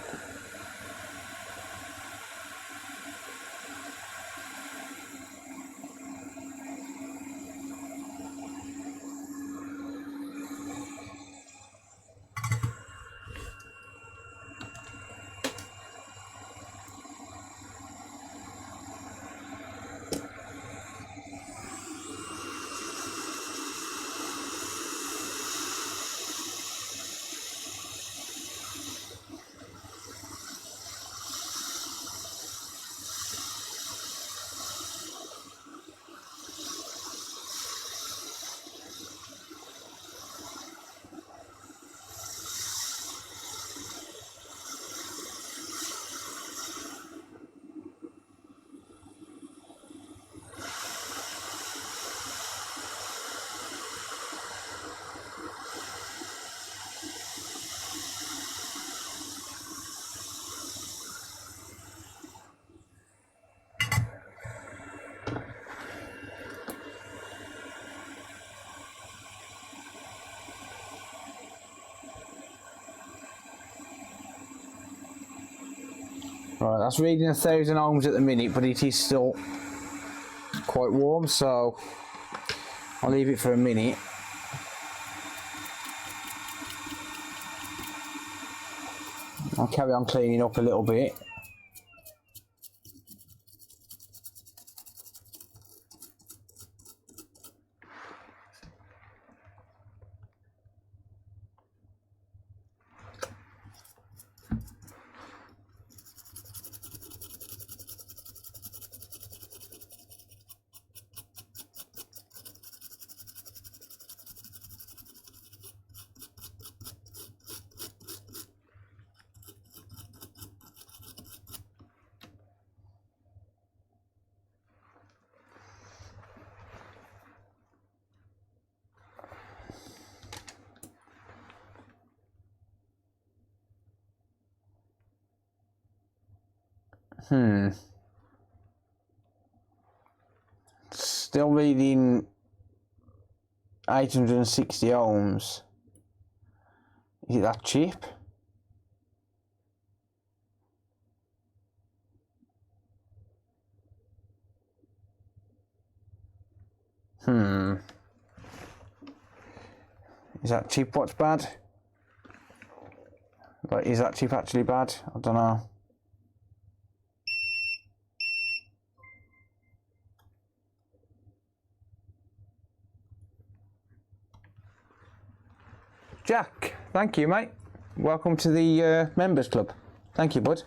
Right, that's reading 1,000 ohms at the minute, but it is still quite warm, so I'll leave it for a minute. I'll carry on cleaning up a little bit. Still reading 860 ohms. Is it that cheap? Is that cheap what's bad? Like, is that cheap actually bad? I don't know. Jack, thank you, mate. Welcome to the members club. Thank you, bud.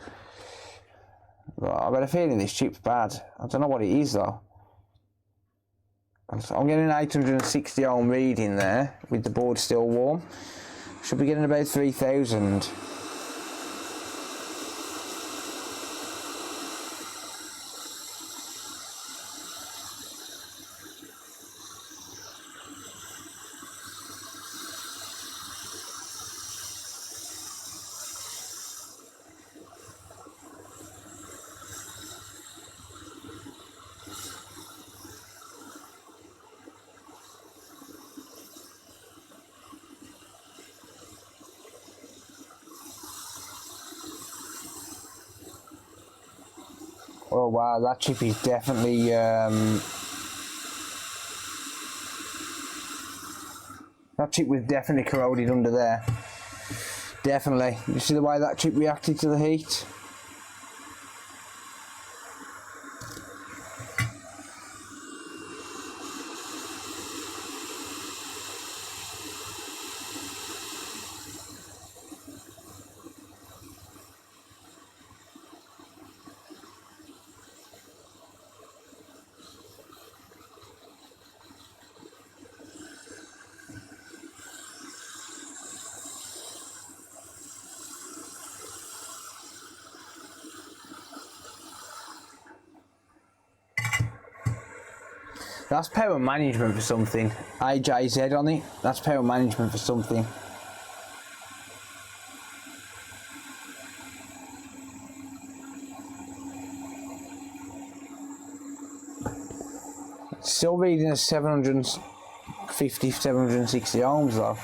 Well, I've got a feeling this chip's bad. I don't know what it is though. I'm getting an 860 ohm reading there with the board still warm. Should be getting about 3000. Oh wow, that chip is definitely that chip was definitely corroded under there. Definitely. You see the way that chip reacted to the heat? That's power management for something. AJZ on it. That's power management for something. Still reading a 750, 760 ohms though.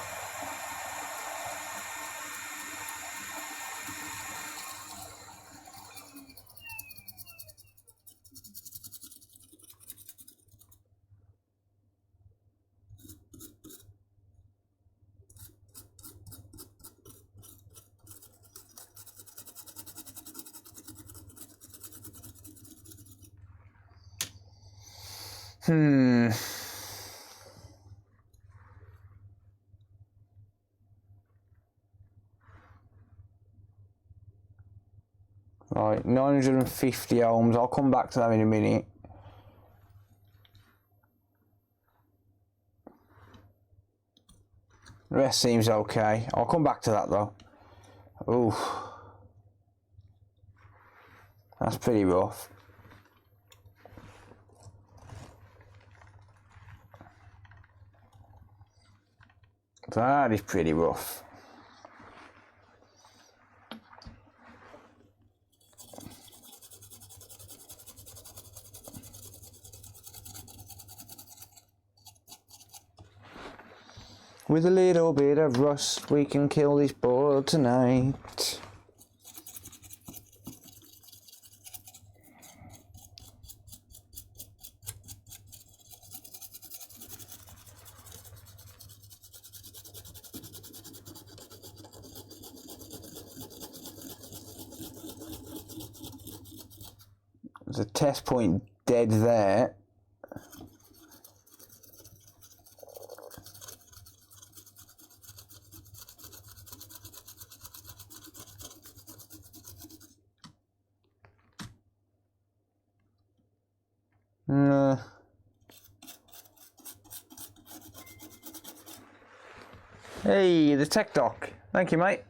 Right, 950 ohms. I'll come back to that in a minute. The rest seems okay. I'll come back to that though. Ooh, that's pretty rough. That is pretty rough. With a little bit of rust, we can kill this board tonight. There's a test point dead there. Hey, the tech doc. Thank you, mate.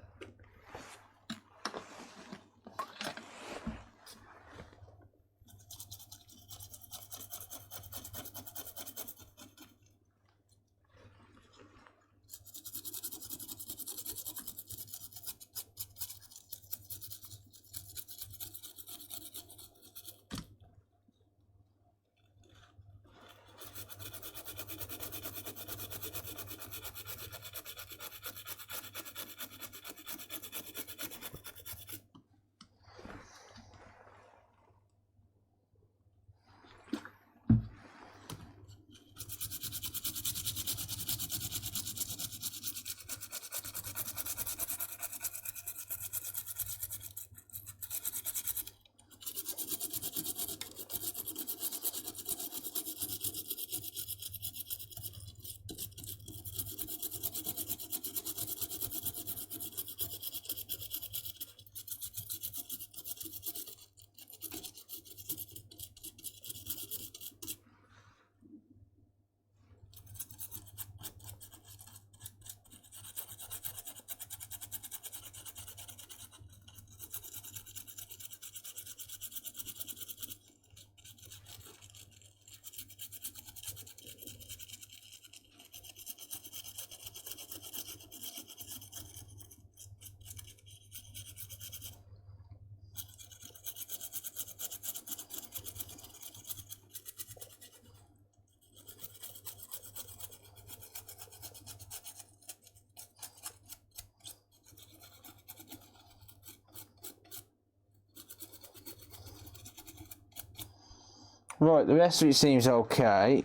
Right, the rest of it seems okay.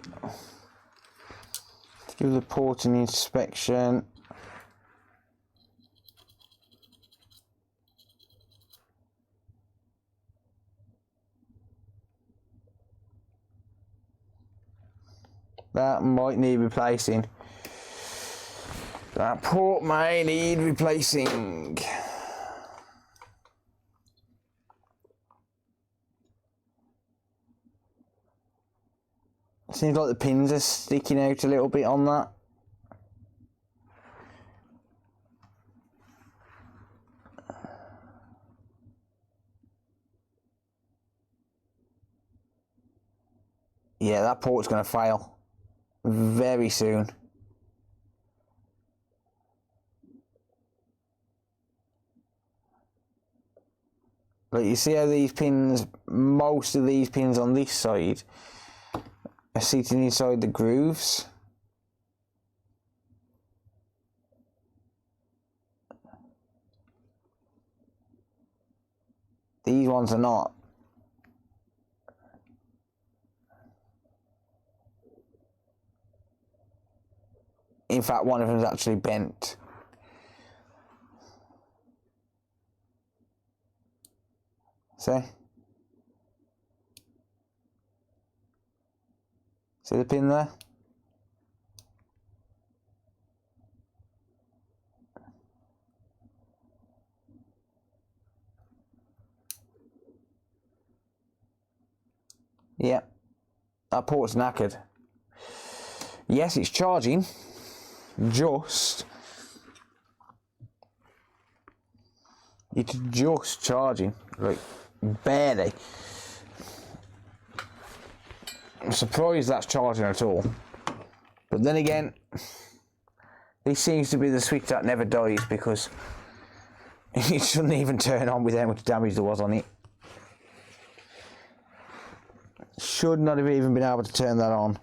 Do the porting inspection. That might need replacing. That port may need replacing. Seems like the pins are sticking out a little bit on that. Yeah, that port's going to fail very soon. But you see how these pins, most of these pins on this side are sitting inside the grooves. These ones are not. In fact, one of them is actually bent. See? See the pin there? Yeah, that port's knackered. Yes, it's charging, it's just charging, like barely. I'm surprised that's charging at all. But then again, this seems to be the switch that never dies, because it shouldn't even turn on with how much damage there was on it. Should not have even been able to turn that on.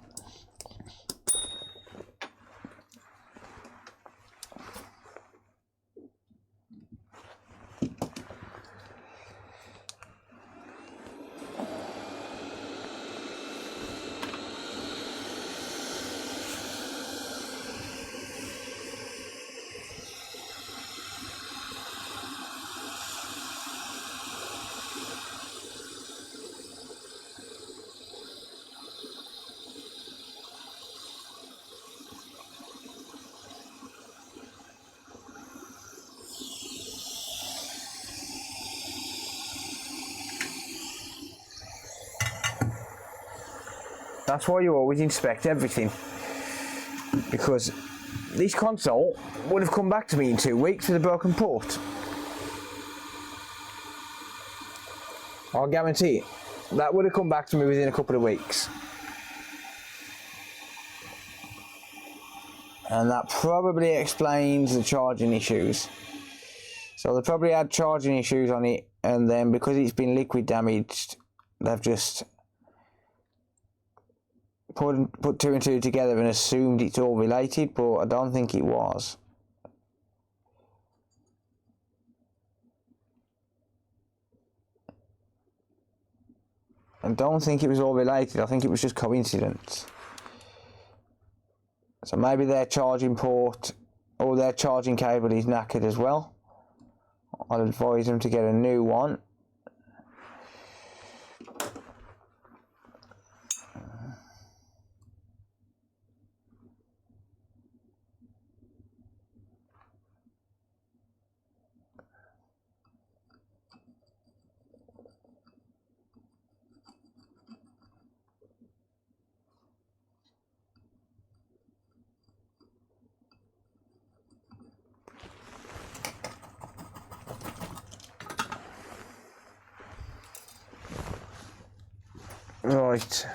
That's why you always inspect everything, because this console would have come back to me in 2 weeks with a broken port. I'll guarantee it. That would have come back to me within a couple of weeks. And that probably explains the charging issues. So they probably had charging issues on it, and then because it's been liquid damaged, they've just put two and two together and assumed it's all related, but I don't think it was. I don't think it was all related. I think it was just coincidence. So maybe their charging port or their charging cable is knackered as well. I'll advise them to get a new one. Right.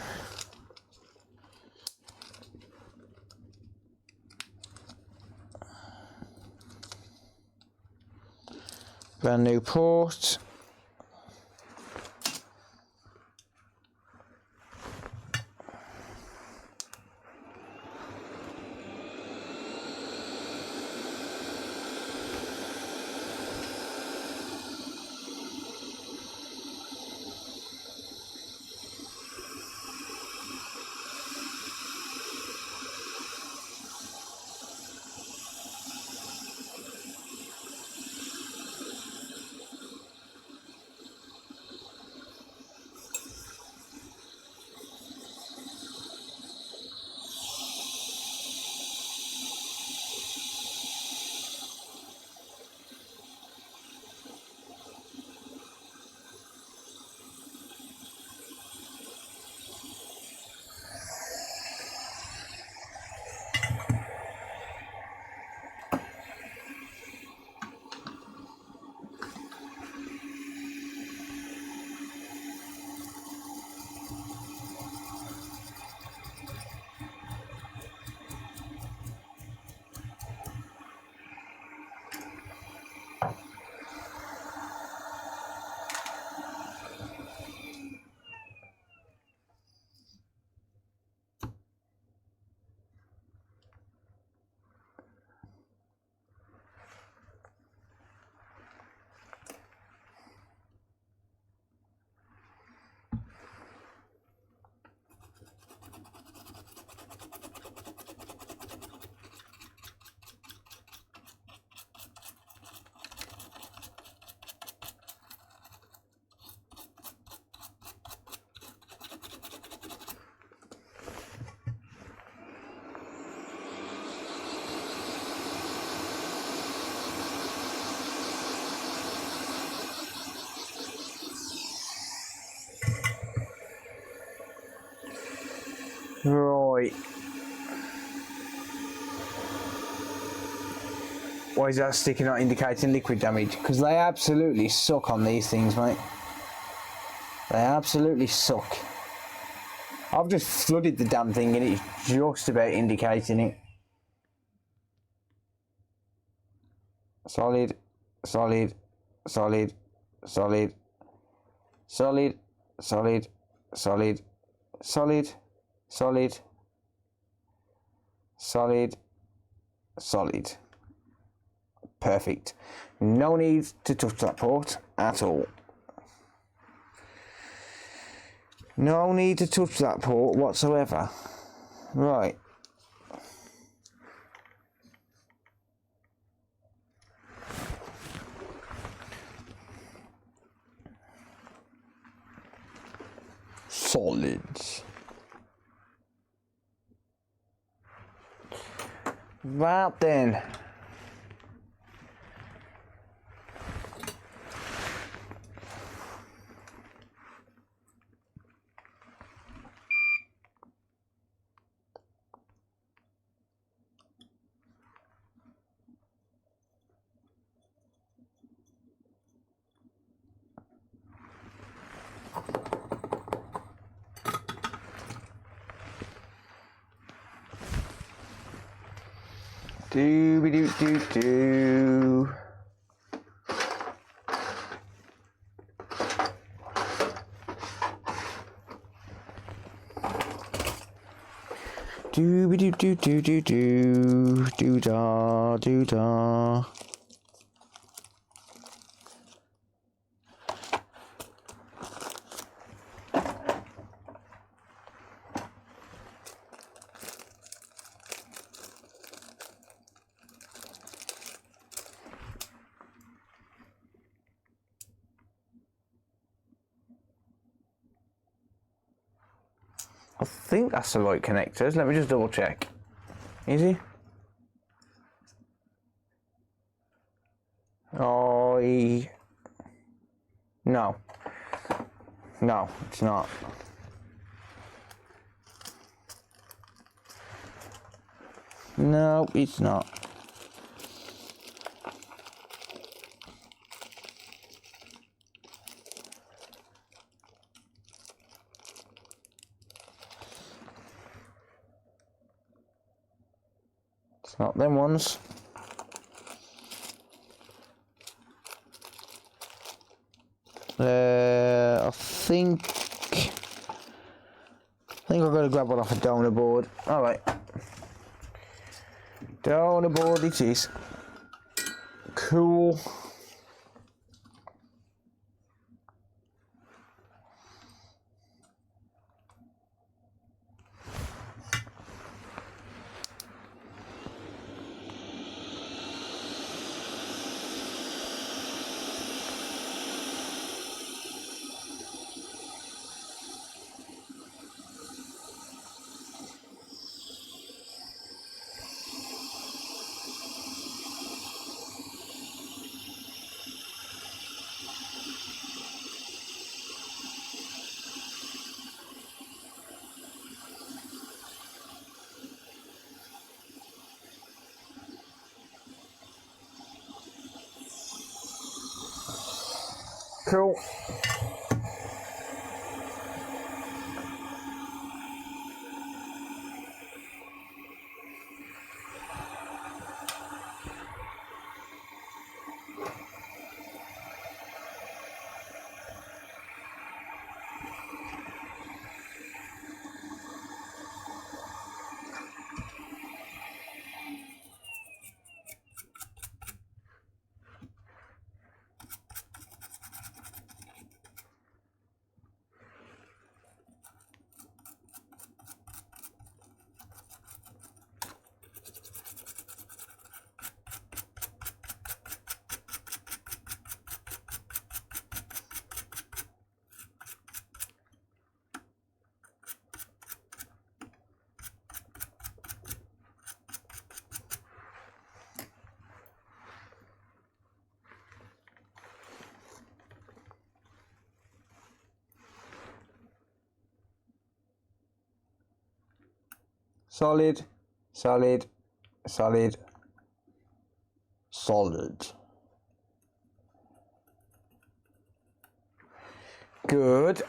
Brand new port. Right. Why is that sticker not indicating liquid damage? Because they absolutely suck on these things, mate. They absolutely suck. I've just flooded the damn thing and it's just about indicating it. Solid, solid, solid, solid, solid, solid, solid, solid, solid, solid, solid. Perfect. No need to touch that port at all. No need to touch that port whatsoever. Right. Solids. Right then. Do-be-do-do-do. Do-be-do-do-do-do-do. Do-da, do-da. I think that's the right connectors. Let me just double check. Easy. No. No, it's not. No, it's not. It's not them ones. I think I've got to grab one off a donor board. All right. Donor board it is. Cool. Cool. Solid, solid, solid, solid. Good.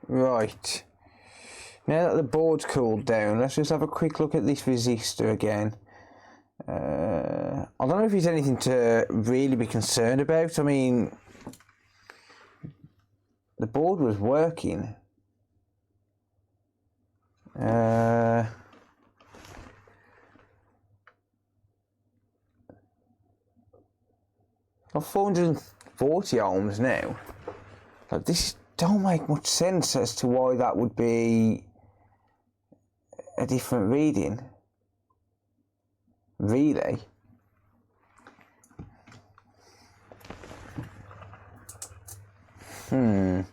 Right. Now that the board's cooled down, let's just have a quick look at this resistor again. I don't know if there's anything to really be concerned about. I mean, the board was working. Of 440 ohms now. Like, this don't make much sense as to why that would be a different reading. Really? I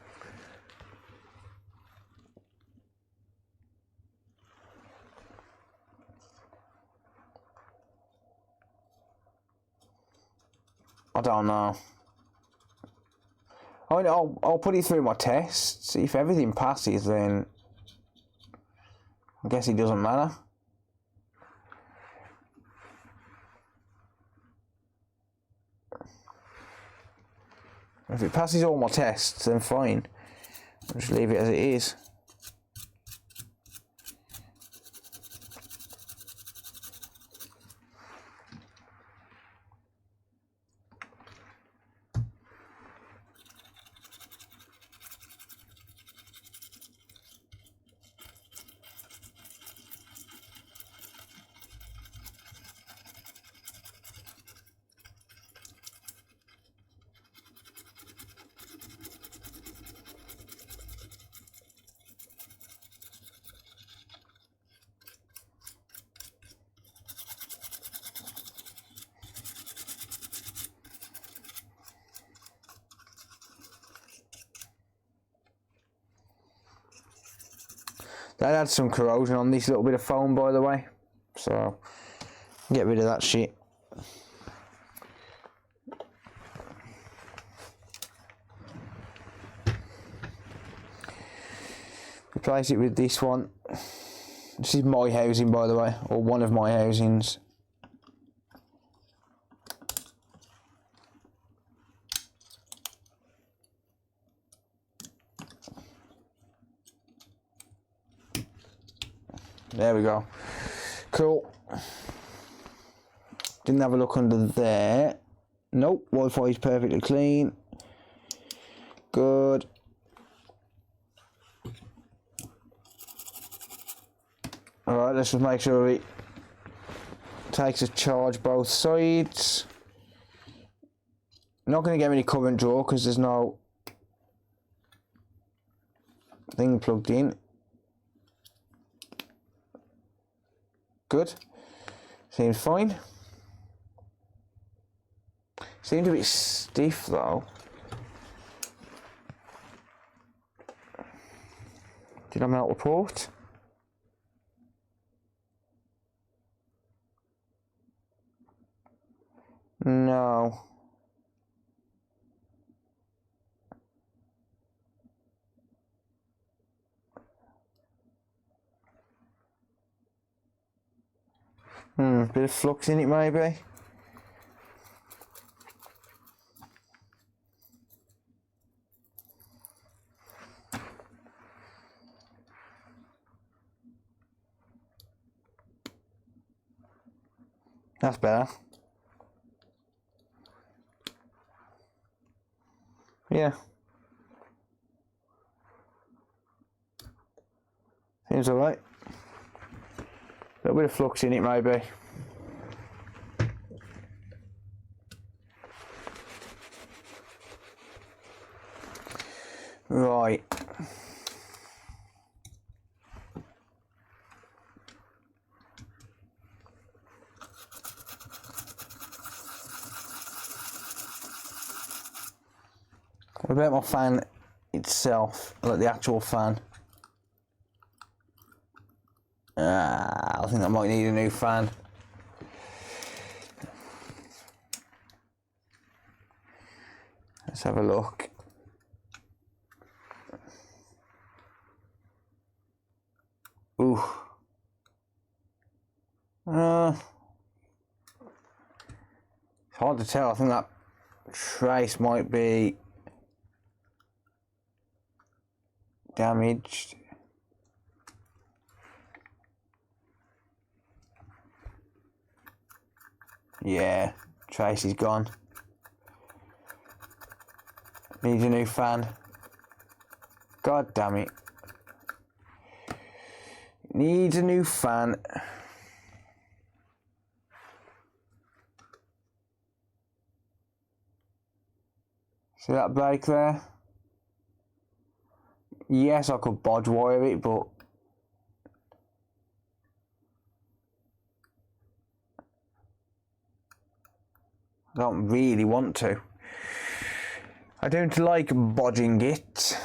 don't know. I mean, I'll put it through my tests. If everything passes, then I guess it doesn't matter. If it passes all my tests, then fine. I'll just leave it as it is. That had some corrosion on this little bit of foam, by the way, so get rid of that shit. Replace it with this one. This is my housing, by the way, or one of my housings. There we go. Cool. Didn't have a look under there. Nope, Wi-Fi is perfectly clean. Good. Alright, let's just make sure it takes a charge both sides. Not going to get any current draw because there's no thing plugged in. Good. Seems fine. Seems a bit stiff though. Did I melt the port? No. Bit of flux in it maybe. That's better. Yeah. Seems alright. A little bit of flux in it maybe. Right. What about my fan itself, like the actual fan? I think I might need a new fan. Let's have a look. Ooh. It's hard to tell. I think that trace might be damaged. Yeah, trace is gone. Needs a new fan. God damn it. Needs a new fan. See that break there? Yes, I could bodge wire it, but I don't really want to. I don't like bodging it.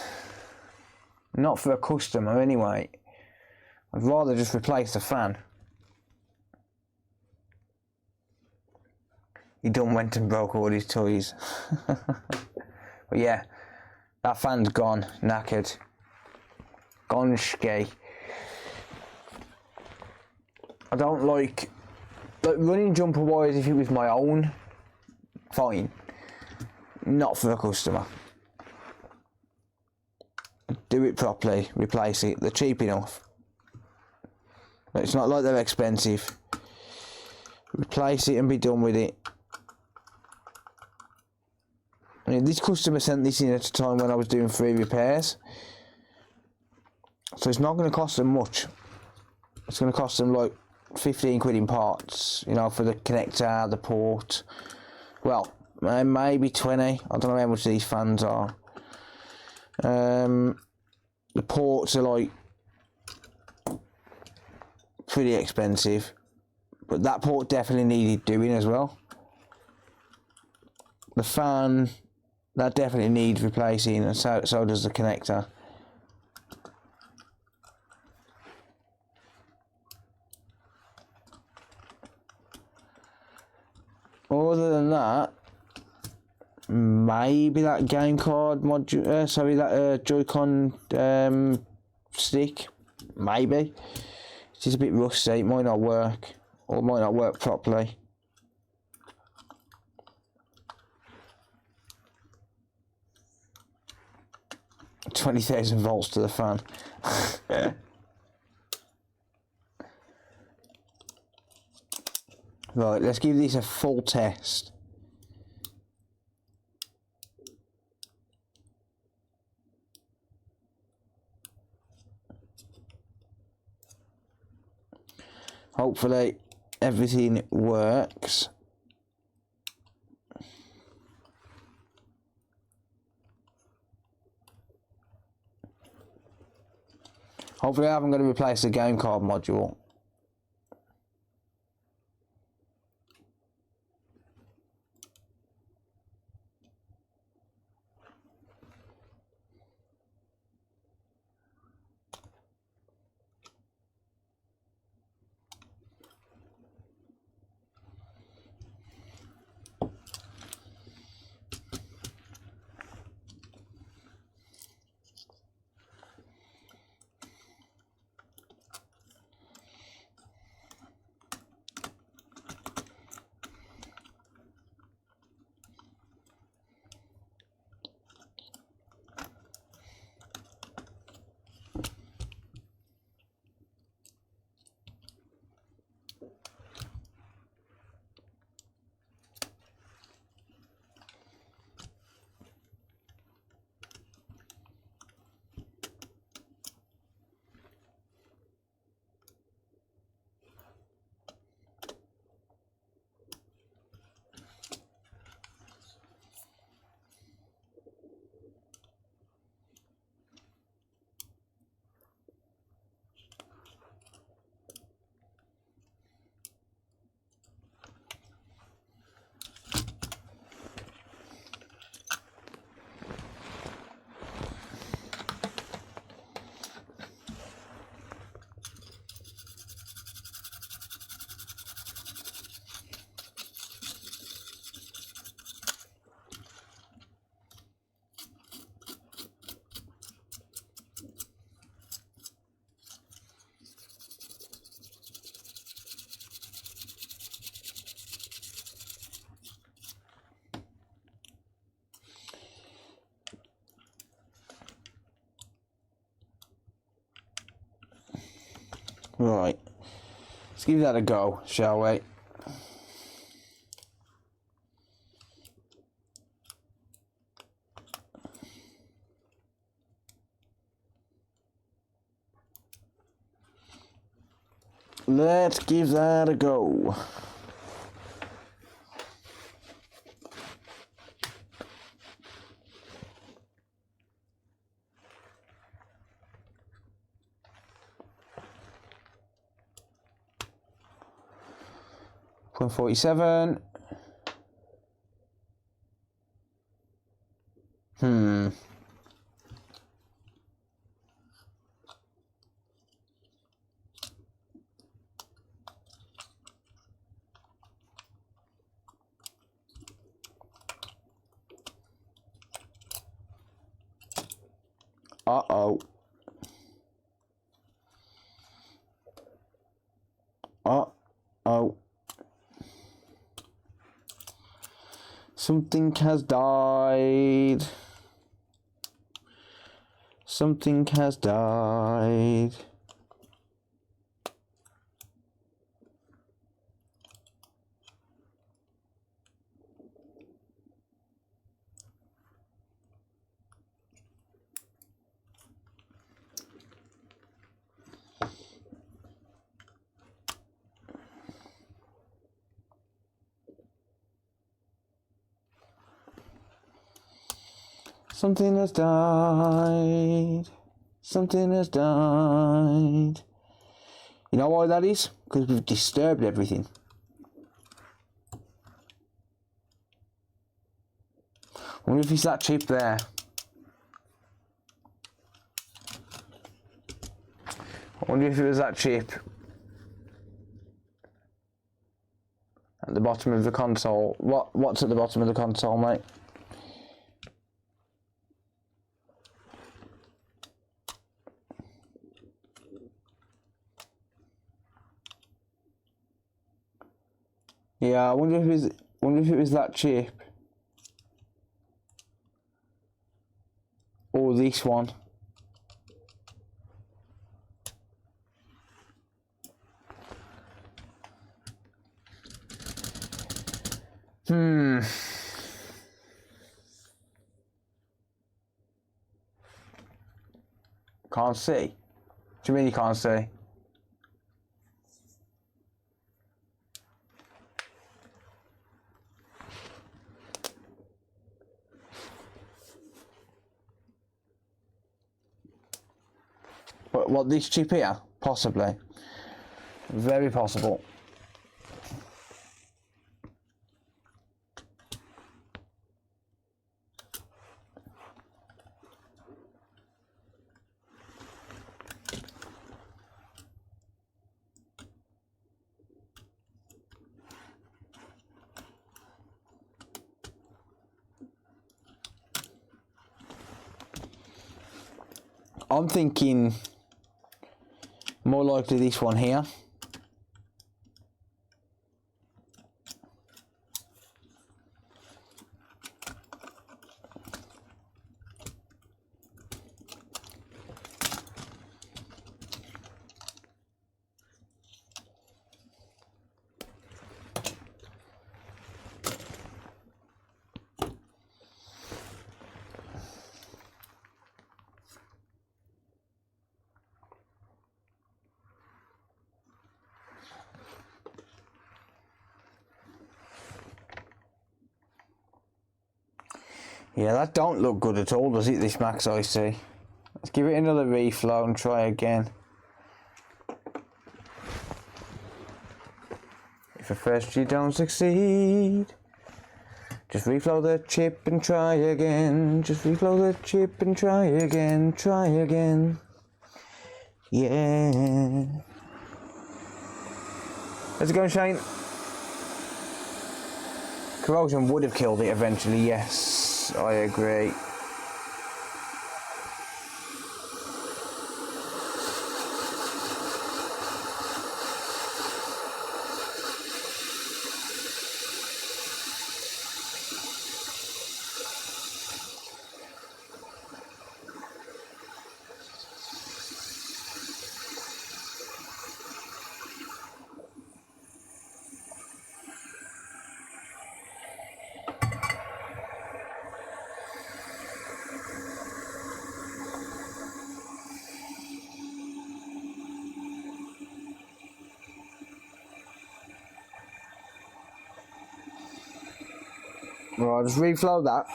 Not for a customer anyway. I'd rather just replace the fan. He done went and broke all his toys. But yeah, that fan's gone, knackered. Gone ski. I don't like running jumper wires if it was my own, fine. Not for a customer. Do it properly, replace it. They're cheap enough. It's not like they're expensive. Replace it and be done with it. I mean, this customer sent this in at a time when I was doing free repairs. So it's not going to cost them much. It's going to cost them like 15 quid in parts, you know, for the connector, the port. Well, maybe 20. I don't know how much these fans are. The ports are like pretty expensive, but that port definitely needed doing as well. The fan, that definitely needs replacing, and so does the connector. Other than that, maybe that game card module, that Joy-Con stick, maybe. It's just a bit rusty, it might not work, or it might not work properly. $20,000 to the fan. Right, let's give this a full test. Hopefully everything works. Hopefully I haven't got to replace the game card module. Right. Let's give that a go, shall we? Let's give that a go. .47. Uh-oh. Uh-oh. Something has died. Something has died. Something has died. Something has died. You know why that is? Because we've disturbed everything. I wonder if it's that chip there. I wonder if it was that chip at the bottom of the console. What's at the bottom of the console, mate? Yeah, I wonder if it was that chip. Or this one. Can't see. What do you mean you can't see? What, this chip here? Possibly. Very possible. I'm thinking more likely this one here. Yeah, that don't look good at all, does it, this Max IC? Let's give it another reflow and try again. If at first you don't succeed, just reflow the chip and try again. Just reflow the chip and try again, try again. Yeah. How's it going, Shane? Corrosion would have killed it eventually, yes. I agree. Right, just reflow that.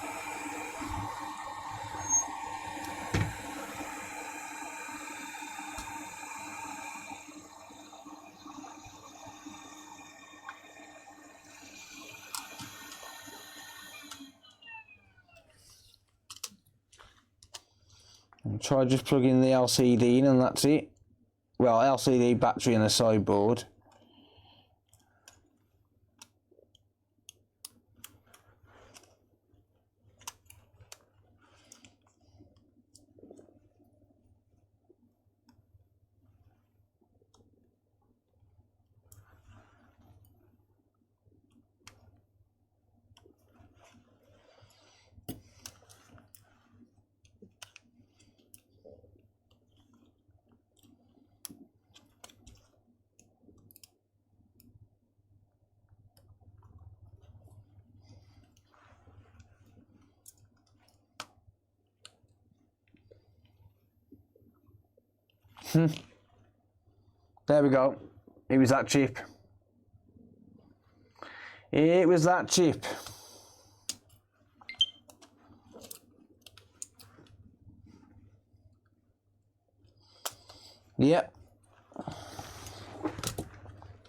And try just plugging the LCD in and that's it. Well, LCD, battery and a sideboard. There we go. It was that cheap. It was that cheap. Yep.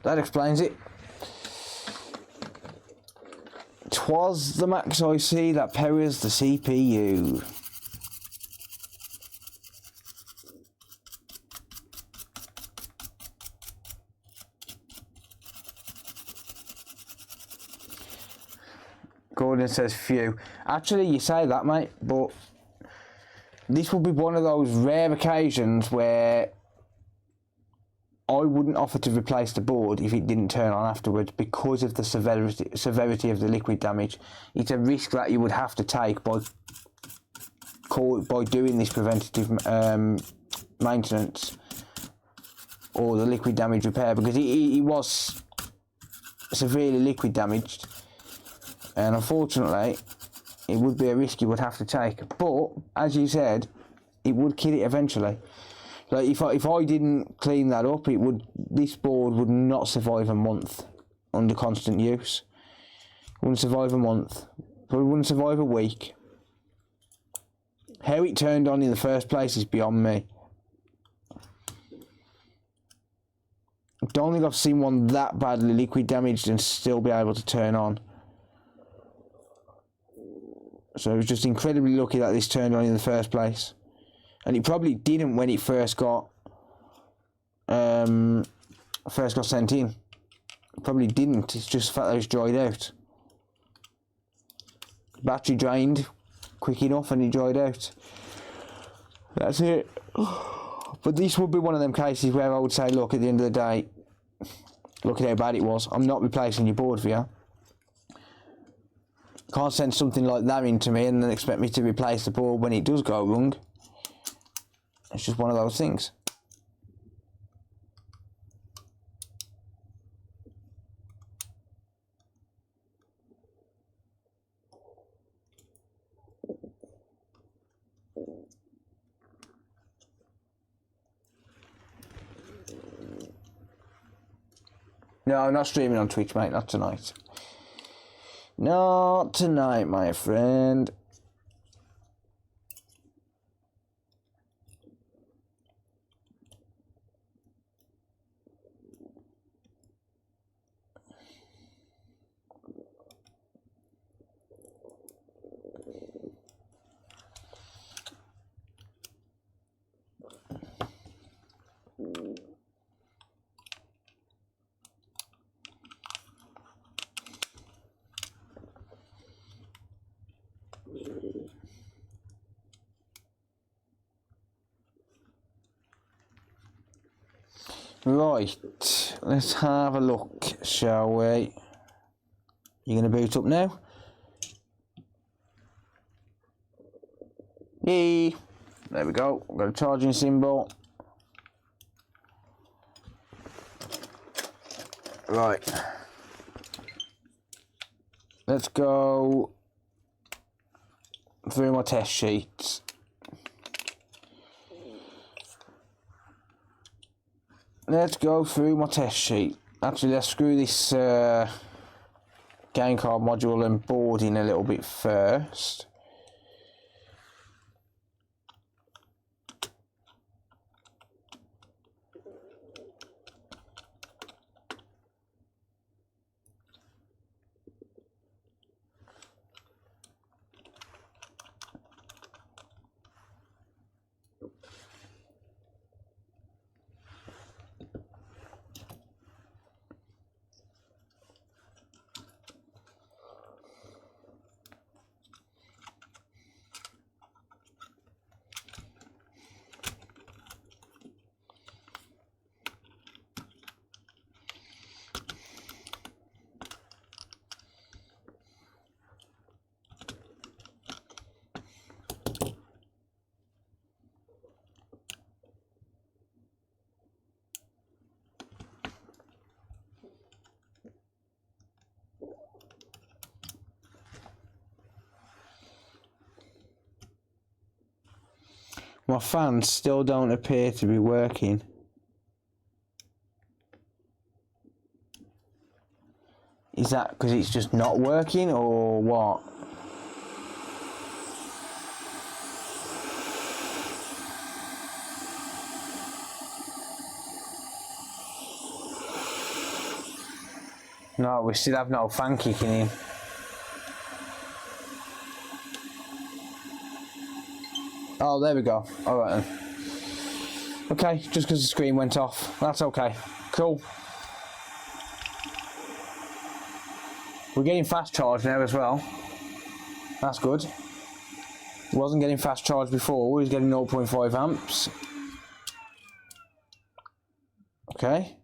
That explains it. 'Twas the Max IC that powers the CPU. Gordon says few. Actually, you say that, mate, but this will be one of those rare occasions where I wouldn't offer to replace the board if it didn't turn on afterwards because of the severity of the liquid damage. It's a risk that you would have to take by doing this preventative maintenance or the liquid damage repair, because it was severely liquid damaged, and unfortunately it would be a risk you would have to take. But as you said, it would kill it eventually. Like if I didn't clean that up, this board would not survive a month under constant use. It wouldn't survive a month. Probably wouldn't survive a week. How it turned on in the first place is beyond me. I don't think I've seen one that badly liquid damaged and still be able to turn on. So I was just incredibly lucky that this turned on in the first place. And it probably didn't when it first got sent in. It probably didn't. It's just the fact that it's dried out. Battery drained quick enough and it dried out. That's it. But this would be one of them cases where I would say, look, at the end of the day, look at how bad it was. I'm not replacing your board for you. Can't send something like that into me and then expect me to replace the board when it does go wrong. It's just one of those things. No, I'm not streaming on Twitch, mate. Not tonight. Not tonight, my friend. Right, let's have a look, shall we? You're going to boot up now? Yay! There we go. We've got a charging symbol. Right. Let's go through my test sheets. Let's go through my test sheet. Actually, let's screw this game card module and boarding a little bit first. My fans still don't appear to be working. Is that because it's just not working or what? No, we still have no fan kicking in. Oh, there we go. Alright then. Okay, just because the screen went off. That's okay. Cool. We're getting fast charge now as well. That's good. Wasn't getting fast charge before. We was getting 0.5 amps. Okay.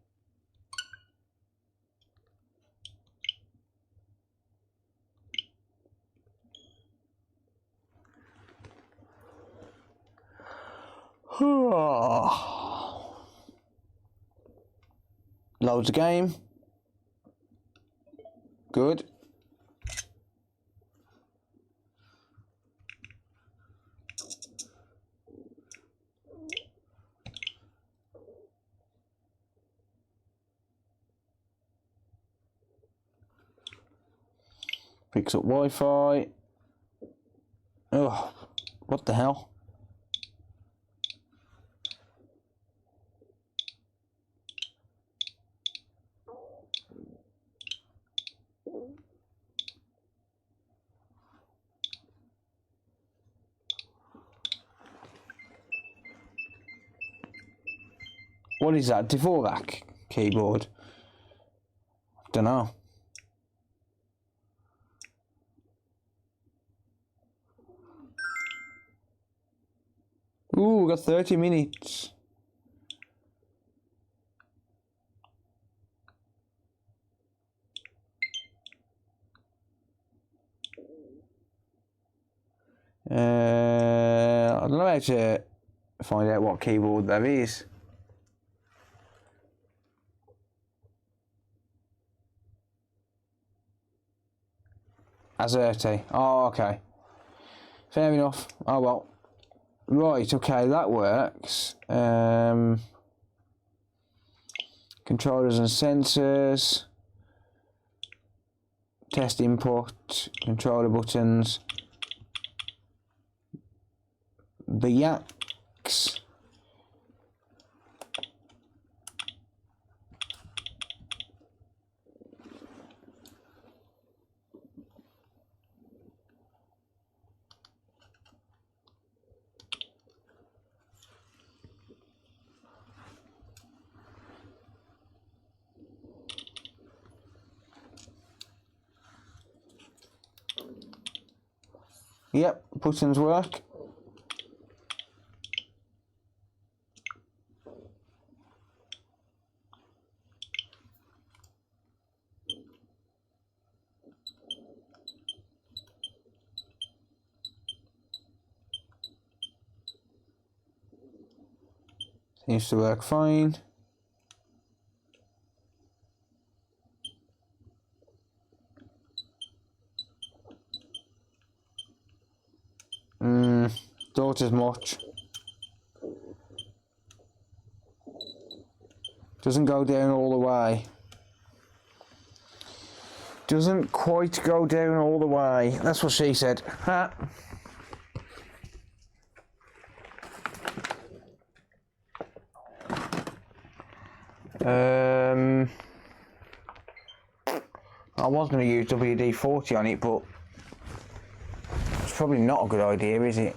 Loads of game. Good. Picks up Wi-Fi. Oh, what the hell? What is that? Dvorak keyboard? Don't know. Ooh, we got 30 minutes. I don't know how to find out what keyboard that is. Azerte. Oh, okay. Fair enough. Oh well. Right, okay, that works. Controllers and sensors. Test input. Controller buttons. The yaks. Yep, buttons work. Seems to work fine. Don't as much. Doesn't go down all the way. Doesn't quite go down all the way. That's what she said. Ha. I was going to use WD-40 on it, but it's probably not a good idea, is it?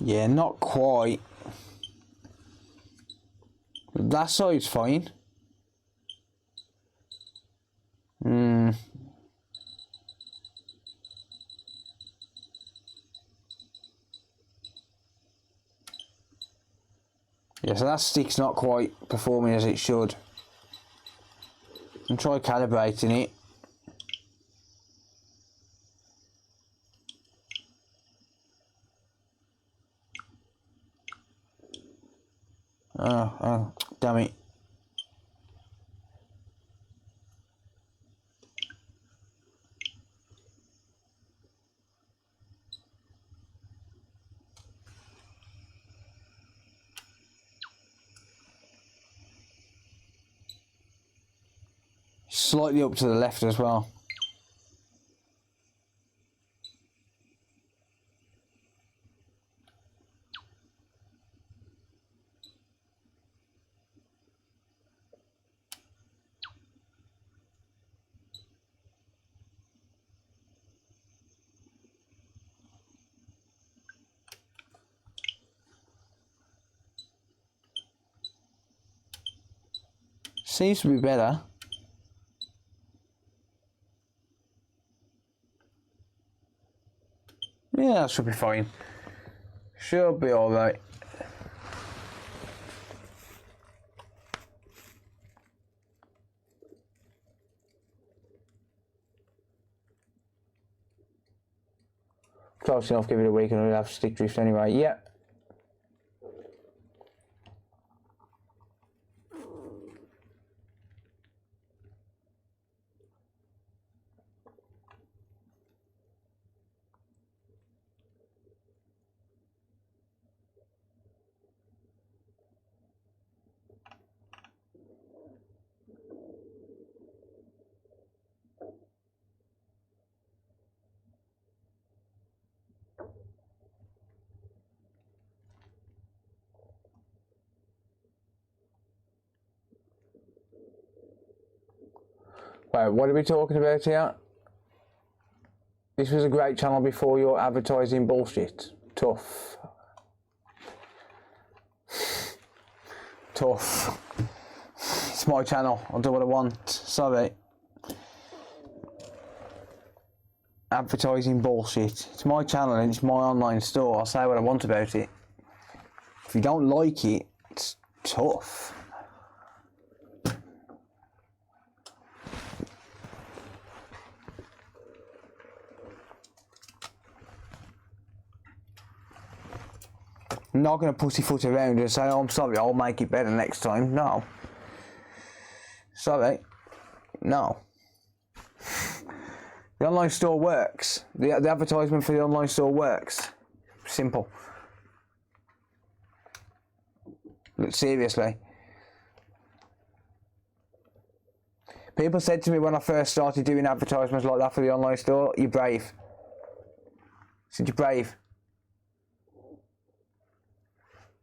Yeah, not quite. That side's fine. Yeah, so that stick's not quite performing as it should. And try calibrating it. Oh, damn it. Slightly up to the left as well. Seems to be better. Yeah, that should be fine. Should be alright. Close enough, give it a week and it'll have stick drift anyway. Yeah. Wait, what are we talking about here? This was a great channel before your advertising bullshit. Tough. Tough. It's my channel. I'll do what I want. Sorry. Advertising bullshit. It's my channel and it's my online store. I'll say what I want about it. If you don't like it, it's tough. I'm not going to pussyfoot around and say, oh, I'm sorry, I'll make it better next time. No. Sorry. No. The online store works. The advertisement for the online store works. Simple. Look, seriously. People said to me when I first started doing advertisements like that for the online store, you're brave. I said, you're brave.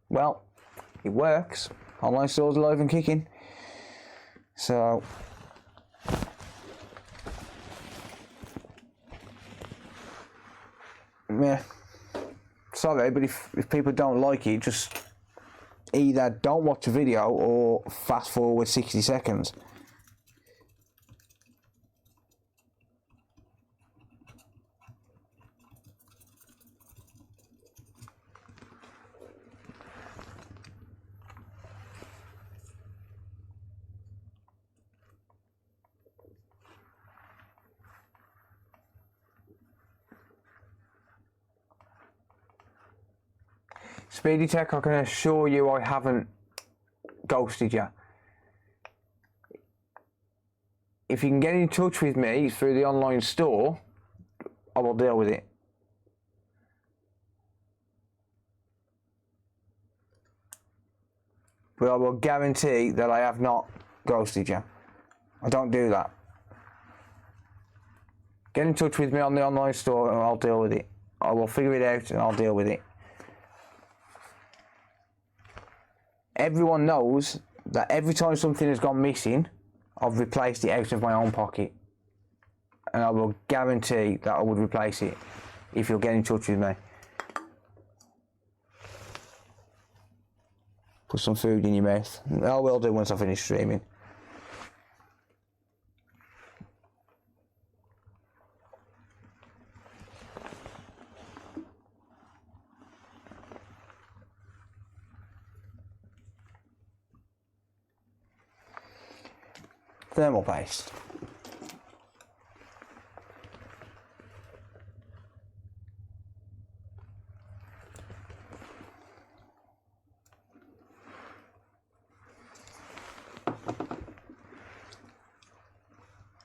Well, it works. Online stores are alive and kicking. So, yeah, sorry, but if people don't like it, just either don't watch the video or fast forward 60 seconds. Speedy Tech, I can assure you I haven't ghosted you. If you can get in touch with me through the online store, I will deal with it. But I will guarantee that I have not ghosted you. I don't do that. Get in touch with me on the online store and I'll deal with it. I will figure it out and I'll deal with it. Everyone knows that every time something has gone missing, I've replaced it out of my own pocket. And I will guarantee that I would replace it if you'll get in touch with me. Put some food in your mouth. I will do once I finish streaming. Thermal paste.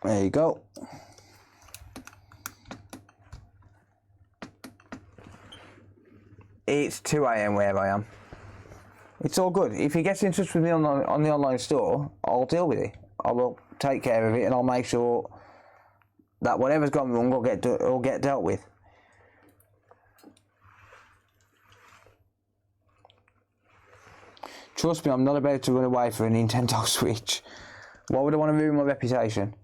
There you go. It's 2 AM where I am. It's all good. If he gets in touch with me on the online store, I'll deal with it. I will take care of it and I'll make sure that whatever's gone wrong will get dealt with. Trust me, I'm not about to run away for a Nintendo Switch. Why would I want to ruin my reputation?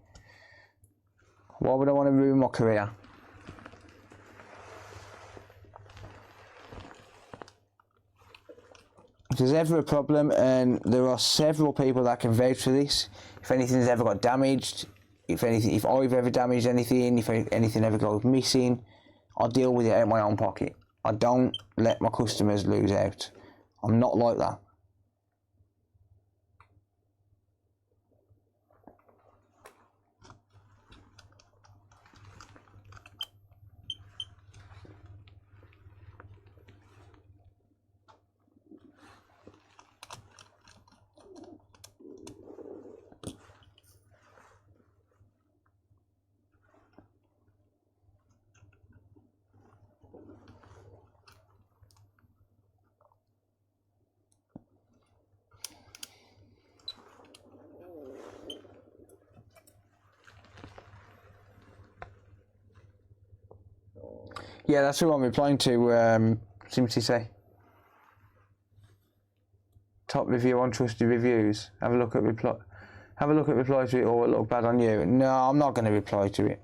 Why would I want to ruin my career? If there's ever a problem, and there are several people that can vouch for this, if anything's ever got damaged, if I've ever damaged anything, if anything ever goes missing, I deal with it out of my own pocket. I don't let my customers lose out. I'm not like that. Yeah, that's who I'm replying to, Simply say. Top review on trusted reviews. Have a look at reply to it, or it look bad on you. No, I'm not going to reply to it.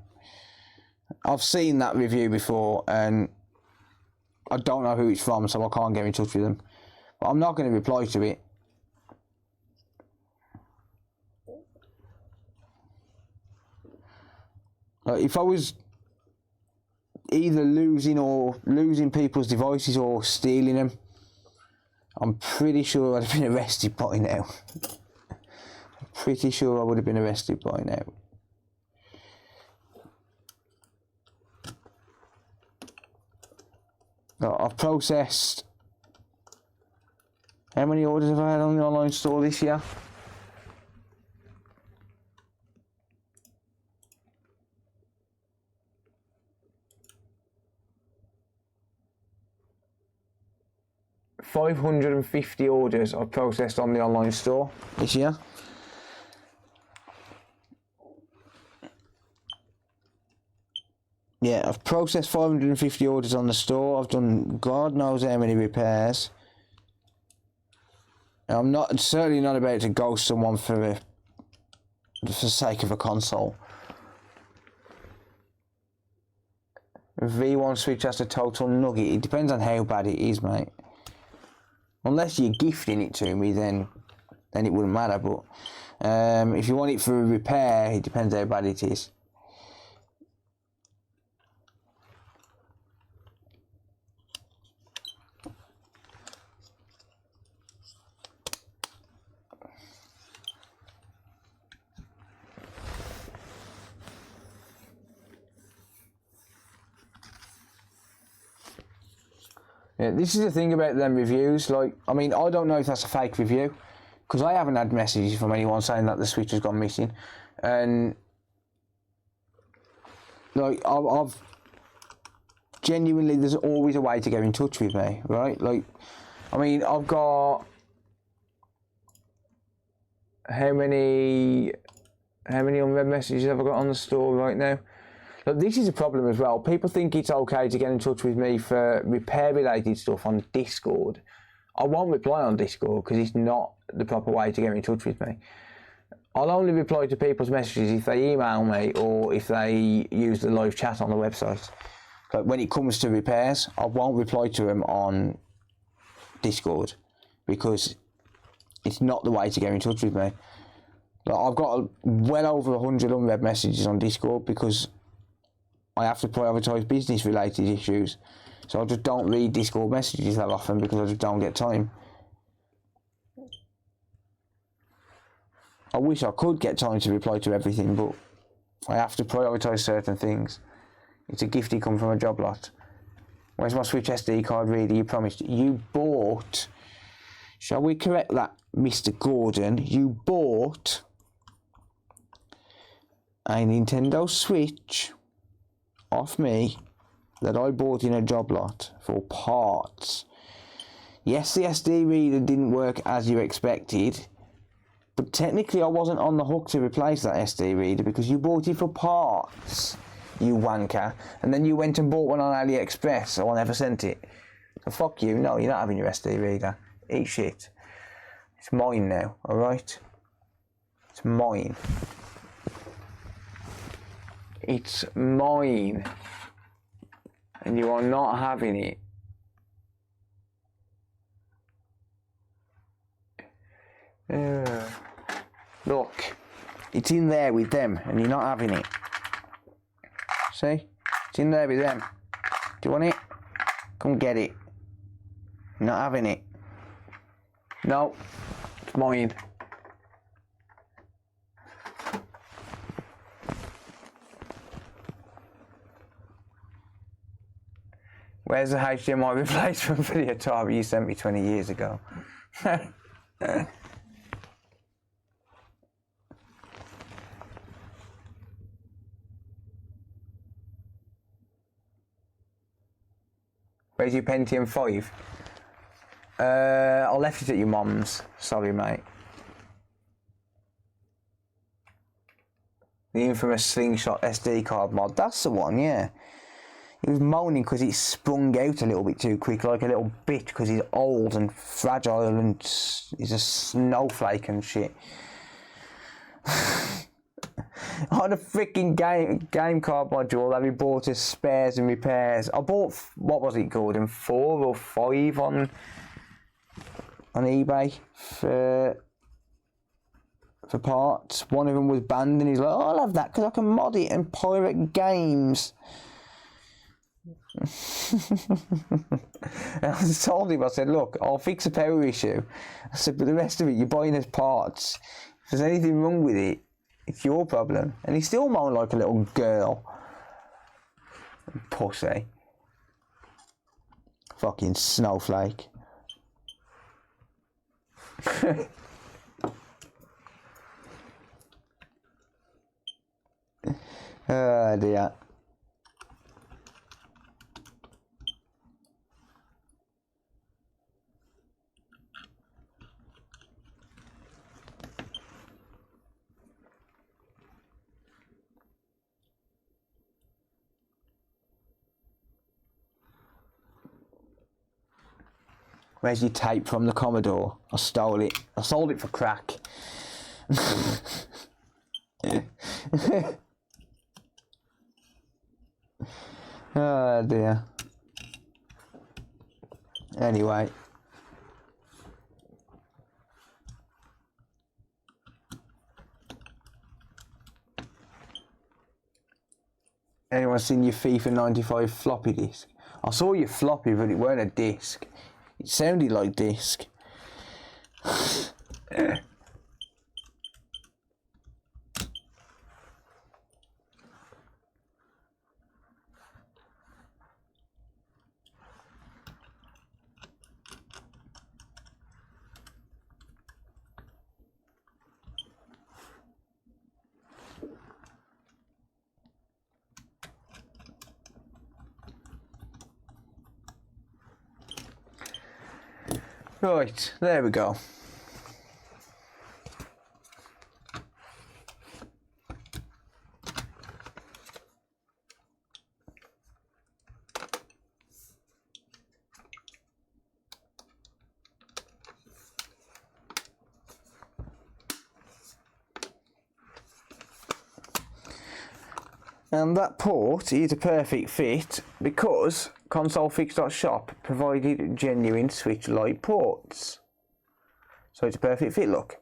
I've seen that review before and I don't know who it's from, so I can't get in touch with them. But I'm not going to reply to it. Like, if I was either losing people's devices or stealing them, I'm pretty sure I'd have been arrested by now. I'm pretty sure I would have been arrested by now. I've processed... How many orders have I had on the online store this year? $550 orders I've processed on the online store this year. Yeah, I've processed 550 orders on the store. I've done God knows how many repairs. And I'm certainly not about to ghost someone for the sake of a console. V1 switch has a total nugget. It depends on how bad it is, mate. Unless you're gifting it to me, then it wouldn't matter. But if you want it for a repair, it depends how bad it is. Yeah, this is the thing about them reviews. Like, I mean, I don't know if that's a fake review, because I haven't had messages from anyone saying that the switch has gone missing, and like I've genuinely, there's always a way to get in touch with me, right? Like, I mean, I've got how many unread messages have I got on the store right now? Look, this is a problem as well. People think it's okay to get in touch with me for repair-related stuff on Discord. I won't reply on Discord because it's not the proper way to get in touch with me. I'll only reply to people's messages if they email me or if they use the live chat on the website. But when it comes to repairs, I won't reply to them on Discord because it's not the way to get in touch with me. Like, I've got well over 100 unread messages on Discord because I have to prioritise business-related issues. So I just don't read Discord messages that often because I just don't get time. I wish I could get time to reply to everything, but I have to prioritise certain things. It's a gift come from a job lot. Where's my Switch SD card reader you promised? You bought... Shall we correct that, Mr. Gordon? You bought a Nintendo Switch off me that I bought in a job lot for parts. Yes, the SD reader didn't work as you expected, but technically I wasn't on the hook to replace that SD reader because you bought it for parts, you wanker, and then you went and bought one on AliExpress, so I never sent it. So fuck you, no, you're not having your SD reader. Eat shit. It's mine now, alright? It's mine. It's mine. And you are not having it. Look, it's in there with them and you're not having it. See? It's in there with them. Do you want it? Come get it. You're not having it. No, it's mine. Where's the HDMI replacement for the Atari you sent me 20 years ago? Where's your Pentium 5? I left it at your mum's. Sorry, mate. The infamous Slingshot SD card mod. That's the one, yeah. He was moaning because it sprung out a little bit too quick, like a little bitch, because he's old and fragile and he's a snowflake and shit. On a freaking game card module that we bought as spares and repairs. I bought, what was it called, 4 or 5 on eBay for parts. One of them was banned and he's like, oh, I'll have that because I can mod it and pirate games. And I told him, I said, look, I'll fix a power issue. I said, but the rest of it, you're buying as parts. If there's anything wrong with it, it's your problem. And he still moaned like a little girl. Pussy. Fucking snowflake. Oh dear. Where's your tape from the Commodore? I stole it. I sold it for crack. Oh dear. Anyway. Anyone seen your FIFA 95 floppy disk? I saw your floppy, but it weren't a disc. It sounded like disc. Right, there we go. And that port is a perfect fit because consolefix.shop provided genuine switch light ports. So it's a perfect fit, look.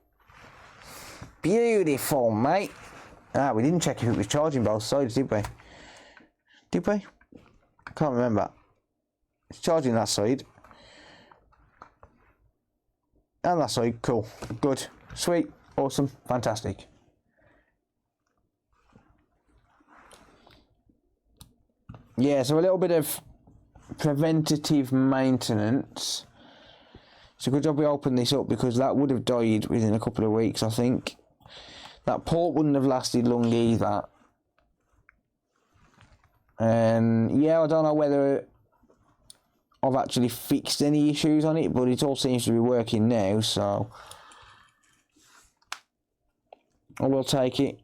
Beautiful, mate. Ah, we didn't check if it was charging both sides, did we? Did we? I can't remember. It's charging that side. And that side, cool. Good. Sweet. Awesome. Fantastic. Yeah, so a little bit of preventative maintenance. It's a good job we opened this up because that would have died within a couple of weeks, I think. That port wouldn't have lasted long either. And yeah, I don't know whether I've actually fixed any issues on it, but it all seems to be working now, so I will take it.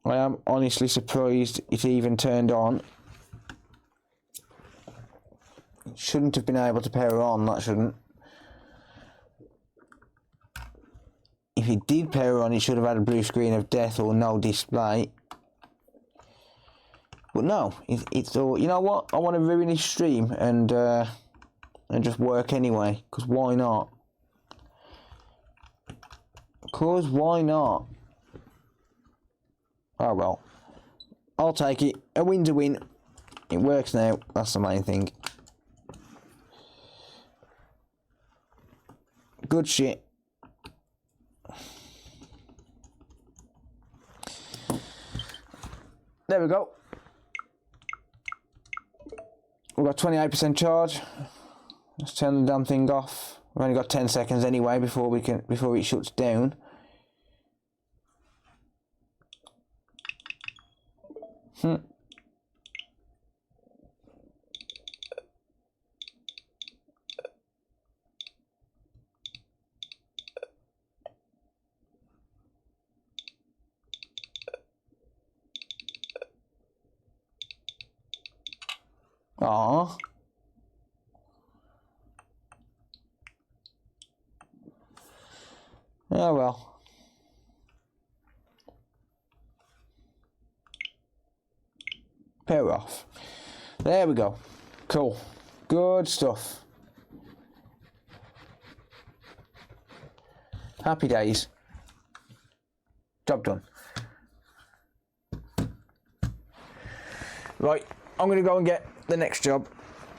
I am honestly surprised it even turned on. It shouldn't have been able to power on, that shouldn't. If it did power on, it should have had a blue screen of death or no display. But no, it's all, you know what? I want to ruin his stream and just work anyway, because why not? Because why not? Oh well. I'll take it. A win's a win. It works now, that's the main thing. Good shit. There we go. We've got 28% charge. Let's turn the damn thing off. We've only got 10 seconds anyway before it shuts down. Aww. Oh well. Power off. There we go. Cool. Good stuff. Happy days. Job done. Right, I'm going to go and get the next job.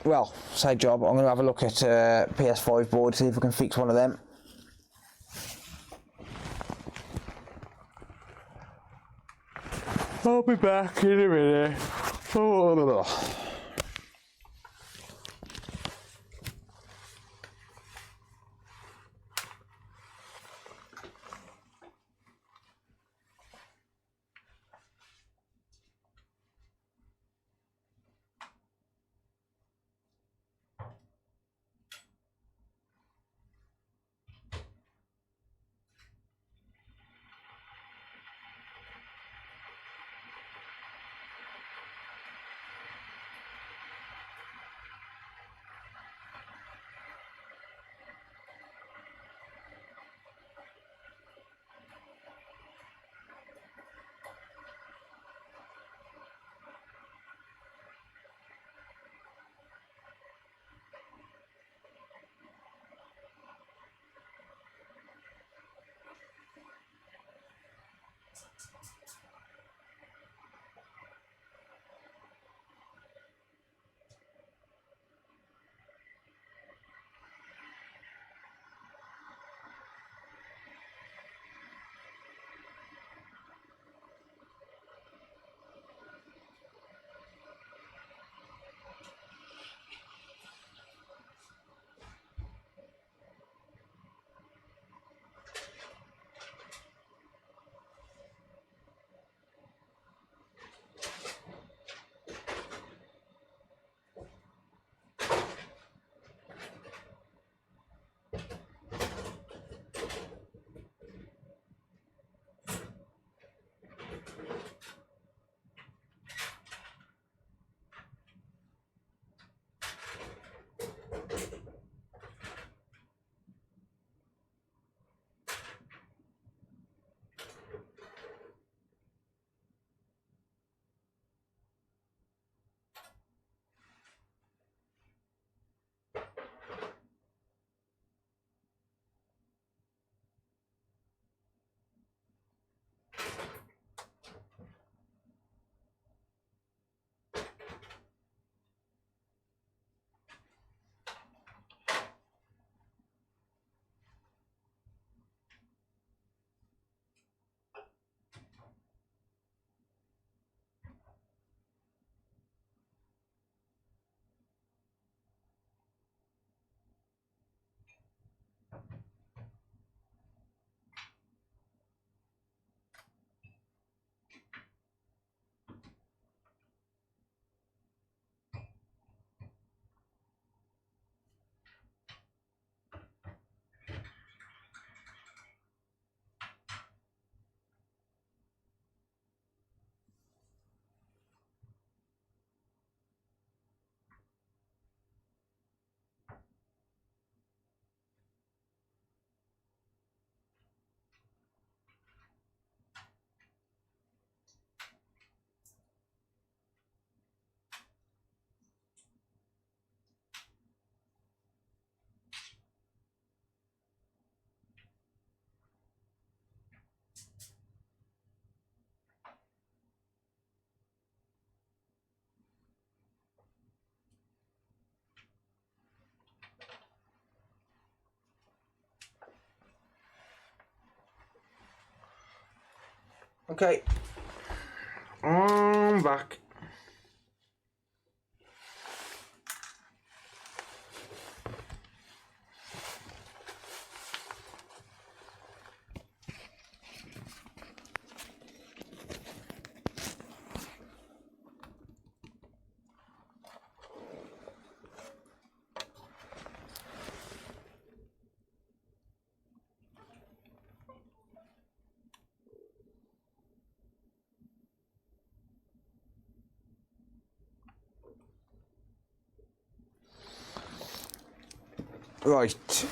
Well, say job, I'm going to have a look at PS5 board, see if I can fix one of them. I'll be back in a minute. Oh. Okay. I'm back. Right.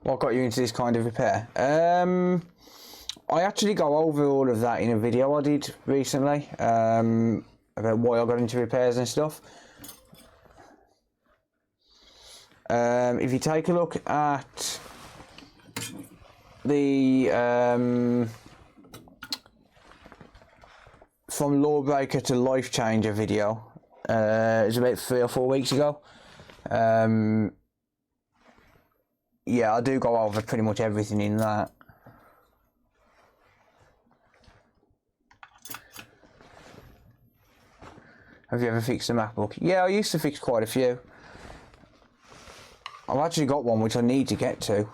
What got you into this kind of repair? I actually go over all of that in a video I did recently, about why I got into repairs and stuff. If you take a look at the from Lawbreaker to Life Changer video, it was about 3 or 4 weeks ago. Yeah, I do go over pretty much everything in that. Have you ever fixed a MacBook? Yeah, I used to fix quite a few. I've actually got one which I need to get to.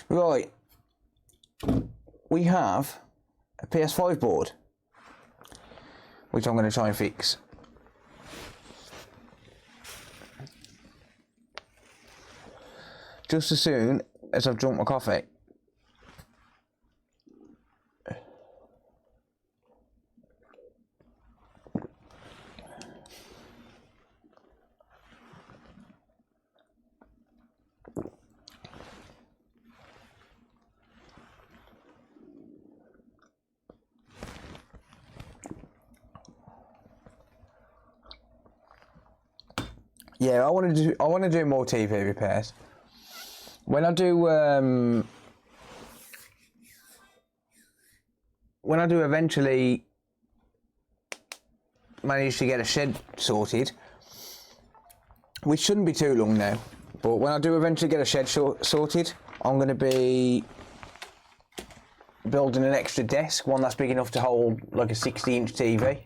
Right. We have a PS5 board, which I'm going to try and fix. Just as soon as I've drunk my coffee. Yeah, I want to do more TV repairs. When I do eventually manage to get a shed sorted, which shouldn't be too long now, but when I do eventually get a shed sorted, I'm going to be building an extra desk, one that's big enough to hold like a 60-inch TV,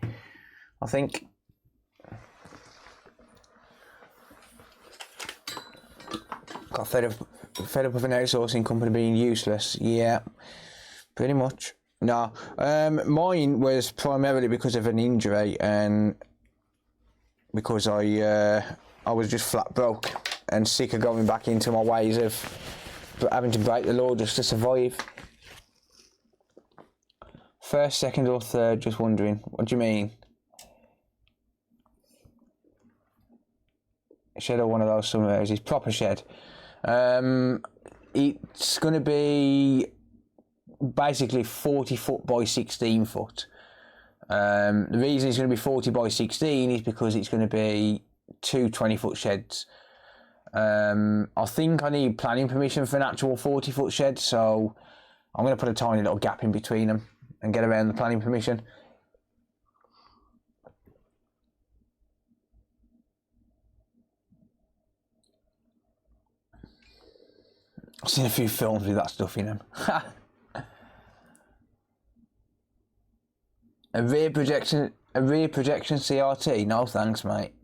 I think. Got fed up with an outsourcing company being useless. Yeah, pretty much. No, mine was primarily because of an injury and because I was just flat broke and sick of going back into my ways of having to break the law just to survive. First, second or third, just wondering. What do you mean? Shed or one of those summer houses? Proper shed. It's going to be basically 40 foot by 16 foot. The reason it's going to be 40 by 16 is because it's going to be 2 20-foot sheds. I think I need planning permission for an actual 40-foot shed, so I'm going to put a tiny little gap in between them and get around the planning permission. I've seen a few films with that stuff in them. A rear projection CRT? No thanks, mate.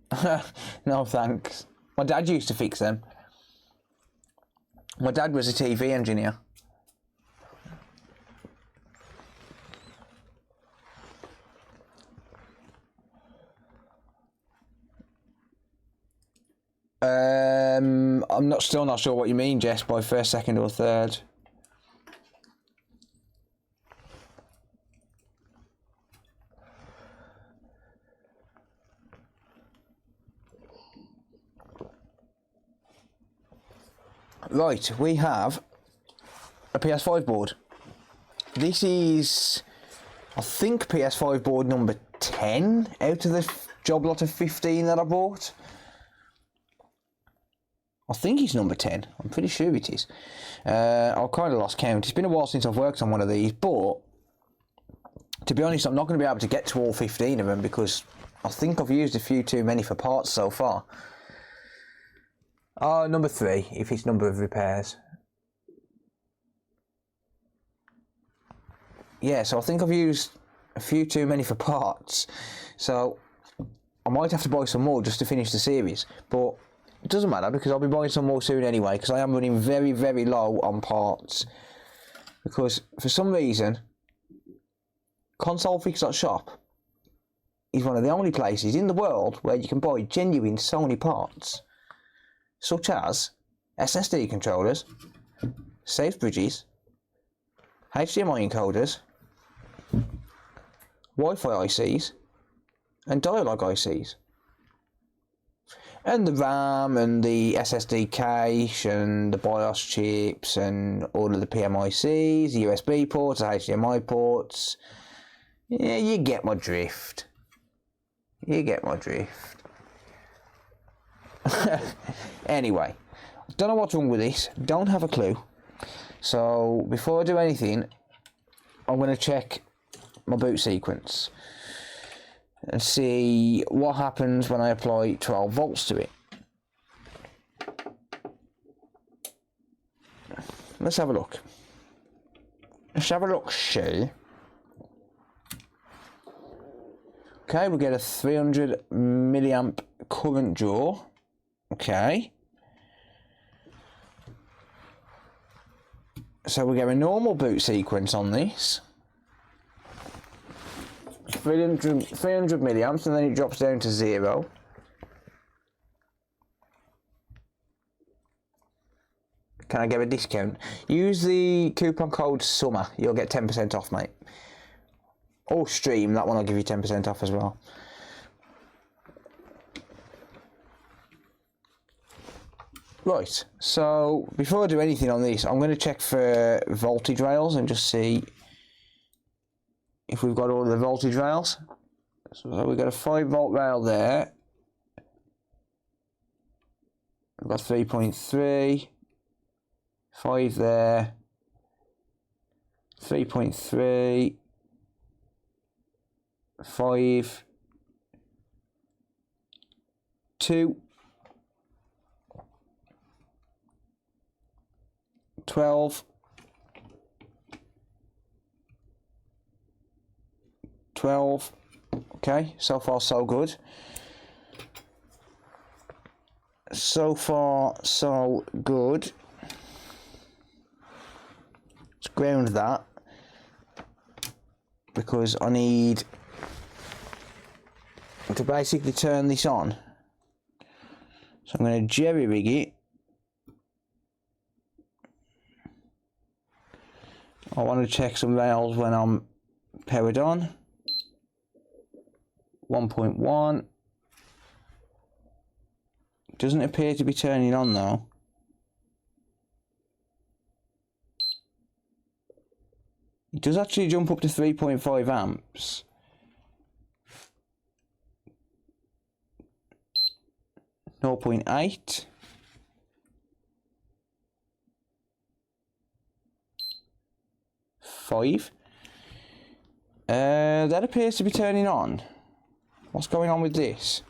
No thanks. My dad used to fix them. My dad was a TV engineer. I'm still not sure what you mean, Jess, by first, second or third. Right, we have a PS5 board. This is, I think, PS5 board number 10 out of the job lot of 15 that I bought. I think it's number 10. I'm pretty sure it is. I've kind of lost count. It's been a while since I've worked on one of these, but to be honest, I'm not going to be able to get to all 15 of them because I think I've used a few too many for parts so far. Oh, number 3, if it's number of repairs. Yeah, so I think I've used a few too many for parts. So I might have to buy some more just to finish the series. But it doesn't matter because I'll be buying some more soon anyway, because I am running very, very low on parts. Because for some reason, consolefix.shop is one of the only places in the world where you can buy genuine Sony parts, such as SSD controllers, safe bridges, HDMI encoders, Wi-Fi ICs, and dialog ICs. And the RAM and the SSD cache and the BIOS chips and all of the PMICs, the USB ports, the HDMI ports. Yeah, you get my drift. You get my drift. Anyway, don't know what's wrong with this. Don't have a clue. So before I do anything, I'm going to check my boot sequence and see what happens when I apply 12 volts to it. Let's have a look. Let's have a look, see. Okay, we get a 300 milliamp current draw. Okay. So we get a normal boot sequence on this. 300 milliamps, and then it drops down to 0. Can I get a discount? Use the coupon code SUMMER. You'll get 10% off, mate. Or stream, that one I'll give you 10% off as well. Right, so before I do anything on this, I'm going to check for voltage rails and just see if we've got all the voltage rails. So we've got a 5 volt rail there. We've got 3.3, 5 there, 3.3, 5, 2, 12, 12. Okay, so far so good. So far so good. Let's ground that because I need to basically turn this on. So I'm going to jerry rig it. I want to check some rails when I'm powered on. 1.1. Doesn't appear to be turning on though. It does actually jump up to 3.5 amps. Zero 0.8. Five. That appears to be turning on. What's going on with this?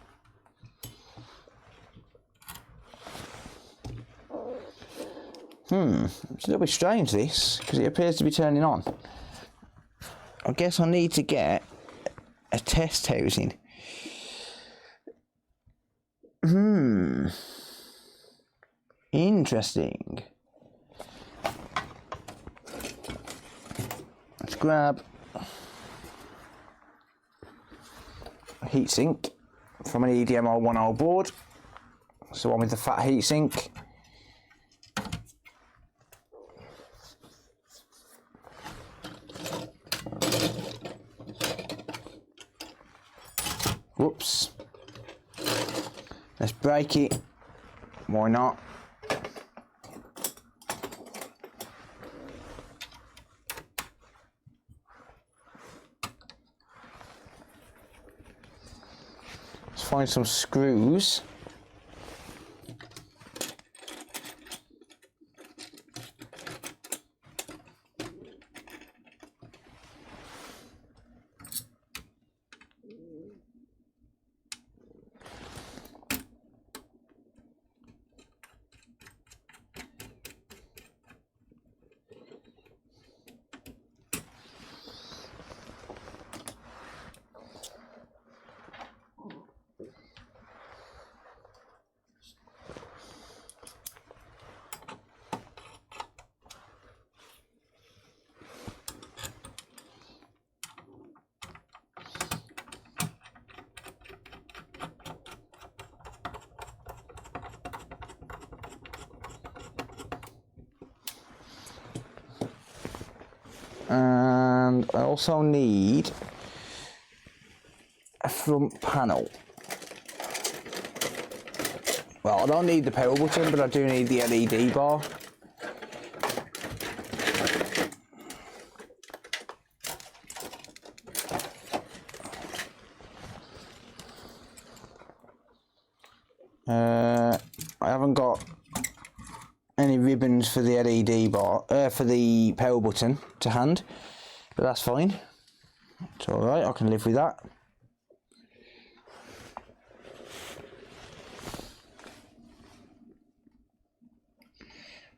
It's a little bit strange this, because it appears to be turning on. I guess I need to get a test housing. Interesting. Let's grab a heatsink from an EDMR 1.0 board. It's the one with the fat heatsink. Whoops. Let's break it. Why not? Let's find some screws. And I also need a front panel. Well, I don't need the power button, but I do need the LED bar. I haven't got any ribbons for the LED bar, for the power button to hand, but that's fine. It's alright, I can live with that.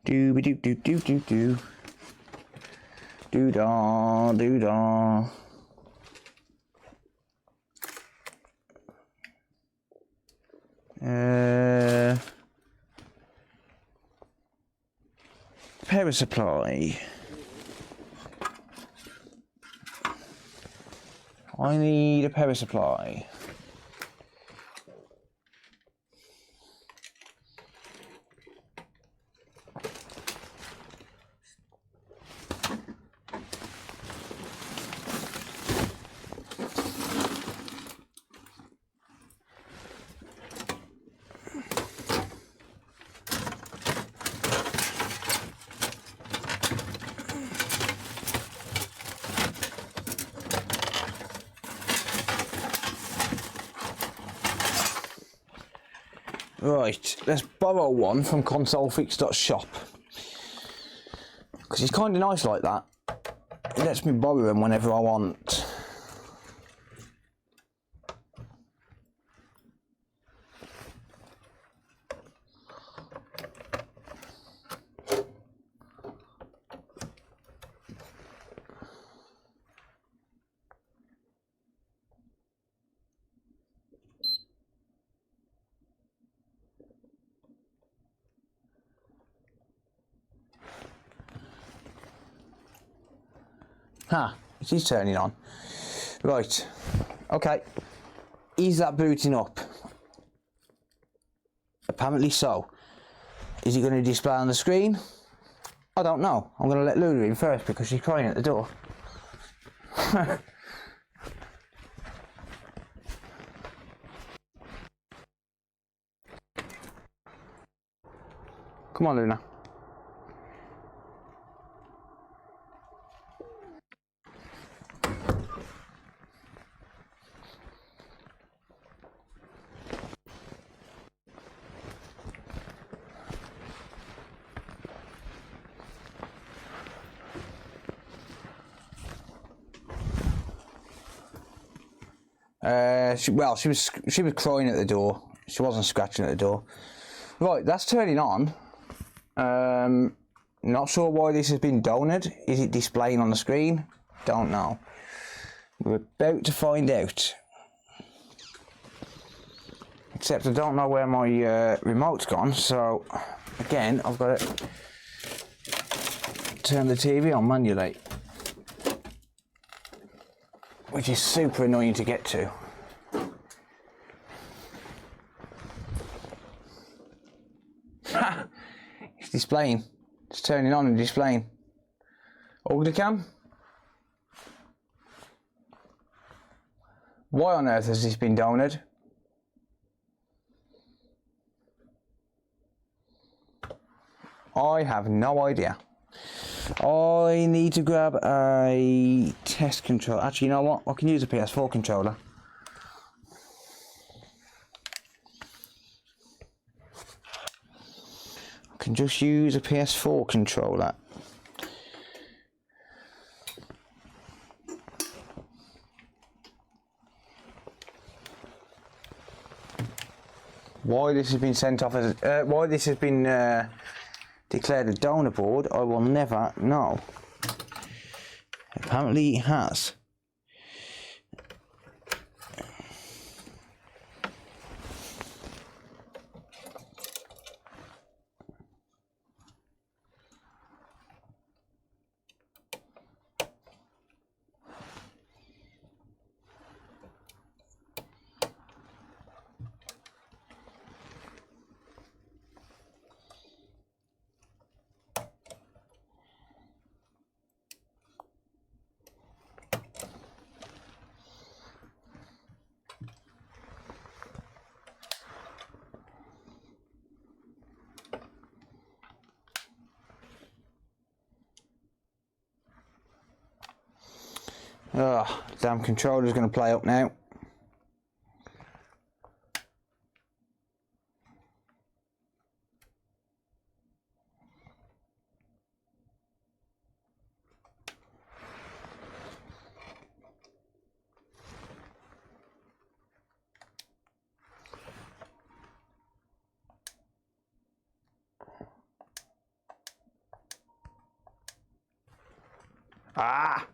Do do do do do do do da do da. Power supply. I need a power supply. Right, let's borrow one from consolefix.shop, because he's kind of nice like that. He lets me borrow them whenever I want. It is turning on. Right, okay. Is that booting up? Apparently so. Is it going to display on the screen? I don't know. I'm going to let Luna in first because she's crying at the door. Come on, Luna. She was crying at the door. She wasn't scratching at the door. Right, that's turning on. Not sure why this has been donut. Is it displaying on the screen? Don't know. We're about to find out. Except I don't know where my remote's gone, so again I've got to turn the TV on manually, which is super annoying to get to. It's displaying. It's turning on and displaying. Ugly cam. Why on earth has this been donut? I have no idea. I need to grab a test controller. Actually, you know what? I can use a PS4 controller. I can just use a PS4 controller. Why this has been sent off as why this has been declared a donor board, I will never know. Apparently it has. Oh, damn controller's going to play up now. Ah!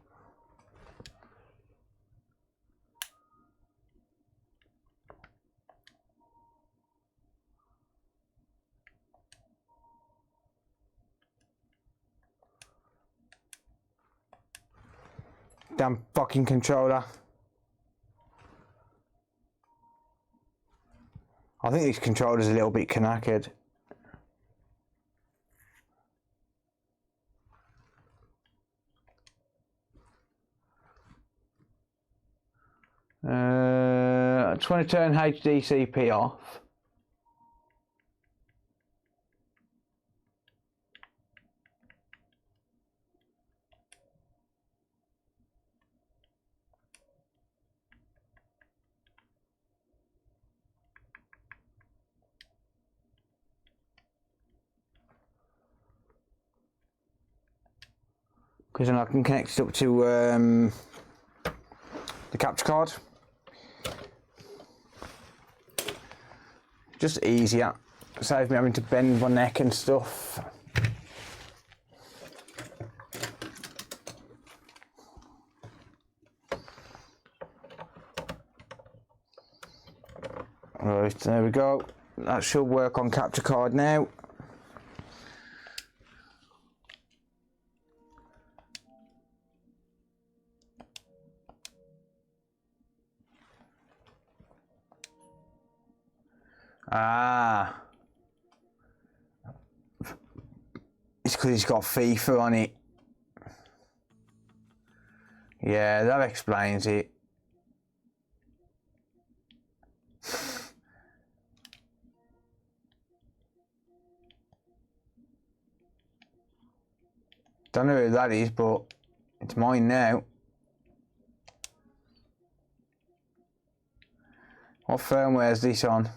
Damn fucking controller. I think this controller's a little bit knackered. I just want to turn HDCP off. Because then I can connect it up to the capture card. Just easier. Saves me having to bend my neck and stuff. Right, there we go. That should work on capture card now. Ah, it's because it's got FIFA on it. Yeah, that explains it. Don't know who that is, but it's mine now. What firmware is this on?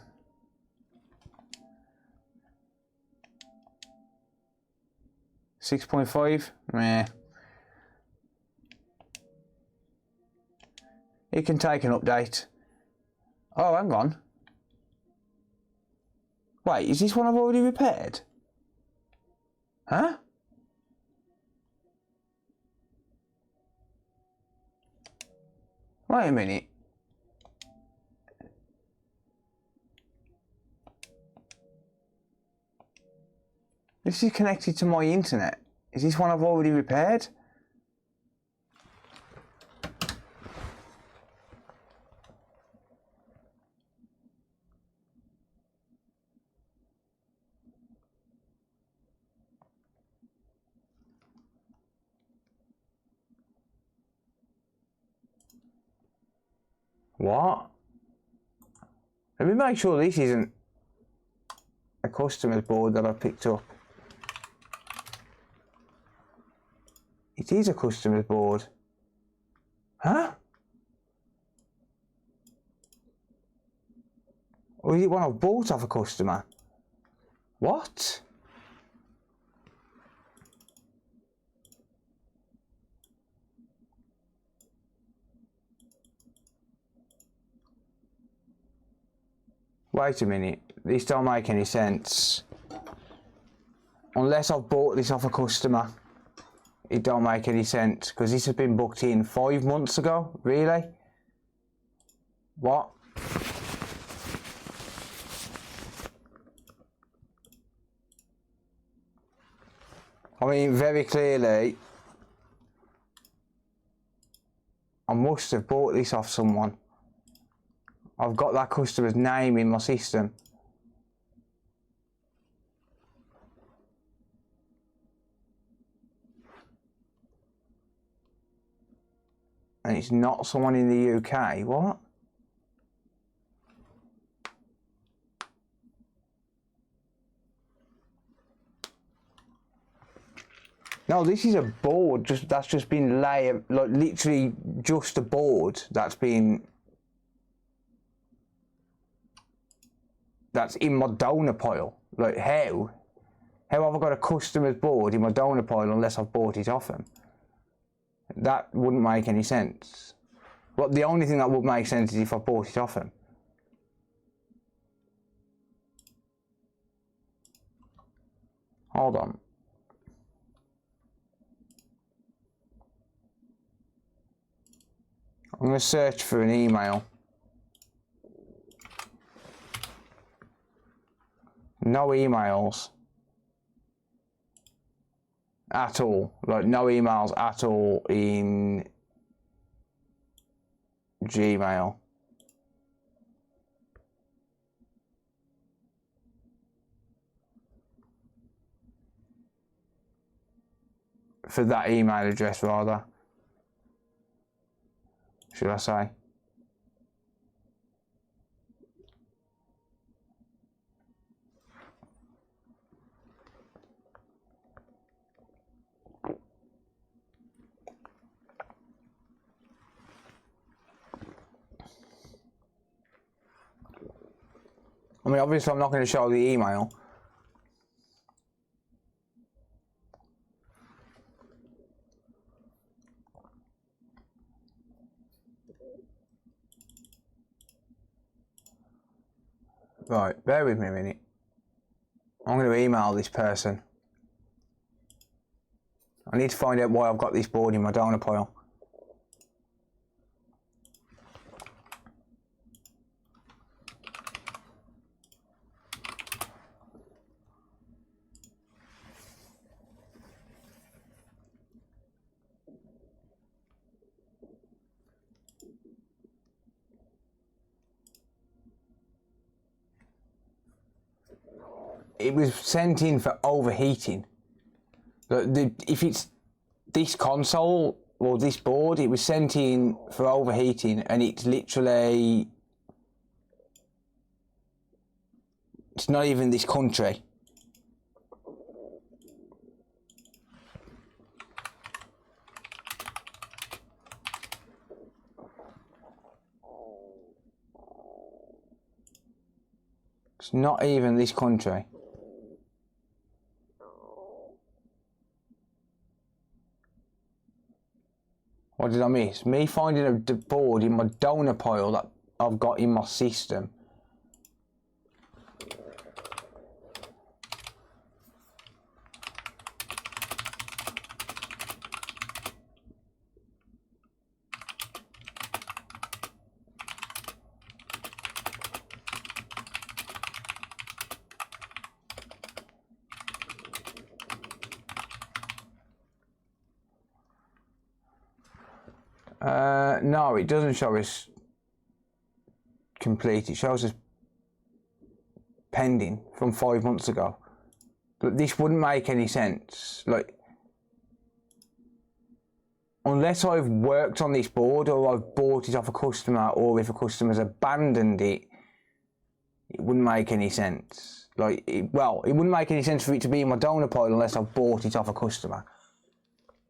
6.5? Meh. It can take an update. Oh, hang on. Wait, is this one I've already repaired? Huh? Wait a minute. This is connected to my internet. Is this one I've already repaired? What? Let me make sure this isn't a customer's board that I picked up. It is a customer's board. Huh? Or is it one I've bought off a customer? What? Wait a minute, this don't make any sense. Unless I've bought this off a customer, it don't make any sense, because this has been booked in 5 months ago. Really? What? I mean, very clearly, I must have bought this off someone. I've got that customer's name in my system. And it's not someone in the UK. What? No, this is a board. That's just been layered, like literally just a board that's in my donor pile. Like how? How have I got a customer's board in my donor pile unless I've bought it off them? That wouldn't make any sense. Well, the only thing that would make sense is if I bought it off them. Hold on. I'm going to search for an email. No emails. At all. Like, no emails at all in Gmail. For that email address, rather. Should I say? I mean, obviously I'm not going to show the email. Right, bear with me a minute. I'm going to email this person. I need to find out why I've got this board in my donor pile. It was sent in for overheating. If it's this console or this board, it was sent in for overheating, and it's literally, it's not even this country. It's not even this country. What did I miss? Me finding a board in my donor pile that I've got in my system. No, it doesn't show us complete. It shows us pending from 5 months ago. But this wouldn't make any sense. Like, unless I've worked on this board or I've bought it off a customer, or if a customer's abandoned it, it wouldn't make any sense. Like, it wouldn't make any sense for it to be in my donor pile unless I've bought it off a customer.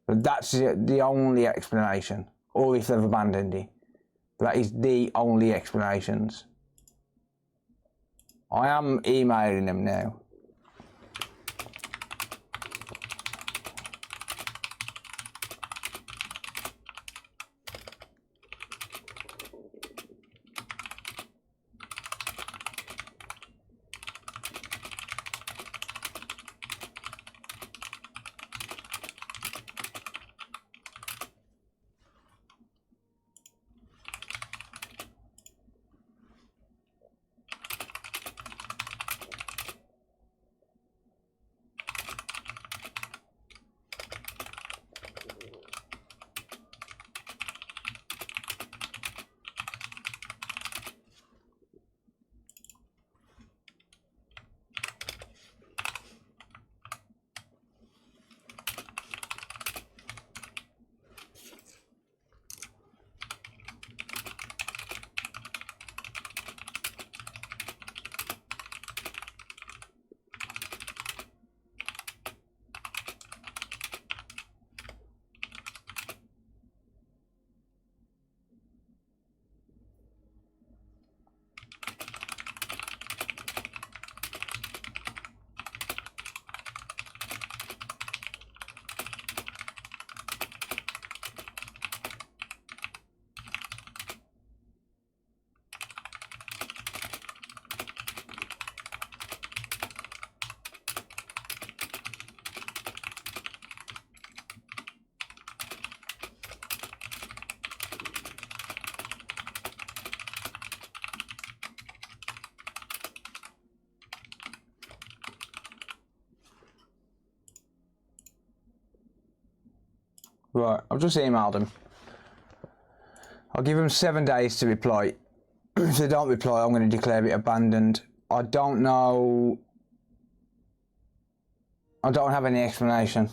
But that's the only explanation. Or if they've abandoned it. That is the only explanations. I am emailing them now. Right, I've just emailed them. I'll give them 7 days to reply. If they don't reply, I'm going to declare it abandoned. I don't know. I don't have any explanation.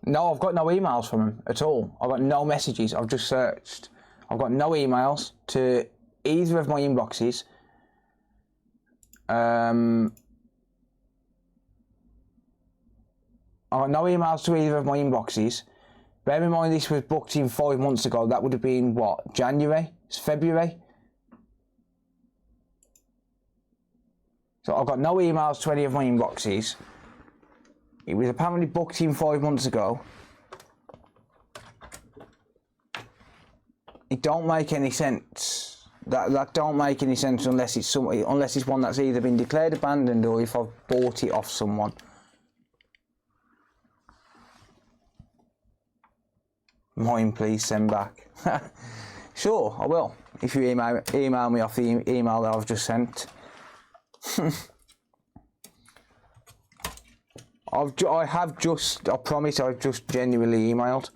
No, I've got no emails from him at all. I've got no messages. I've just searched. I've got no emails to either of my inboxes. I've got no emails to either of my inboxes. Bear in mind this was booked in 5 months ago. That would have been what? January? It's February? So I've got no emails to any of my inboxes. It was apparently booked in 5 months ago. It don't make any sense. That don't make any sense unless it's one that's either been declared abandoned or if I've bought it off someone. Mine, please send back. Sure, I will. If you email me off the email that I've just sent. I promise I've just genuinely emailed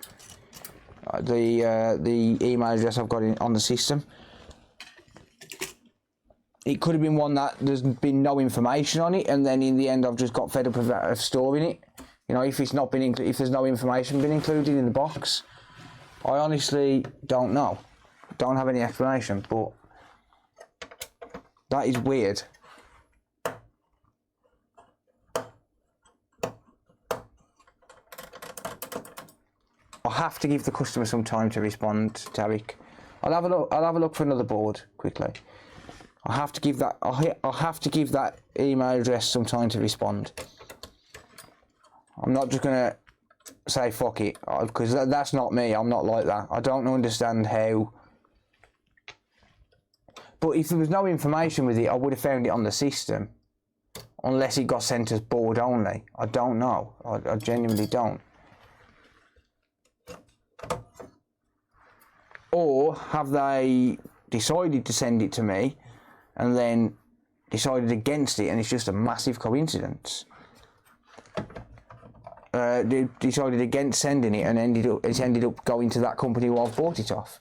the email address I've got on the system. It could have been one that there's been no information on it, and then in the end I've just got fed up of storing it. You know, if it's not been if there's no information been included in the box, I honestly don't know. Don't have any explanation, but that is weird. I'll have to give the customer some time to respond, Tarek. I'll have a look for another board quickly. I'll have to give that email address some time to respond. I'm not just gonna say fuck it, because that's not me. I'm not like that. I don't understand how. But if there was no information with it, I would have found it on the system. Unless it got sent as board only. I don't know. I genuinely don't. Or have they decided to send it to me and then decided against it and it's just a massive coincidence? They decided against sending it and it's ended up going to that company who I've bought it off.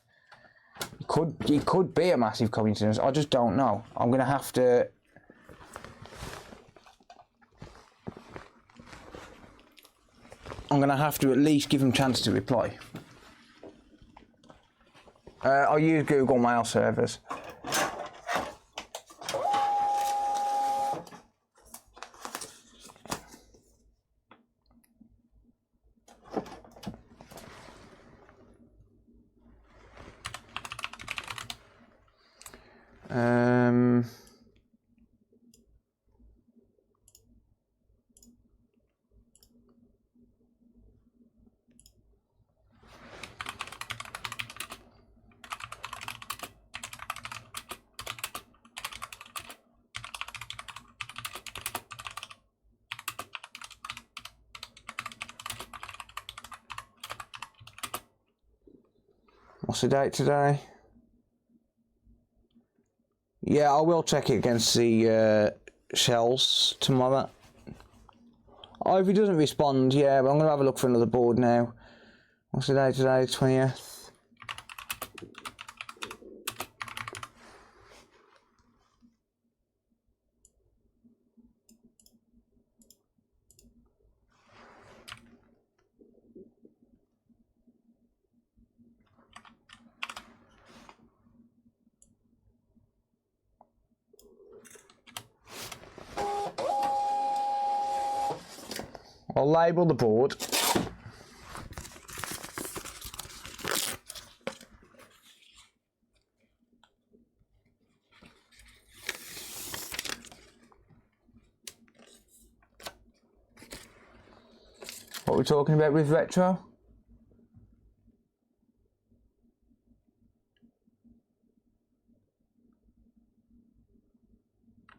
It could be a massive coincidence. I just don't know. I'm going to have to... at least give them a chance to reply. I'll use Google Mail servers. What's the date today? Yeah, I will check it against the shells tomorrow. Oh, if he doesn't respond, yeah, but I'm going to have a look for another board now. What's the date today? 20th. I'll label the board. What we're talking about with retro?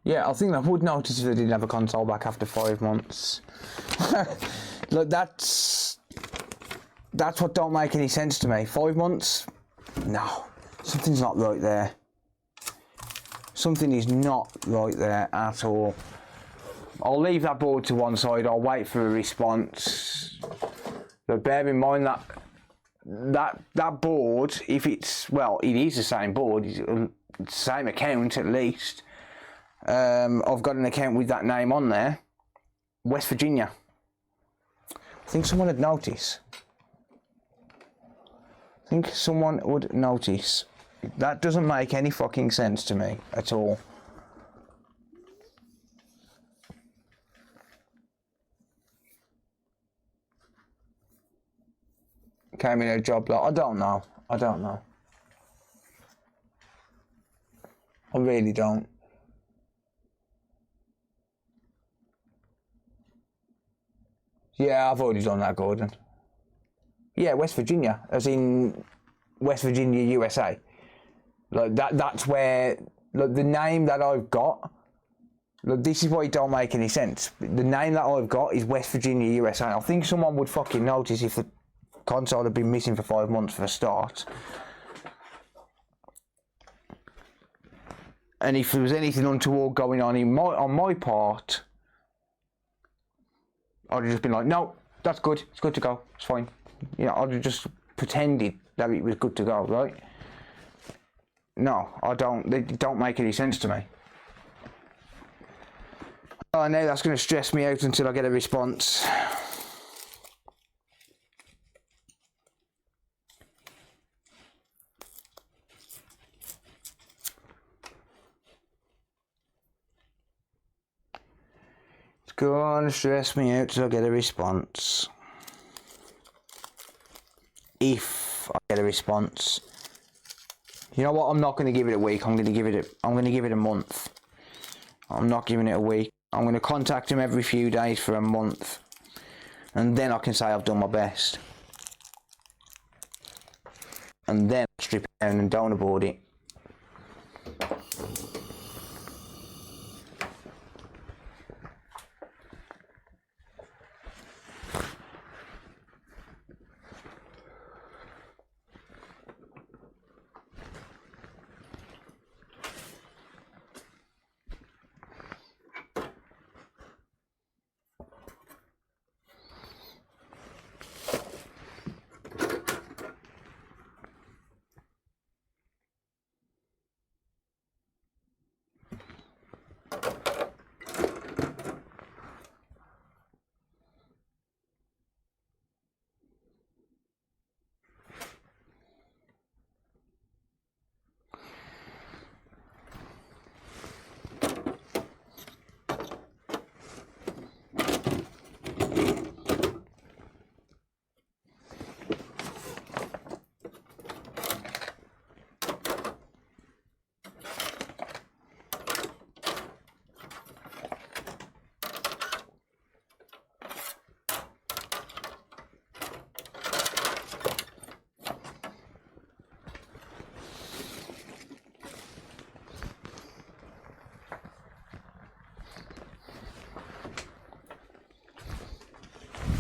Yeah, I think I would notice if they didn't have a console back after 5 months. Look, that's what don't make any sense to me. 5 months? No, something's not right there. Something is not right there at all. I'll leave that board to one side. I'll wait for a response. But bear in mind that board, if it's, well, it is the same board, it's the same account at least. I've got an account with that name on there. West Virginia. I think someone would notice. That doesn't make any fucking sense to me at all. Came in a job lot. I don't know. I really don't. Yeah, I've already done that, Gordon. Yeah, West Virginia, as in West Virginia, USA. Like that's where, like, the name that I've got, like, this is why it don't make any sense. The name that I've got is West Virginia, USA. I think someone would fucking notice if the console had been missing for 5 months for a start. And if there was anything untoward going on on my part, I'd have just been like, no, that's good, it's good to go, it's fine. You know, I'd have just pretended that it was good to go, right? No, they don't make any sense to me. Oh, now that's going to stress me out until I get a response. It's going to stress me out till I get a response. If I get a response. You know what? I'm not going to give it a week. I'm going to give it a month. I'm not giving it a week. I'm going to contact him every few days for a month, and then I can say I've done my best. And then strip it down and don't abort it.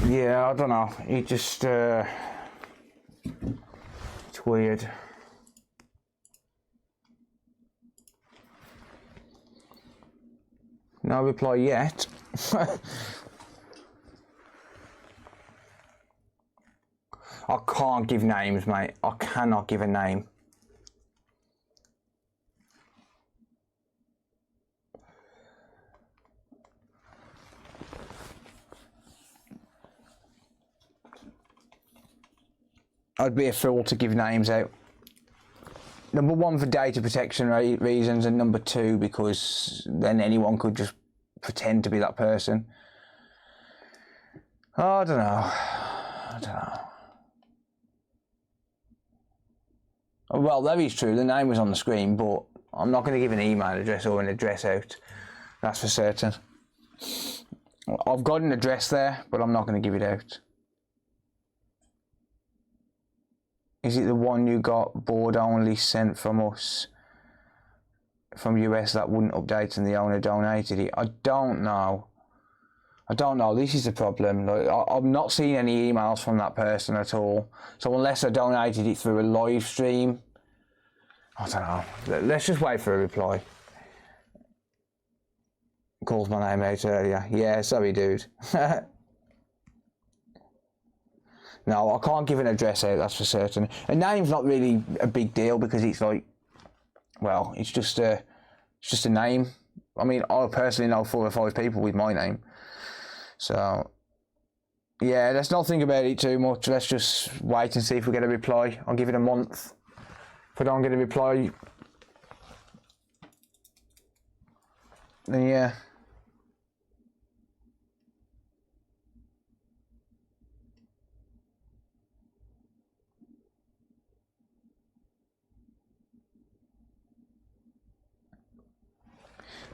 Yeah, I don't know. It just, it's weird. No reply yet. I can't give names, mate. I cannot give a name. I'd be a fool to give names out. Number one, for data protection reasons, and number two, because then anyone could just pretend to be that person. Oh, I don't know. Well, that is true. The name was on the screen, but I'm not going to give an email address or an address out. That's for certain. I've got an address there, but I'm not going to give it out. Is it the one you got board only sent from us, from US, that wouldn't update and the owner donated it? I don't know. This is the problem. Like, I've not seen any emails from that person at all. So unless I donated it through a live stream, I don't know. Let's just wait for a reply. called my name out earlier. Yeah, sorry, dude. No, I can't give an address out, that's for certain. A name's not really a big deal because it's like, well, it's just a name. I mean, I personally know 4 or 5 people with my name. So, yeah, let's not think about it too much. Let's just wait and see if we get a reply. I'll give it a month. If I don't get a reply, then yeah.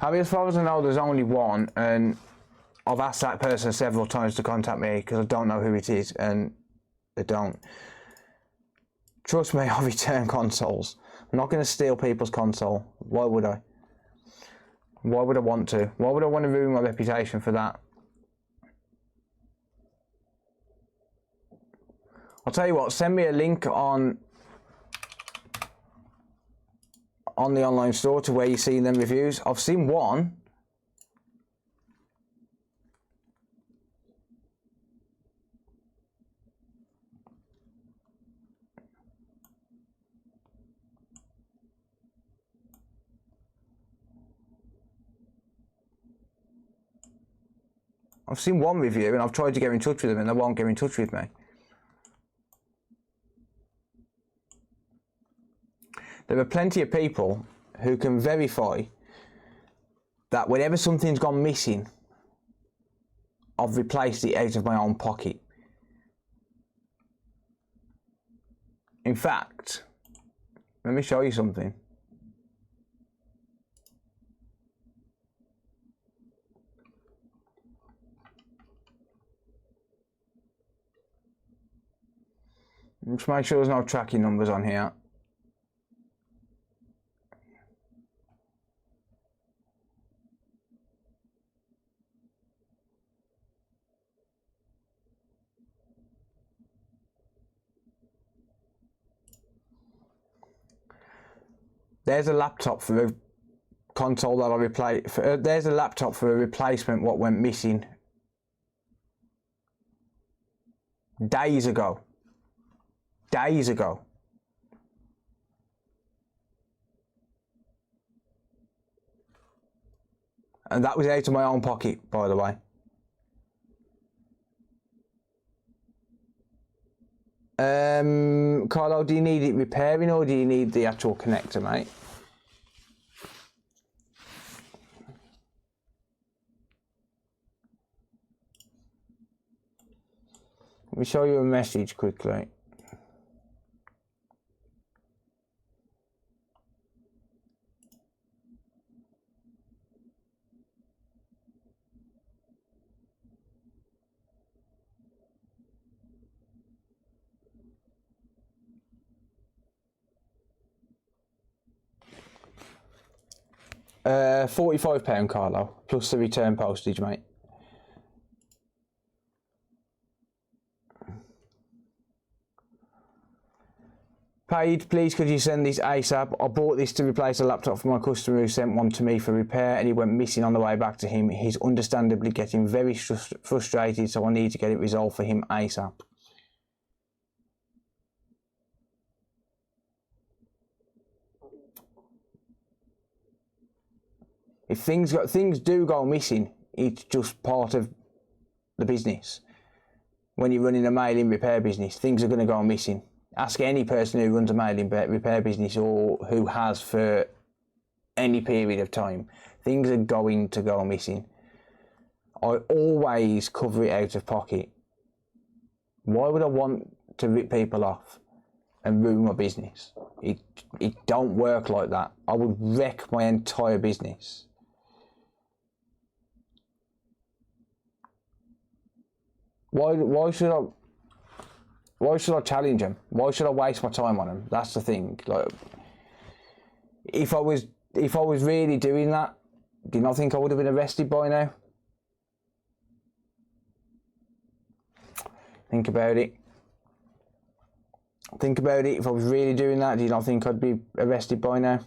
I mean, as far as I know, there's only one, and I've asked that person several times to contact me because I don't know who it is, and they don't. Trust me, I return consoles. I'm not going to steal people's console. Why would I? Why would I want to? Why would I want to ruin my reputation for that? I'll tell you what, send me a link on the online store to where you've seen them reviews. I've seen one. I've seen one review and I've tried to get in touch with them and they won't get in touch with me. There are plenty of people who can verify that whenever something's gone missing, I've replaced it out of my own pocket. In fact, let me show you something. Just make sure there's no tracking numbers on here. There's a laptop for a console that I replaced. There's a laptop for a replacement what went missing days ago. Days ago. And that was out of my own pocket, by the way. Carlo, do you need it repairing or do you need the actual connector, mate? Let me show you a message quickly. £45, Carlo, plus the return postage, mate. Paid, please could you send this ASAP? I bought this to replace a laptop for my customer who sent one to me for repair and it went missing on the way back to him. He's understandably getting very frustrated, so I need to get it resolved for him ASAP. If things do go missing, it's just part of the business. When you're running a mailing repair business, things are going to go missing. Ask any person who runs a mailing repair business or who has for any period of time. Things are going to go missing. I always cover it out of pocket. Why would I want to rip people off and ruin my business? It don't work like that. I would wreck my entire business. Why should I challenge him? Why should I waste my time on him? That's the thing. Like, if I was really doing that, do you not think I would have been arrested by now? Think about it. Think about it. If I was really doing that, do you not think I'd be arrested by now?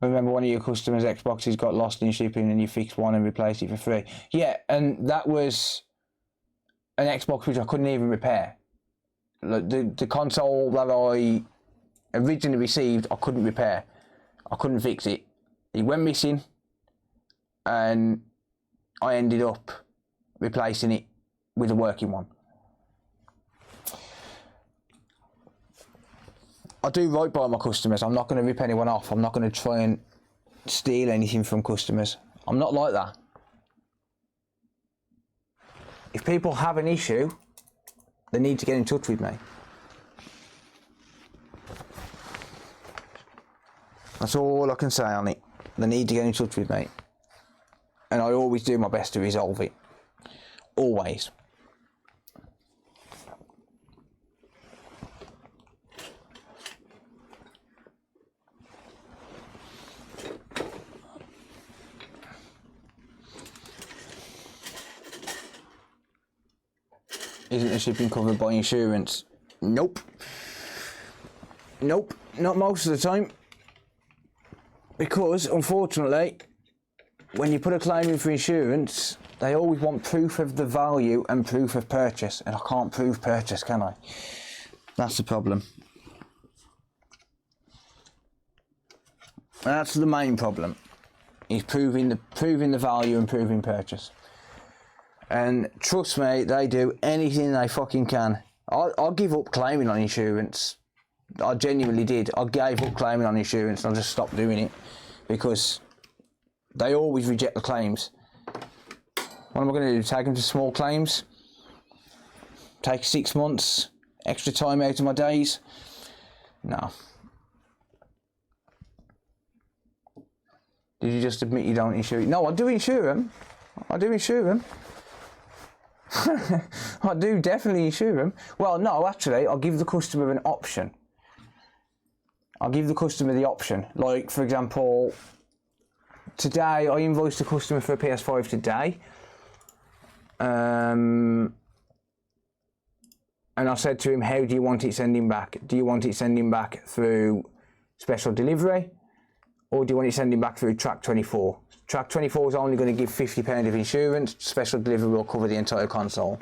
remember one of your customers' Xboxes got lost in shipping and you fixed one and replaced it for free. Yeah, and that was an Xbox which I couldn't even repair. The console that I originally received, I couldn't repair. I couldn't fix it. It went missing, and I ended up replacing it with a working one. I do right by my customers. I'm not going to rip anyone off. I'm not going to try and steal anything from customers. I'm not like that. If people have an issue, they need to get in touch with me. That's all I can say on it. They need to get in touch with me. And I always do my best to resolve it. Always. Isn't the shipping covered by insurance? Nope. Nope, not most of the time. Because, unfortunately, when you put a claim in for insurance, they always want proof of the value and proof of purchase. And I can't prove purchase, can I? That's the problem. That's the main problem. Is proving the value and proving purchase. And trust me, they do anything they fucking can. I'll give up claiming on insurance. I genuinely did. I gave up claiming on insurance and I just stopped doing it because they always reject the claims. What am I going to do? Take them to small claims? Take 6 months extra time out of my days? No. Did you just admit you don't insure it? No, I do insure them. I do insure them. I do definitely insure them. Well, no, actually, I'll give the customer an option. I'll give the customer the option. Like, for example, today I invoiced a customer for a PS5 today. And I said to him, how do you want it sending back? Do you want it sending back through special delivery? Or do you want it sending back through Track 24? Track 24 is only going to give £50 of insurance. Special delivery will cover the entire console.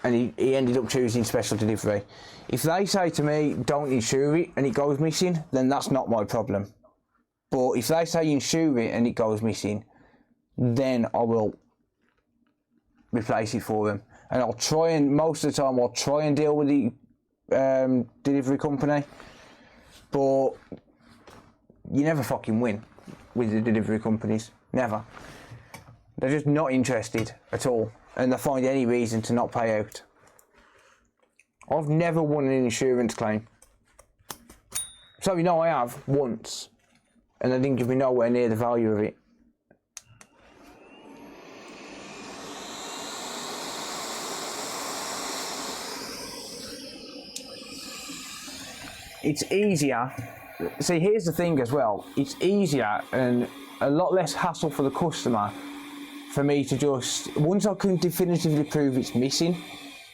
And he ended up choosing special delivery. If they say to me, don't insure it, and it goes missing, then that's not my problem. But if they say insure it and it goes missing, then I will replace it for them. And I'll try and, most of the time, I'll try and deal with the delivery company. But you never fucking win with the delivery companies. Never. They're just not interested at all. And they find any reason to not pay out. I've never won an insurance claim. So, you know, I have once. And they didn't give me nowhere near the value of it. It's easier. See, here's the thing as well. It's easier and a lot less hassle for the customer for me to just, once I can definitively prove it's missing,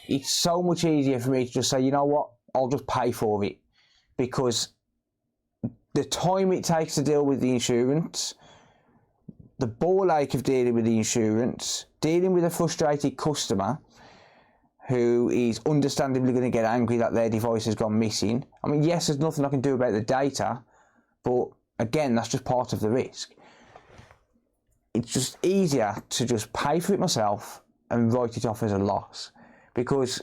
it's so much easier for me to just say, you know what, I'll just pay for it. Because the time it takes to deal with the insurance, the ball ache of dealing with the insurance, dealing with a frustrated customer who is understandably going to get angry that their device has gone missing. I mean, yes, there's nothing I can do about the data, but again, that's just part of the risk. It's just easier to just pay for it myself and write it off as a loss. Because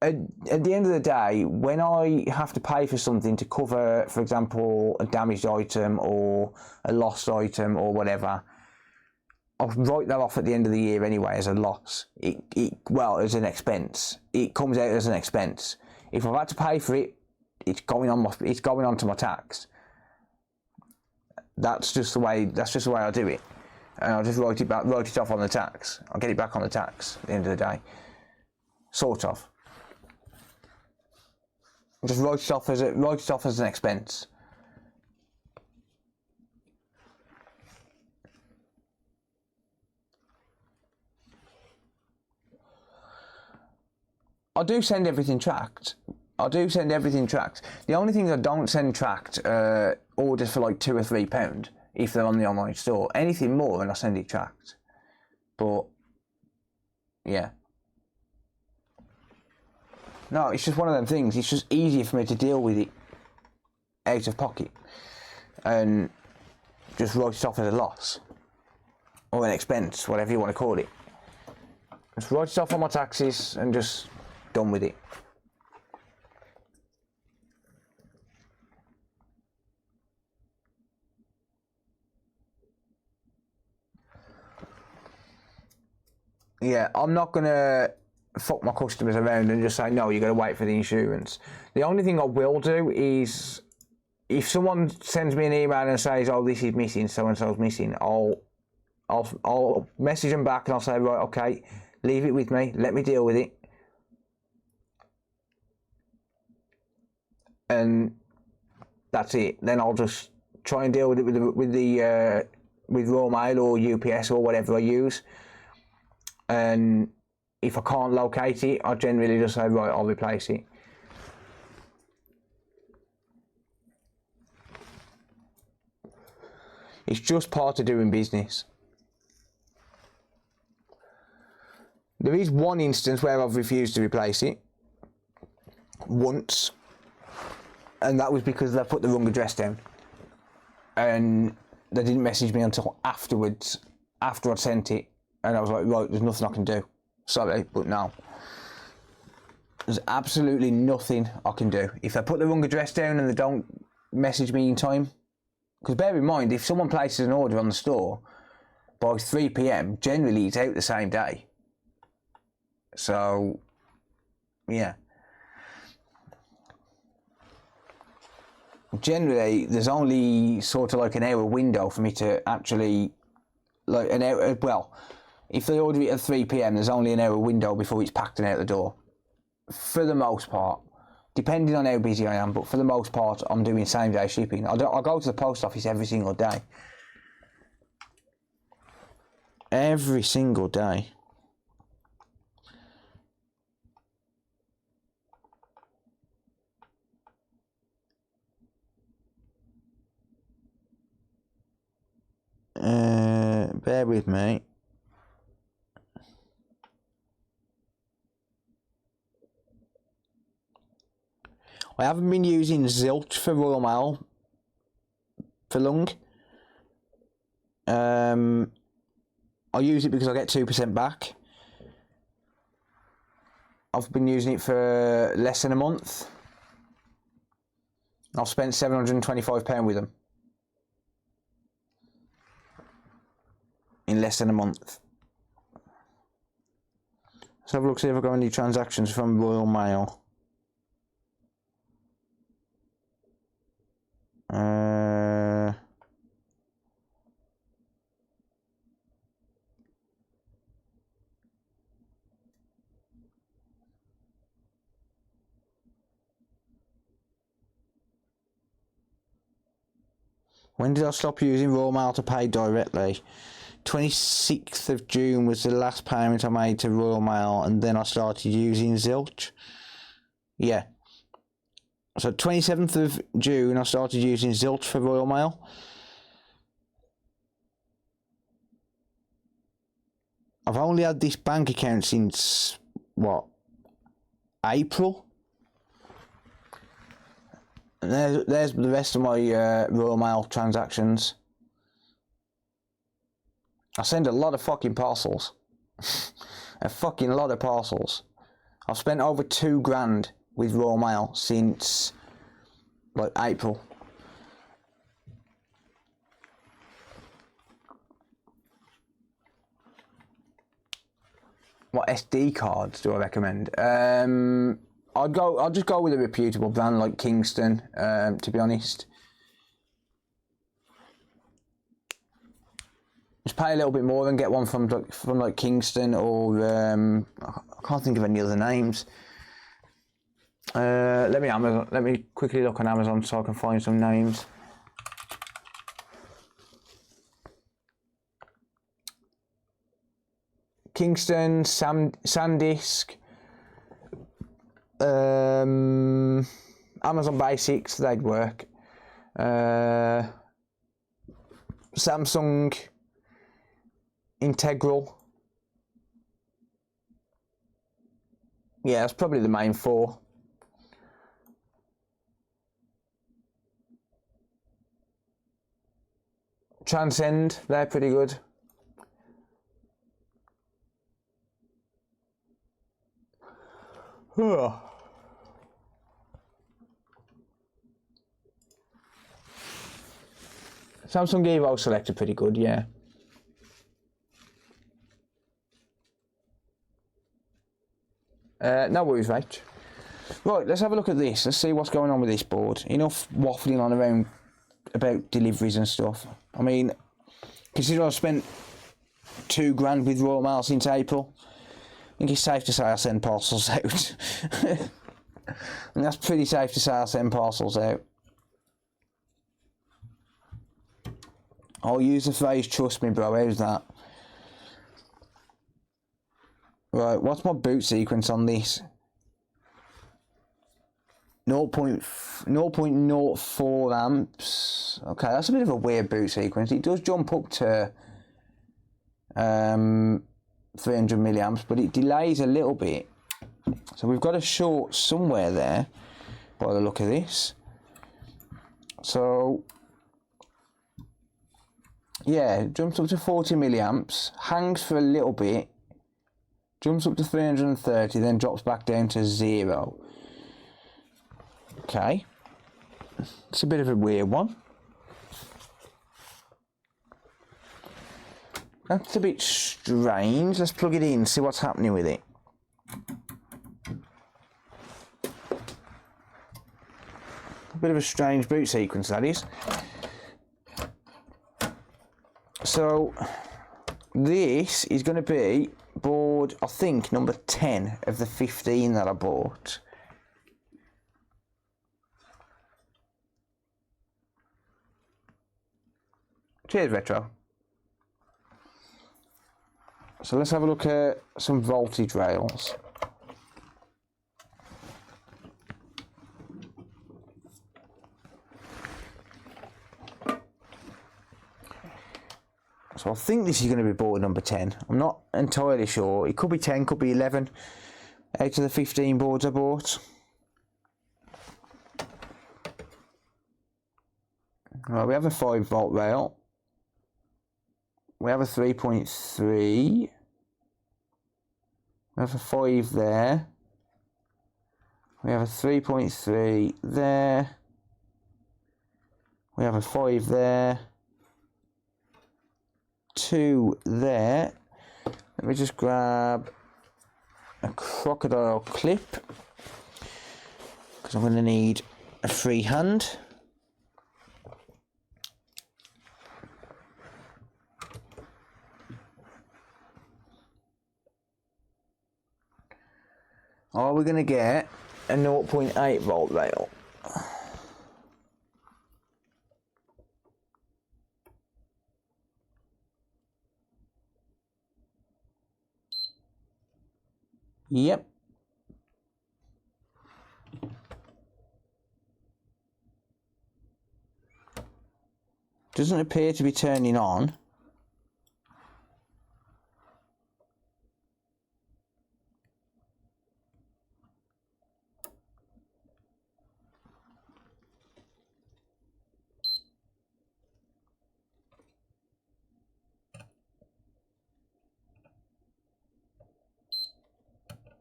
at the end of the day, when I have to pay for something to cover, for example, a damaged item or a lost item or whatever, I'll write that off at the end of the year anyway as a loss. Well, as an expense. It comes out as an expense. If I've had to pay for it, it's going onto my tax. That's just the way I do it. And I'll just write it off on the tax. I'll get it back on the tax at the end of the day. Sort of. I'll just write it off as an expense. I do send everything tracked, I do send everything tracked. The only thing I don't send tracked orders for like £2 or £3 if they're on the online store. Anything more, and I send it tracked. But yeah, no, it's just one of them things. It's just easier for me to deal with it out of pocket and just write it off as a loss or an expense, whatever you want to call it. Just write it off on my taxes and just done with it. Yeah, I'm not gonna fuck my customers around and just say, no, you got to wait for the insurance. The only thing I will do is, if someone sends me an email and says, oh, this is missing, so and so's missing, I'll message them back and I'll say, right, okay, leave it with me, let me deal with it. And that's it. Then I'll just try and deal with it with Royal Mail or UPS or whatever I use. And if I can't locate it, I generally just say, right, I'll replace it. It's just part of doing business. There is one instance where I've refused to replace it. Once. And that was because they put the wrong address down. And they didn't message me until afterwards, after I'd sent it. And I was like, right, there's nothing I can do. Sorry, but no. There's absolutely nothing I can do. If they put the wrong address down and they don't message me in time, because bear in mind, if someone places an order on the store by 3 PM, generally it's out the same day. So, yeah. Generally, there's only sort of like an hour window for me to actually, like an hour, well, if they order it at 3 PM, there's only an hour window before it's packed and out the door. For the most part, depending on how busy I am, but for the most part, I'm doing same day shipping. I go to the post office every single day. Every single day. Bear with me. I haven't been using Zilch for Royal Mail for long. I use it because I get 2% back. I've been using it for less than a month. I've spent £725 with them. In less than a month. Let's have a look, see if I've got any transactions from Royal Mail. When did I stop using Royal Mail to pay directly? 26th of June was the last payment I made to Royal Mail, and then I started using Zilch. Yeah. So 27th of June I started using Zilch for Royal Mail. I've only had this bank account since, what, April? And there's the rest of my Royal Mail transactions. I send a lot of fucking parcels. A fucking lot of parcels. I've spent over £2,000 with Royal Mail since, like, April. What SD cards do I recommend? I'll just go with a reputable brand like Kingston, to be honest. Just pay a little bit more and get one from like Kingston or I can't think of any other names. Let me quickly look on Amazon so I can find some names. Kingston, SanDisk, Amazon Basics, they'd work. Samsung Integral. Yeah, that's probably the main four. Transcend, they're pretty good. Samsung Evo Select are pretty good, yeah. No worries, mate. Right, let's have a look at this. Let's see what's going on with this board. Enough waffling on around about deliveries and stuff. I mean, considering I've spent £2,000 with Royal Mail since April, I think it's safe to say I send parcels out. And that's pretty safe to say I send parcels out. I'll use the phrase, trust me bro, how's that? Right, what's my boot sequence on this? 0.04 amps. Okay, that's a bit of a weird boot sequence. It does jump up to 300 milliamps, but it delays a little bit. So we've got a short somewhere there, by the look of this. So, yeah, jumps up to 40 milliamps, hangs for a little bit, jumps up to 330, then drops back down to 0. Okay, it's a bit of a weird one. That's a bit strange. Let's plug it in, see what's happening with it. A bit of a strange boot sequence, that is. So, this is going to be board, I think, number 10 of the 15 that I bought. Cheers, Retro. So let's have a look at some voltage rails. So I think this is going to be board number 10. I'm not entirely sure. It could be 10, could be 11 out of the 15 boards I bought. Right, we have a 5 volt rail. We have a 3.3. We have a 5 there. We have a 3.3 there. We have a 5 there. 2 there. Let me just grab a crocodile clip, because I'm going to need a free hand. Are we going to get a 0.8 volt rail? Yep. Doesn't appear to be turning on.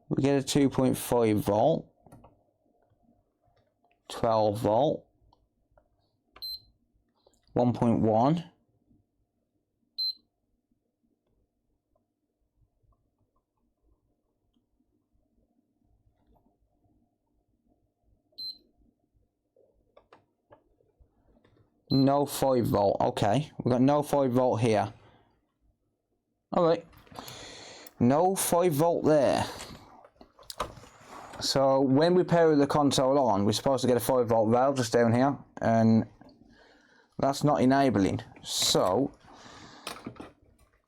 We get a 2.5 volt, 12 volt, 1.1, no 5 volt. Okay, we've got no 5 volt here. Alright, no 5 volt there. So when we power the console on, we're supposed to get a 5 volt rail just down here, and that's not enabling. So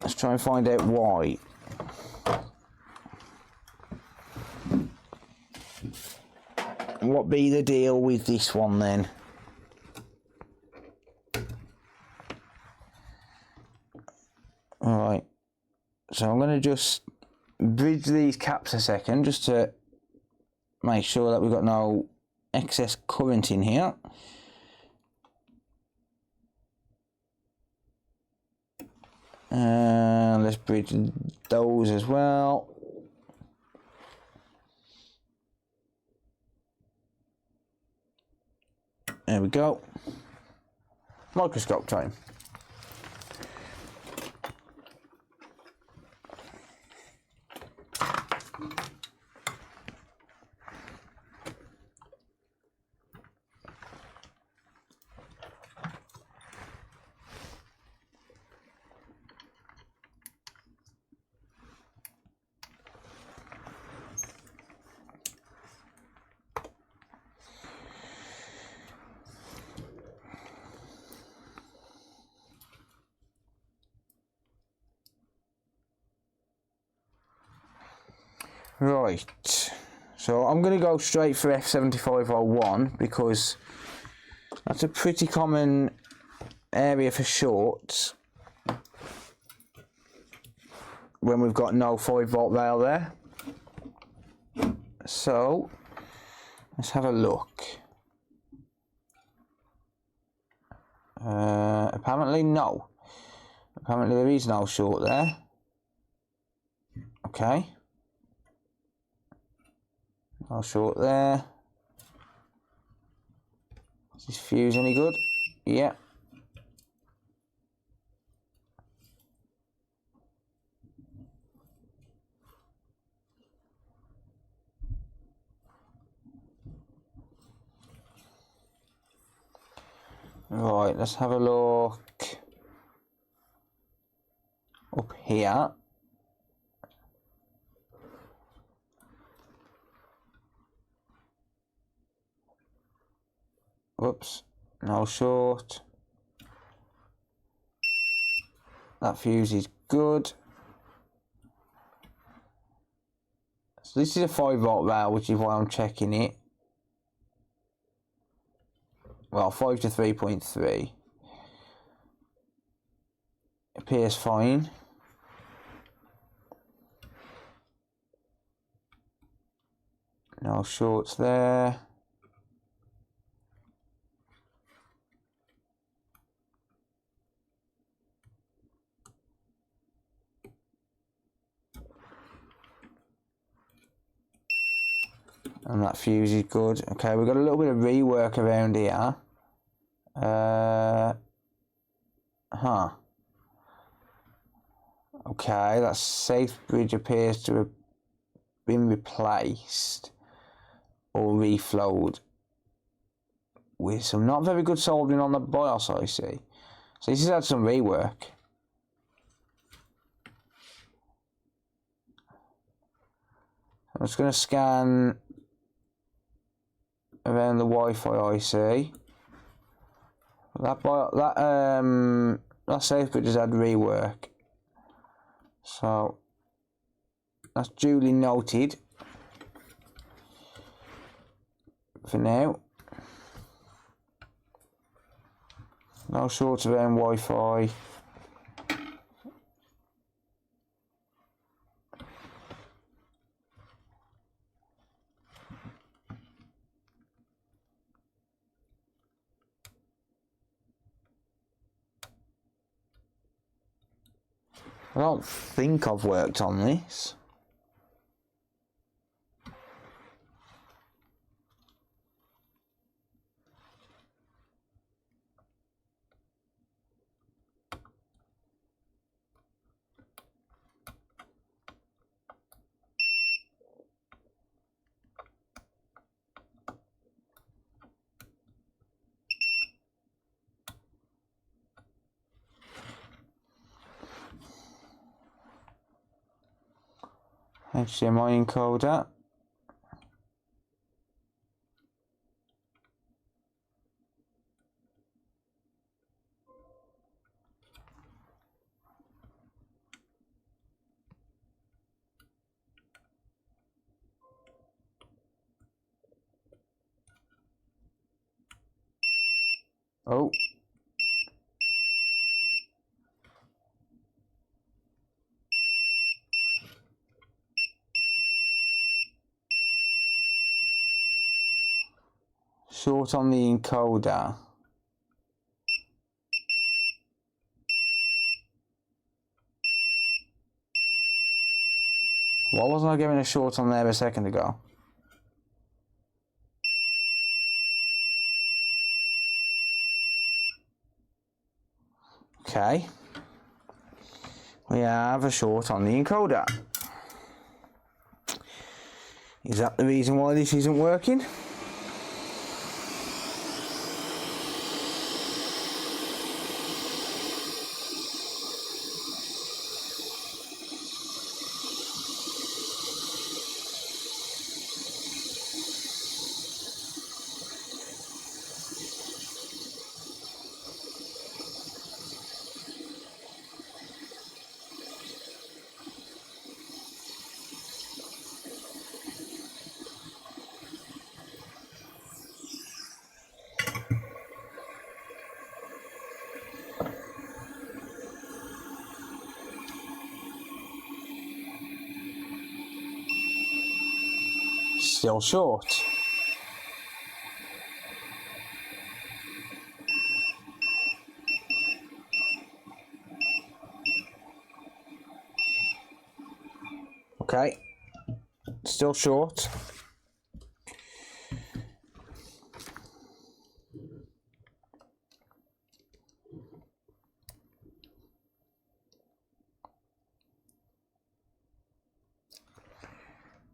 let's try and find out why. what be the deal with this one then? Alright, so I'm going to just bridge these caps a second just to make sure that we've got no excess current in here. And let's bridge those as well. There we go. Microscope time. Right, so I'm going to go straight for F7501 because that's a pretty common area for shorts when we've got no 5-volt rail there. So let's have a look. Apparently no. Apparently there is no short there. Okay. No short there. Is this fuse any good? Yeah. Right, let's have a look up here. Whoops, no short. That fuse is good. So this is a 5-volt rail, which is why I'm checking it. Well, 5 to 3.3. Appears fine. No shorts there. And that fuse is good. Okay, we've got a little bit of rework around here. Okay, that safe bridge appears to have been replaced or reflowed with some not very good soldering on the BIOS IC. So this has had some rework. I'm just going to scan around the Wi-Fi IC. That safe bridge has had rework. So that's duly noted for now. No shorts around Wi-Fi. I don't think I've worked on this. HDMI encoder. Oh. Short on the encoder. Why wasn't I giving a short on there a second ago? Okay. We have a short on the encoder. Is that the reason why this isn't working? Still short. Okay. Still short.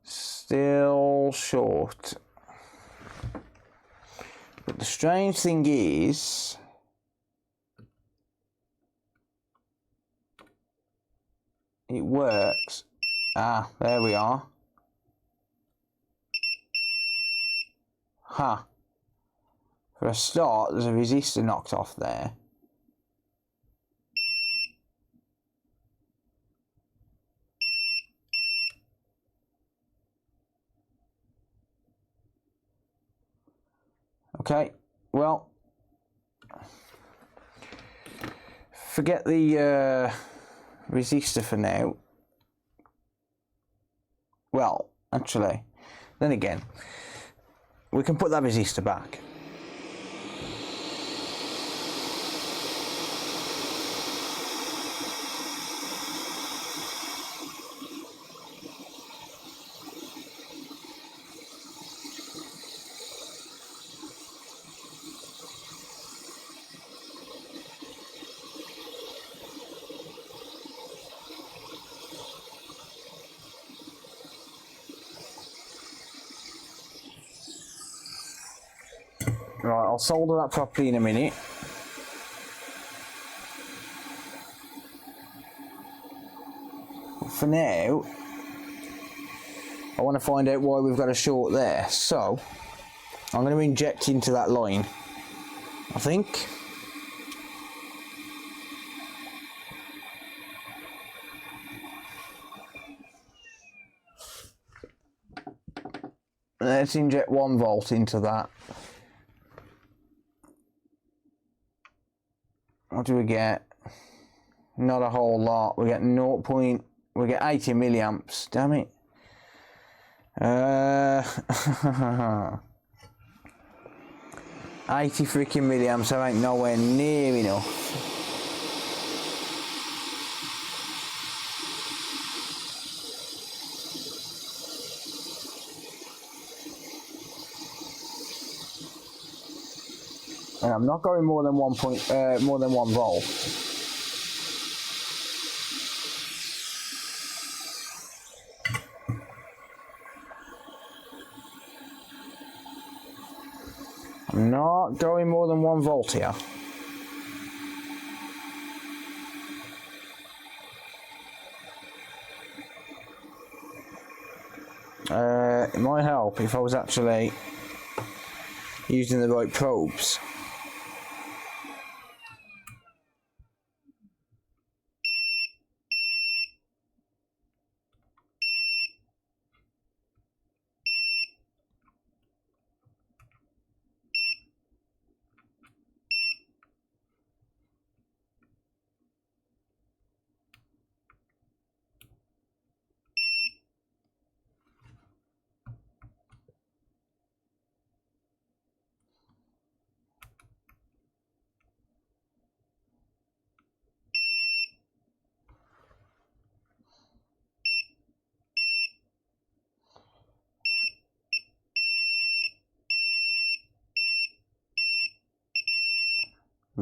Still short. But the strange thing is, it works. Ah, there we are. Ha. For a start, there's a resistor knocked off there. Okay, well, forget the resistor for now. Well, actually, then again, we can put that resistor back. Right, I'll solder that properly in a minute. For now, I want to find out why we've got a short there. So, I'm going to inject into that line, I think. Let's inject 1 volt into that. What do we get? Not a whole lot. We get 0. We get 80 milliamps. Damn it. 80 freaking milliamps. That ain't nowhere near enough. And I'm not going more than 1 volt. I'm not going more than 1 volt here. It might help if I was actually using the right probes.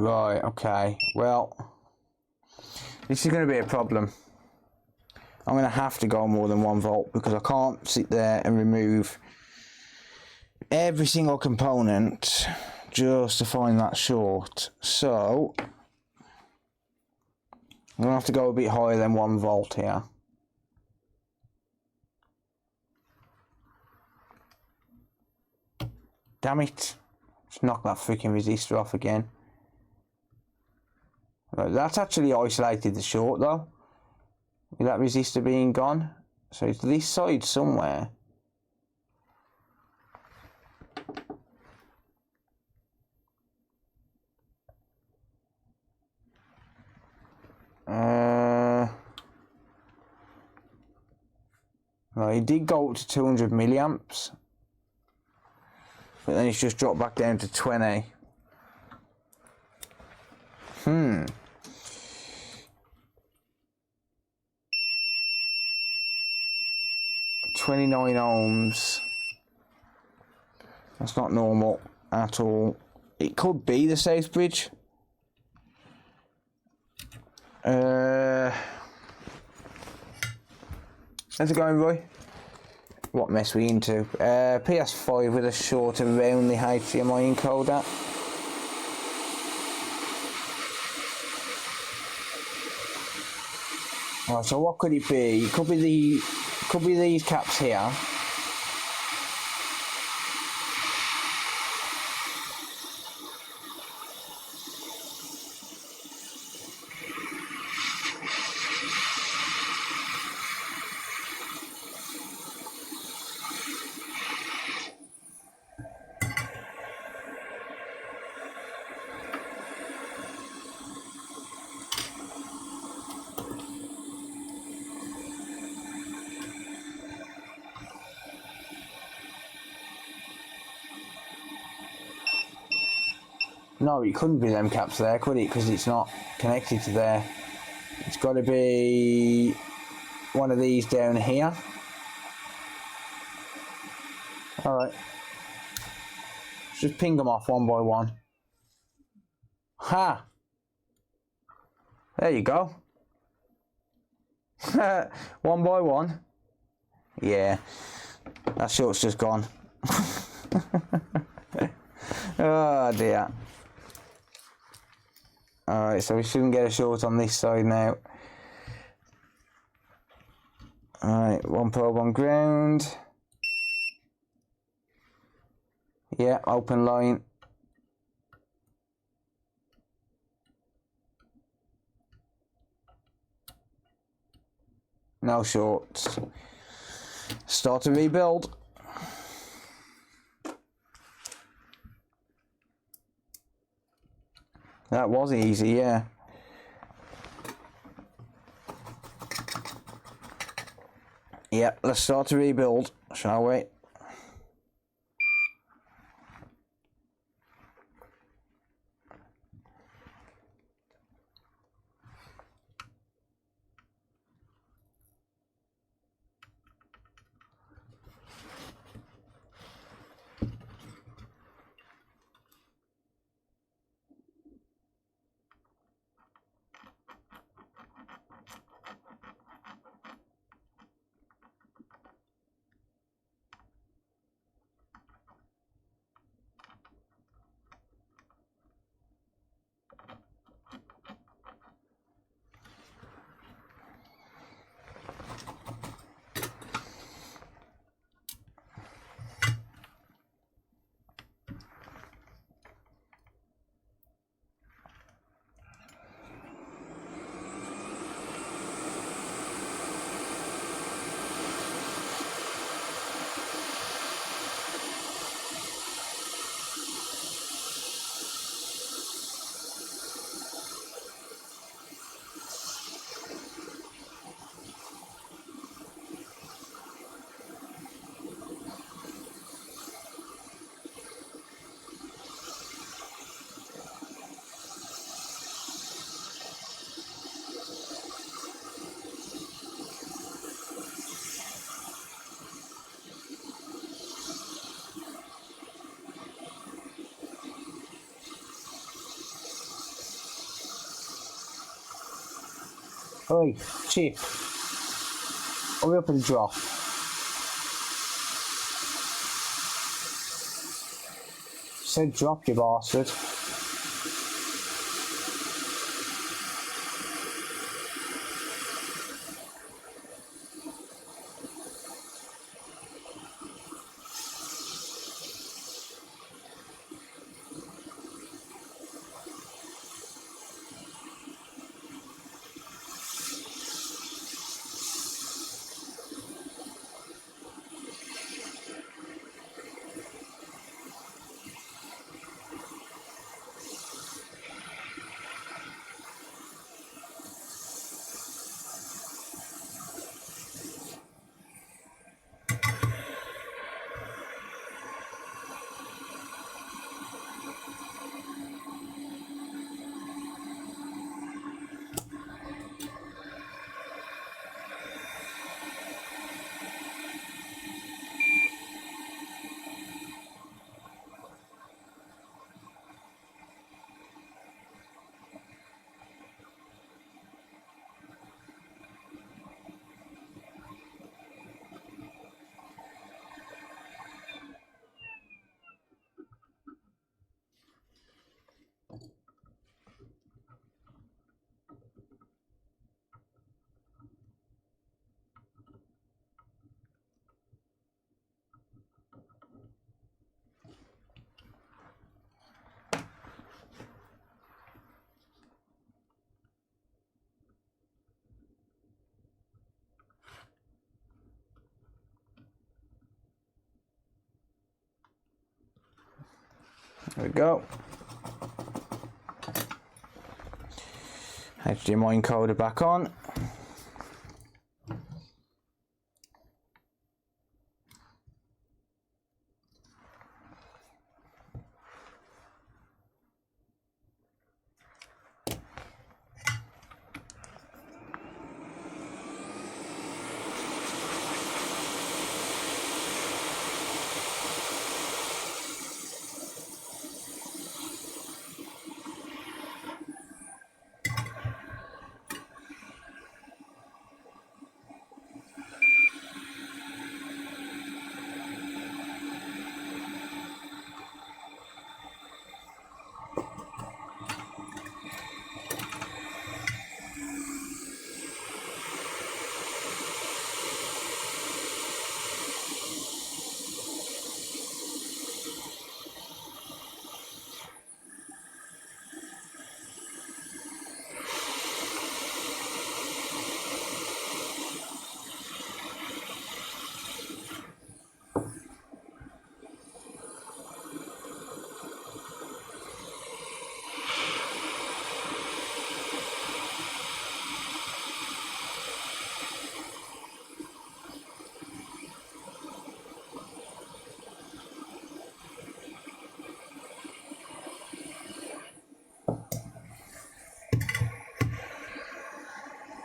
Right, okay. Well, this is going to be a problem. I'm going to have to go more than 1 volt because I can't sit there and remove every single component just to find that short. So, I'm going to have to go a bit higher than 1 volt here. Damn it. Just knock that freaking resistor off again. Right, that's actually isolated the short though, with that resistor being gone. So it's this side somewhere. Right, it did go up to 200 milliamps, but then it's just dropped back down to 20. 29 ohms. That's not normal at all. It could be the safe bridge. How's it going, Roy? What mess we into? PS5 with a short around the HDMI encoder. Right, so what could it be? It could be these caps here. No, it couldn't be them caps there, could it? Because it's not connected to there. It's got to be one of these down here. Alright. Just ping them off one by one. Ha! There you go. One by one. Yeah. That short's just gone. Oh dear. Alright, so we shouldn't get a short on this side now. Alright, 1 probe on ground. Yeah, open line. No shorts. Start to rebuild. That was easy, yeah. Yeah, let's start to rebuild, shall we? Oi, Chip. Hurry up and drop. Said drop, you bastard. There we go. HDMI encoder back on.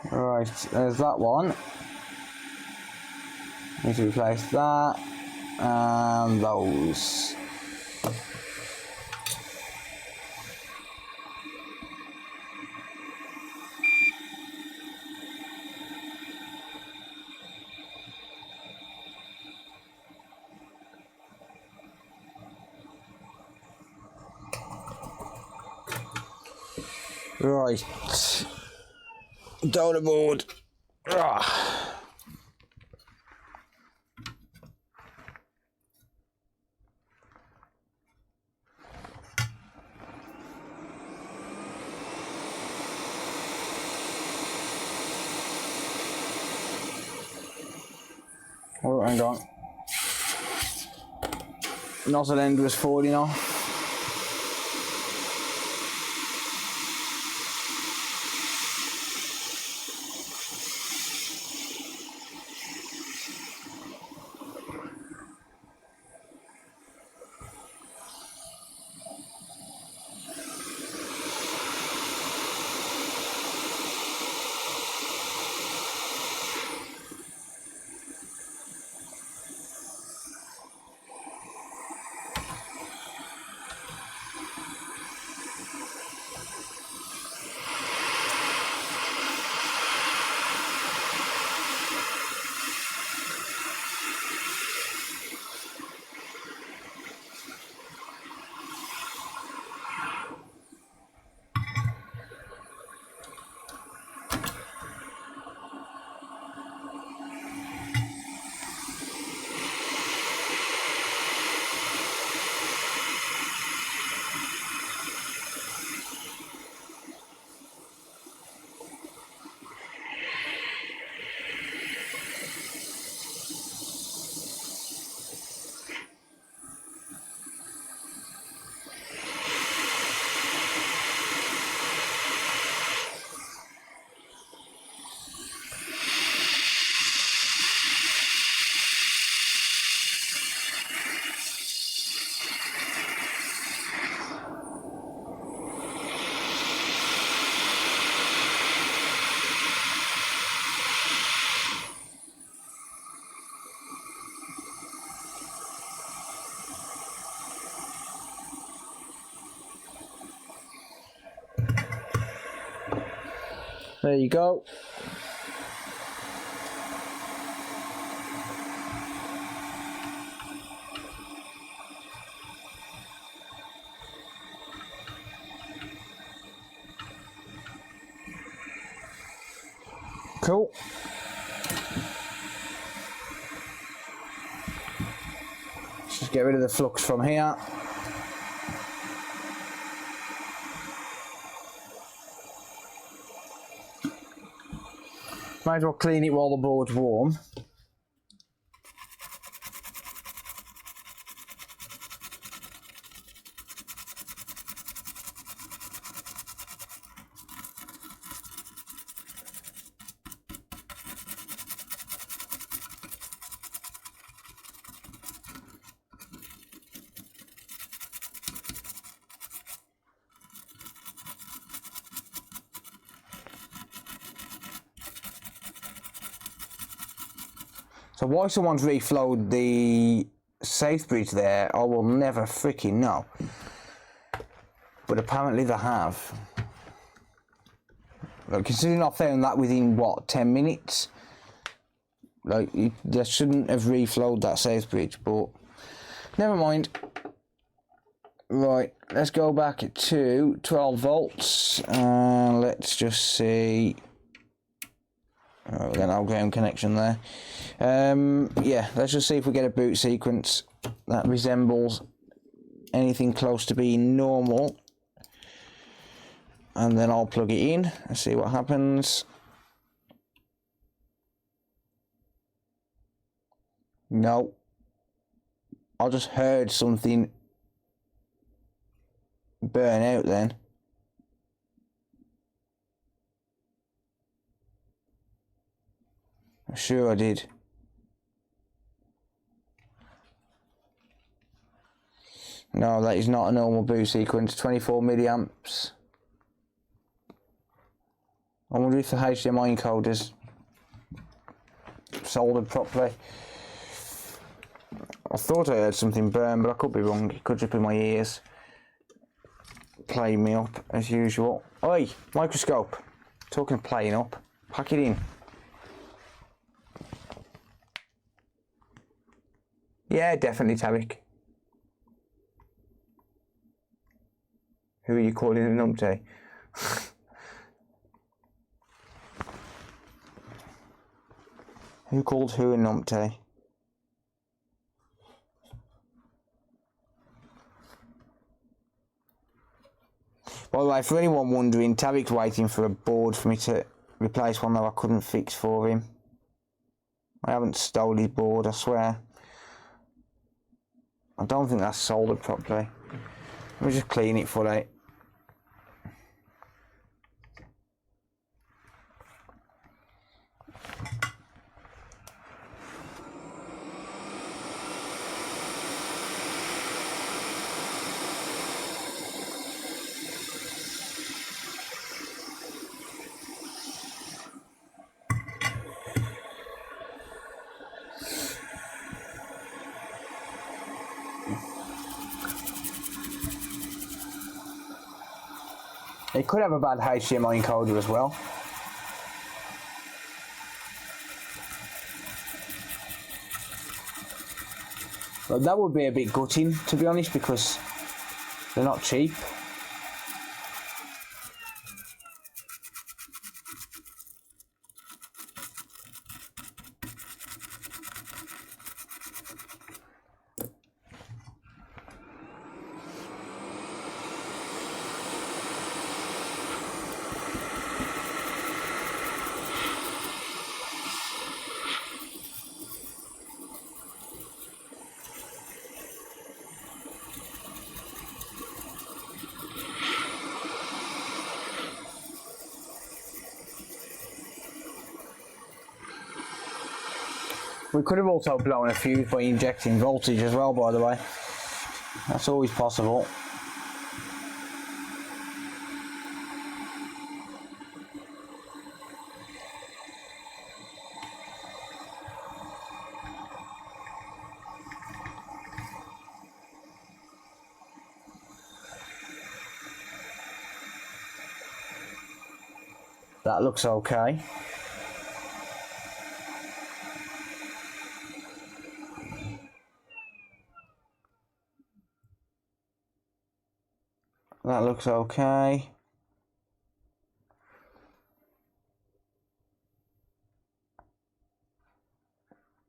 Right, there's that one. Need to replace that and those. Right, down the board. Oh, hang on. Nozzle end was falling off. There you go. Cool. Let's just get rid of the flux from here. Might as well clean it while the board's warm. So why someone's reflowed the safe bridge there, I will never freaking know. But apparently they have. Like, considering I found that within, what, 10 minutes? Like, they shouldn't have reflowed that safe bridge, but never mind. Right, let's go back to 12 volts. Let's just see. Oh, we got no ground connection there. Yeah, let's just see if we get a boot sequence that resembles anything close to being normal. And then I'll plug it in and see what happens. No. I just heard something burn out then. I'm sure I did. No, that is not a normal boot sequence. 24 milliamps. I wonder if the HDMI encoder's soldered properly. I thought I heard something burn, but I could be wrong. It could just be my ears playing me up as usual. Oi, microscope. Talking of playing up, pack it in. Yeah, definitely Tarek. Who are you calling a numpty? Who called who a numpty? By the way, for anyone wondering, Tarek's waiting for a board for me to replace one that I couldn't fix for him. I haven't stole his board, I swear. I don't think that's soldered properly. Let me just clean it for it. It could have a bad HDMI encoder as well. But that would be a bit gutting, to be honest, because they're not cheap. We could have also blown a fuse by injecting voltage as well, by the way. That's always possible. That looks okay. That looks okay.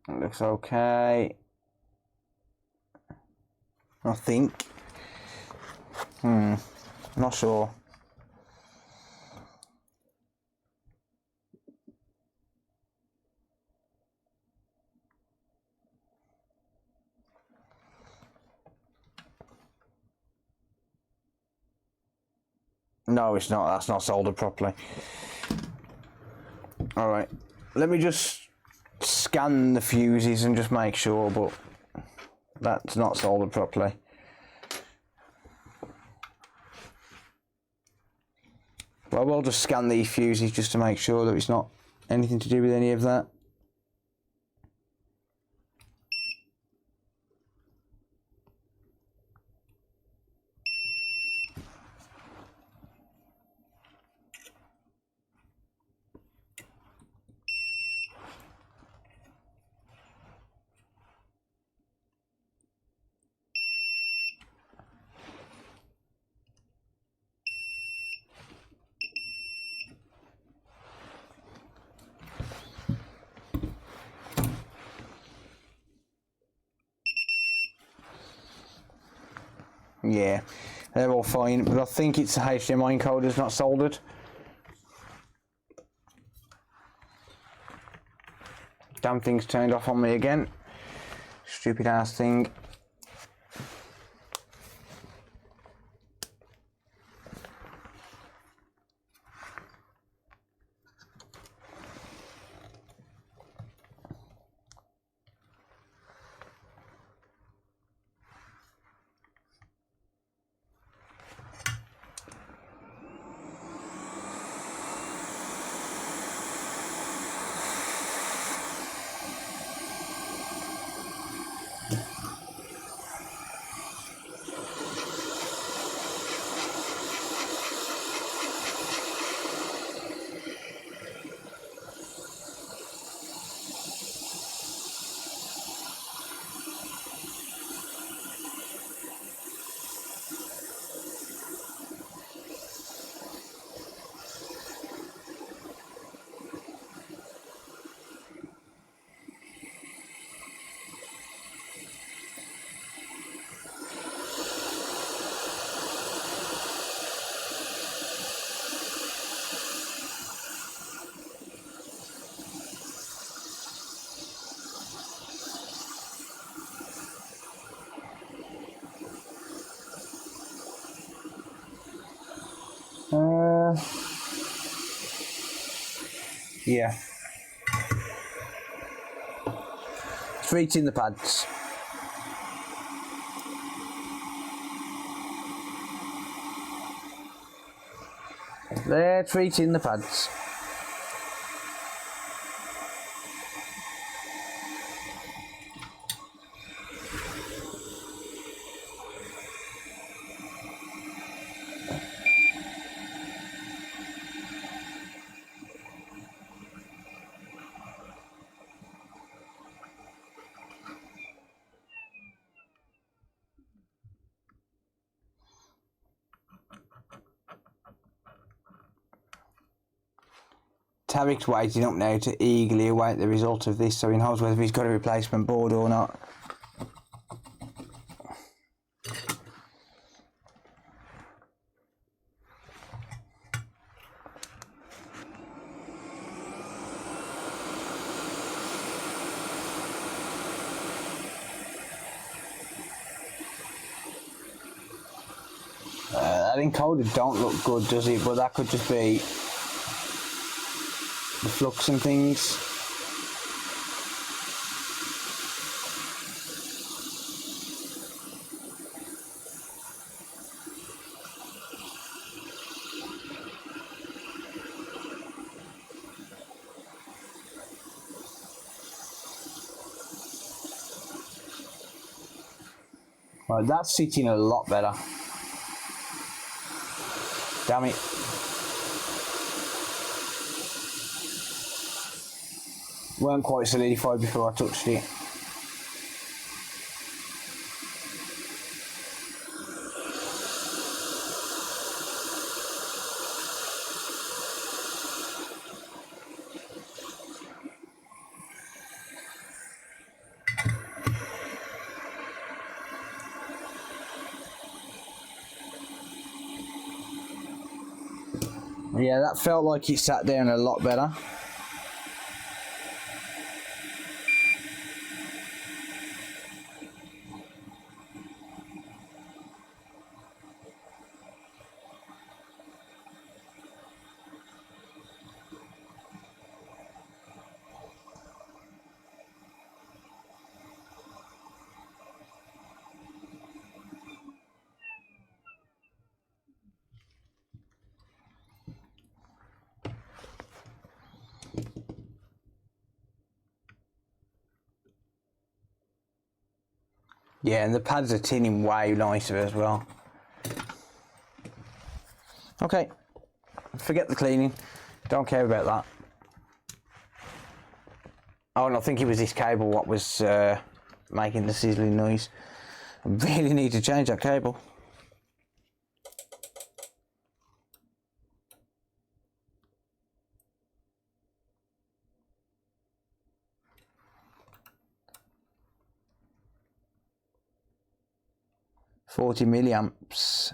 It looks okay. I think. Not sure. No, it's not. That's not soldered properly. All right. Let me just scan the fuses and just make sure, but that's not soldered properly. Well, we'll just scan these fuses just to make sure that it's not anything to do with any of that. Yeah, they're all fine, but I think it's the HDMI encoder's not soldered. Damn thing's turned off on me again. Stupid ass thing. Yeah. Treat in the pads. They're treating the pads. Tarek's waiting up now to eagerly await the result of this, so he knows whether he's got a replacement board or not. That encoder don't look good, does it? But that could just be the flux and things. Right, that's sitting a lot better. Damn it. weren't quite solidified before I touched it. Yeah, that felt like it sat down a lot better. Yeah, and the pads are tinning way nicer as well. Okay, forget the cleaning, don't care about that. Oh, and I think it was this cable what was making the sizzling noise. I really need to change that cable. $40 milliamps.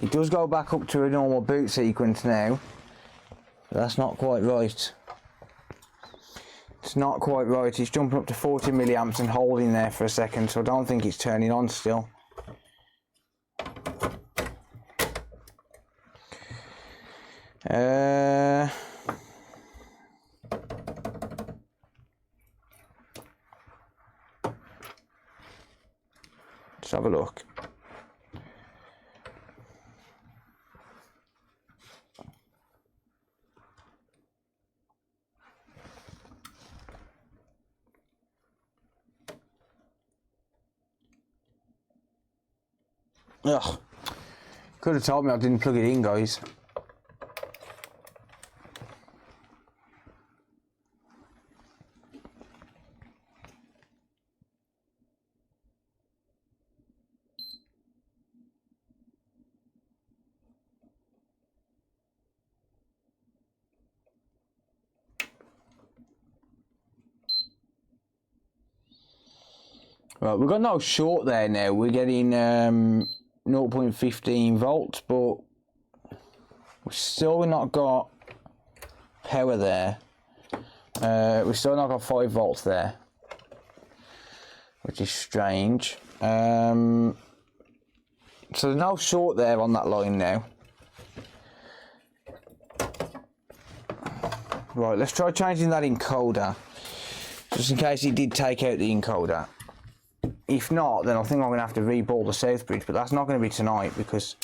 It does go back up to a normal boot sequence now, but that's not quite right. It's not quite right. It's jumping up to 40 milliamps and holding there for a second, so I don't think it's turning on still. Let's have a look. Ugh. Could have told me I didn't plug it in, guys. Right, we've got no short there now. We're getting 0.15 volts, but we've still not got power there. We've still not got 5 volts there, which is strange. So there's no short there on that line now. Right, let's try changing that encoder, just in case it did take out the encoder. If not, then I think I'm going to have to re-ball the south bridge, but that's not going to be tonight because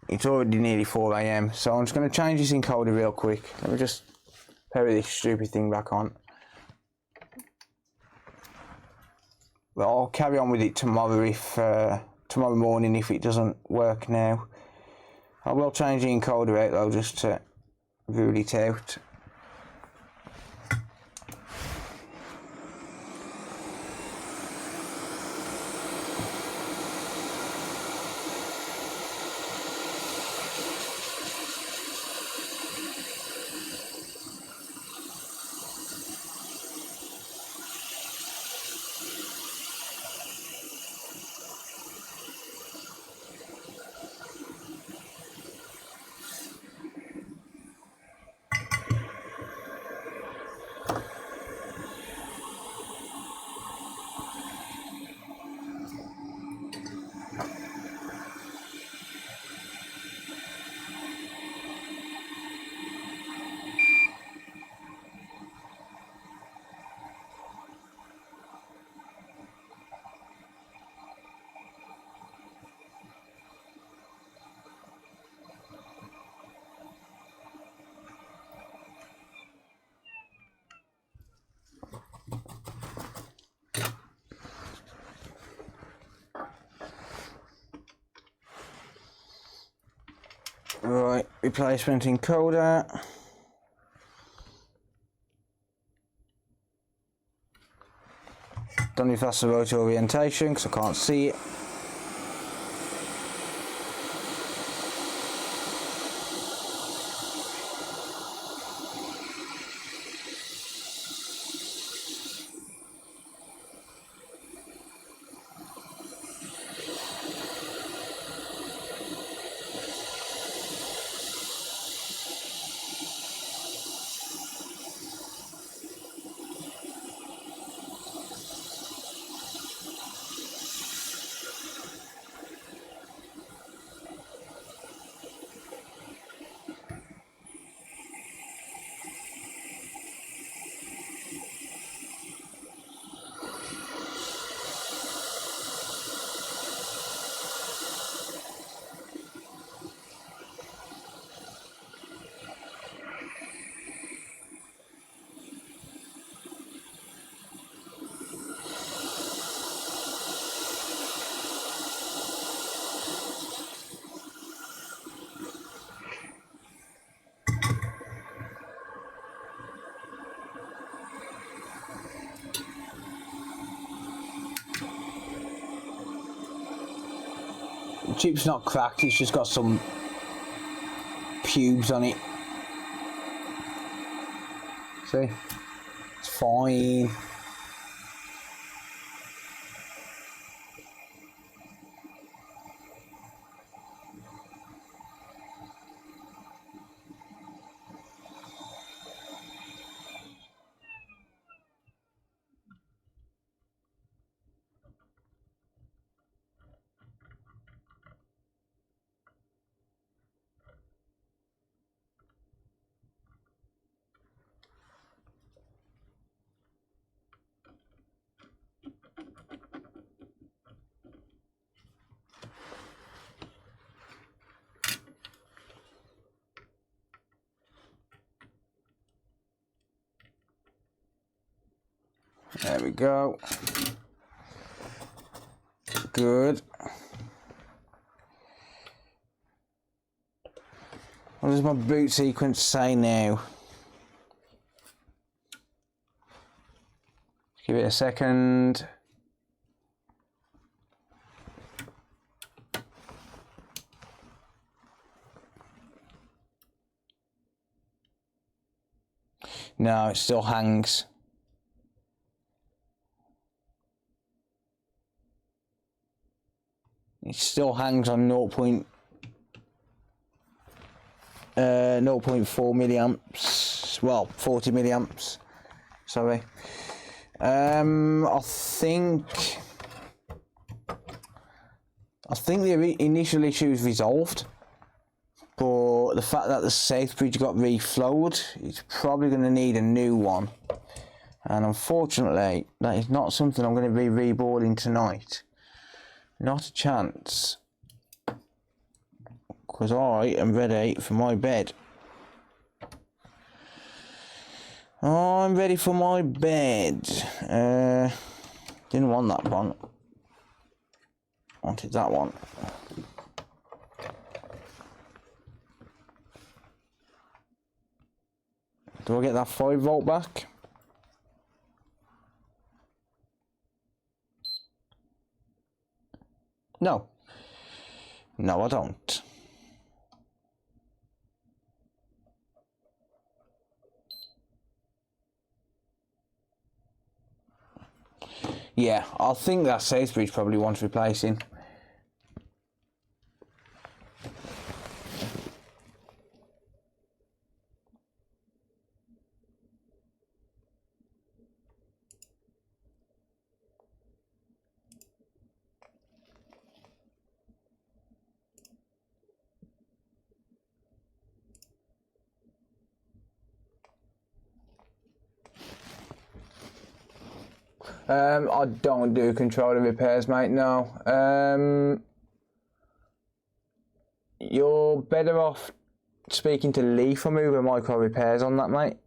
it's already nearly 4 AM. So I'm just going to change this encoder real quick. Let me just power this stupid thing back on. But I'll carry on with it tomorrow tomorrow morning if it doesn't work now. I will change the encoder out though, just to rule it out. Right, replacement encoder. Don't know if that's the rotor orientation because I can't see it. The chip's not cracked, it's just got some pubes on it. See? It's fine. There we go. Good. What does my boot sequence say now? Give it a second. No, it still hangs. It still hangs on 0.4 milliamps. Well, 40 milliamps. Sorry. I think the initial issue is resolved, but the fact that the south bridge got reflowed, it's probably going to need a new one. And unfortunately, that is not something I'm going to be reboarding tonight. Not a chance, because I am ready for my bed. I'm ready for my bed. Didn't want that one. Wanted that one. Do I get that 5 volt back? No. No, I don't. Yeah, I think that south bridge probably wants replacing. I don't do controller repairs, mate, no. You're better off speaking to Lee for moving micro repairs on that, mate.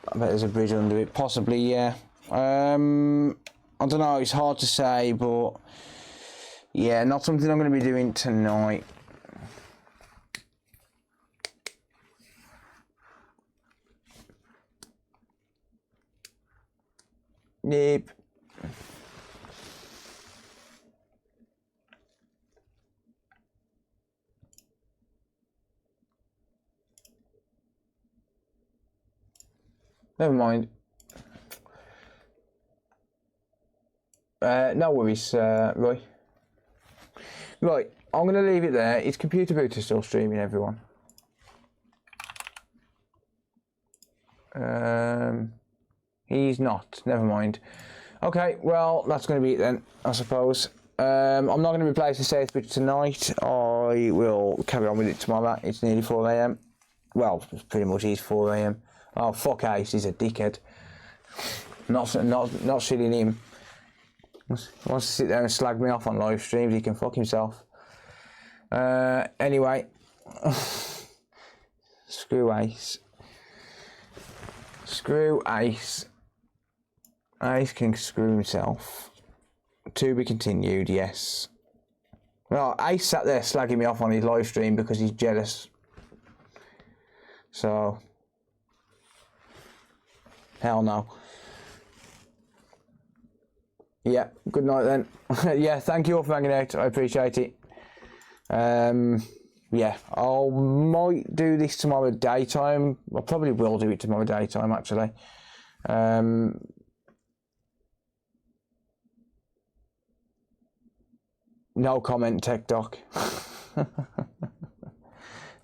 I bet there's a bridge under it, possibly, yeah. I don't know, it's hard to say, but Yeah, not something I'm going to be doing tonight. Nope. Never mind. No worries, Roy. Right, I'm going to leave it there. It's Computer Boot is still streaming, everyone. He's not. Never mind. Okay, well, that's going to be it then, I suppose. I'm not going to replace the safe switch tonight. I will carry on with it tomorrow. It's nearly 4 AM. Well, it pretty much is 4 AM. Oh, fuck Ace, he's a dickhead. Not shitting him. He wants to sit there and slag me off on live streams. He can fuck himself. Anyway. Screw Ace. Screw Ace. Ace can screw himself. To be continued, yes. Well, Ace sat there slagging me off on his live stream because he's jealous. So, hell no. Yeah, good night then. Yeah, thank you all for hanging out. I appreciate it. Yeah, I might do this tomorrow daytime. I probably will do it tomorrow daytime, actually. No comment, Tech Doc.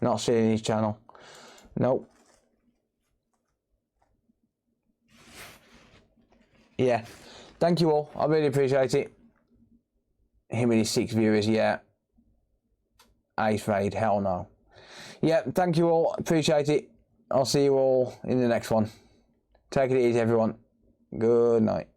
Not seeing his channel. Nope. Yeah. Thank you all. I really appreciate it. Him and his 6 viewers, yeah. Ace Raid, hell no. Yeah, thank you all. Appreciate it. I'll see you all in the next one. Take it easy, everyone. Good night.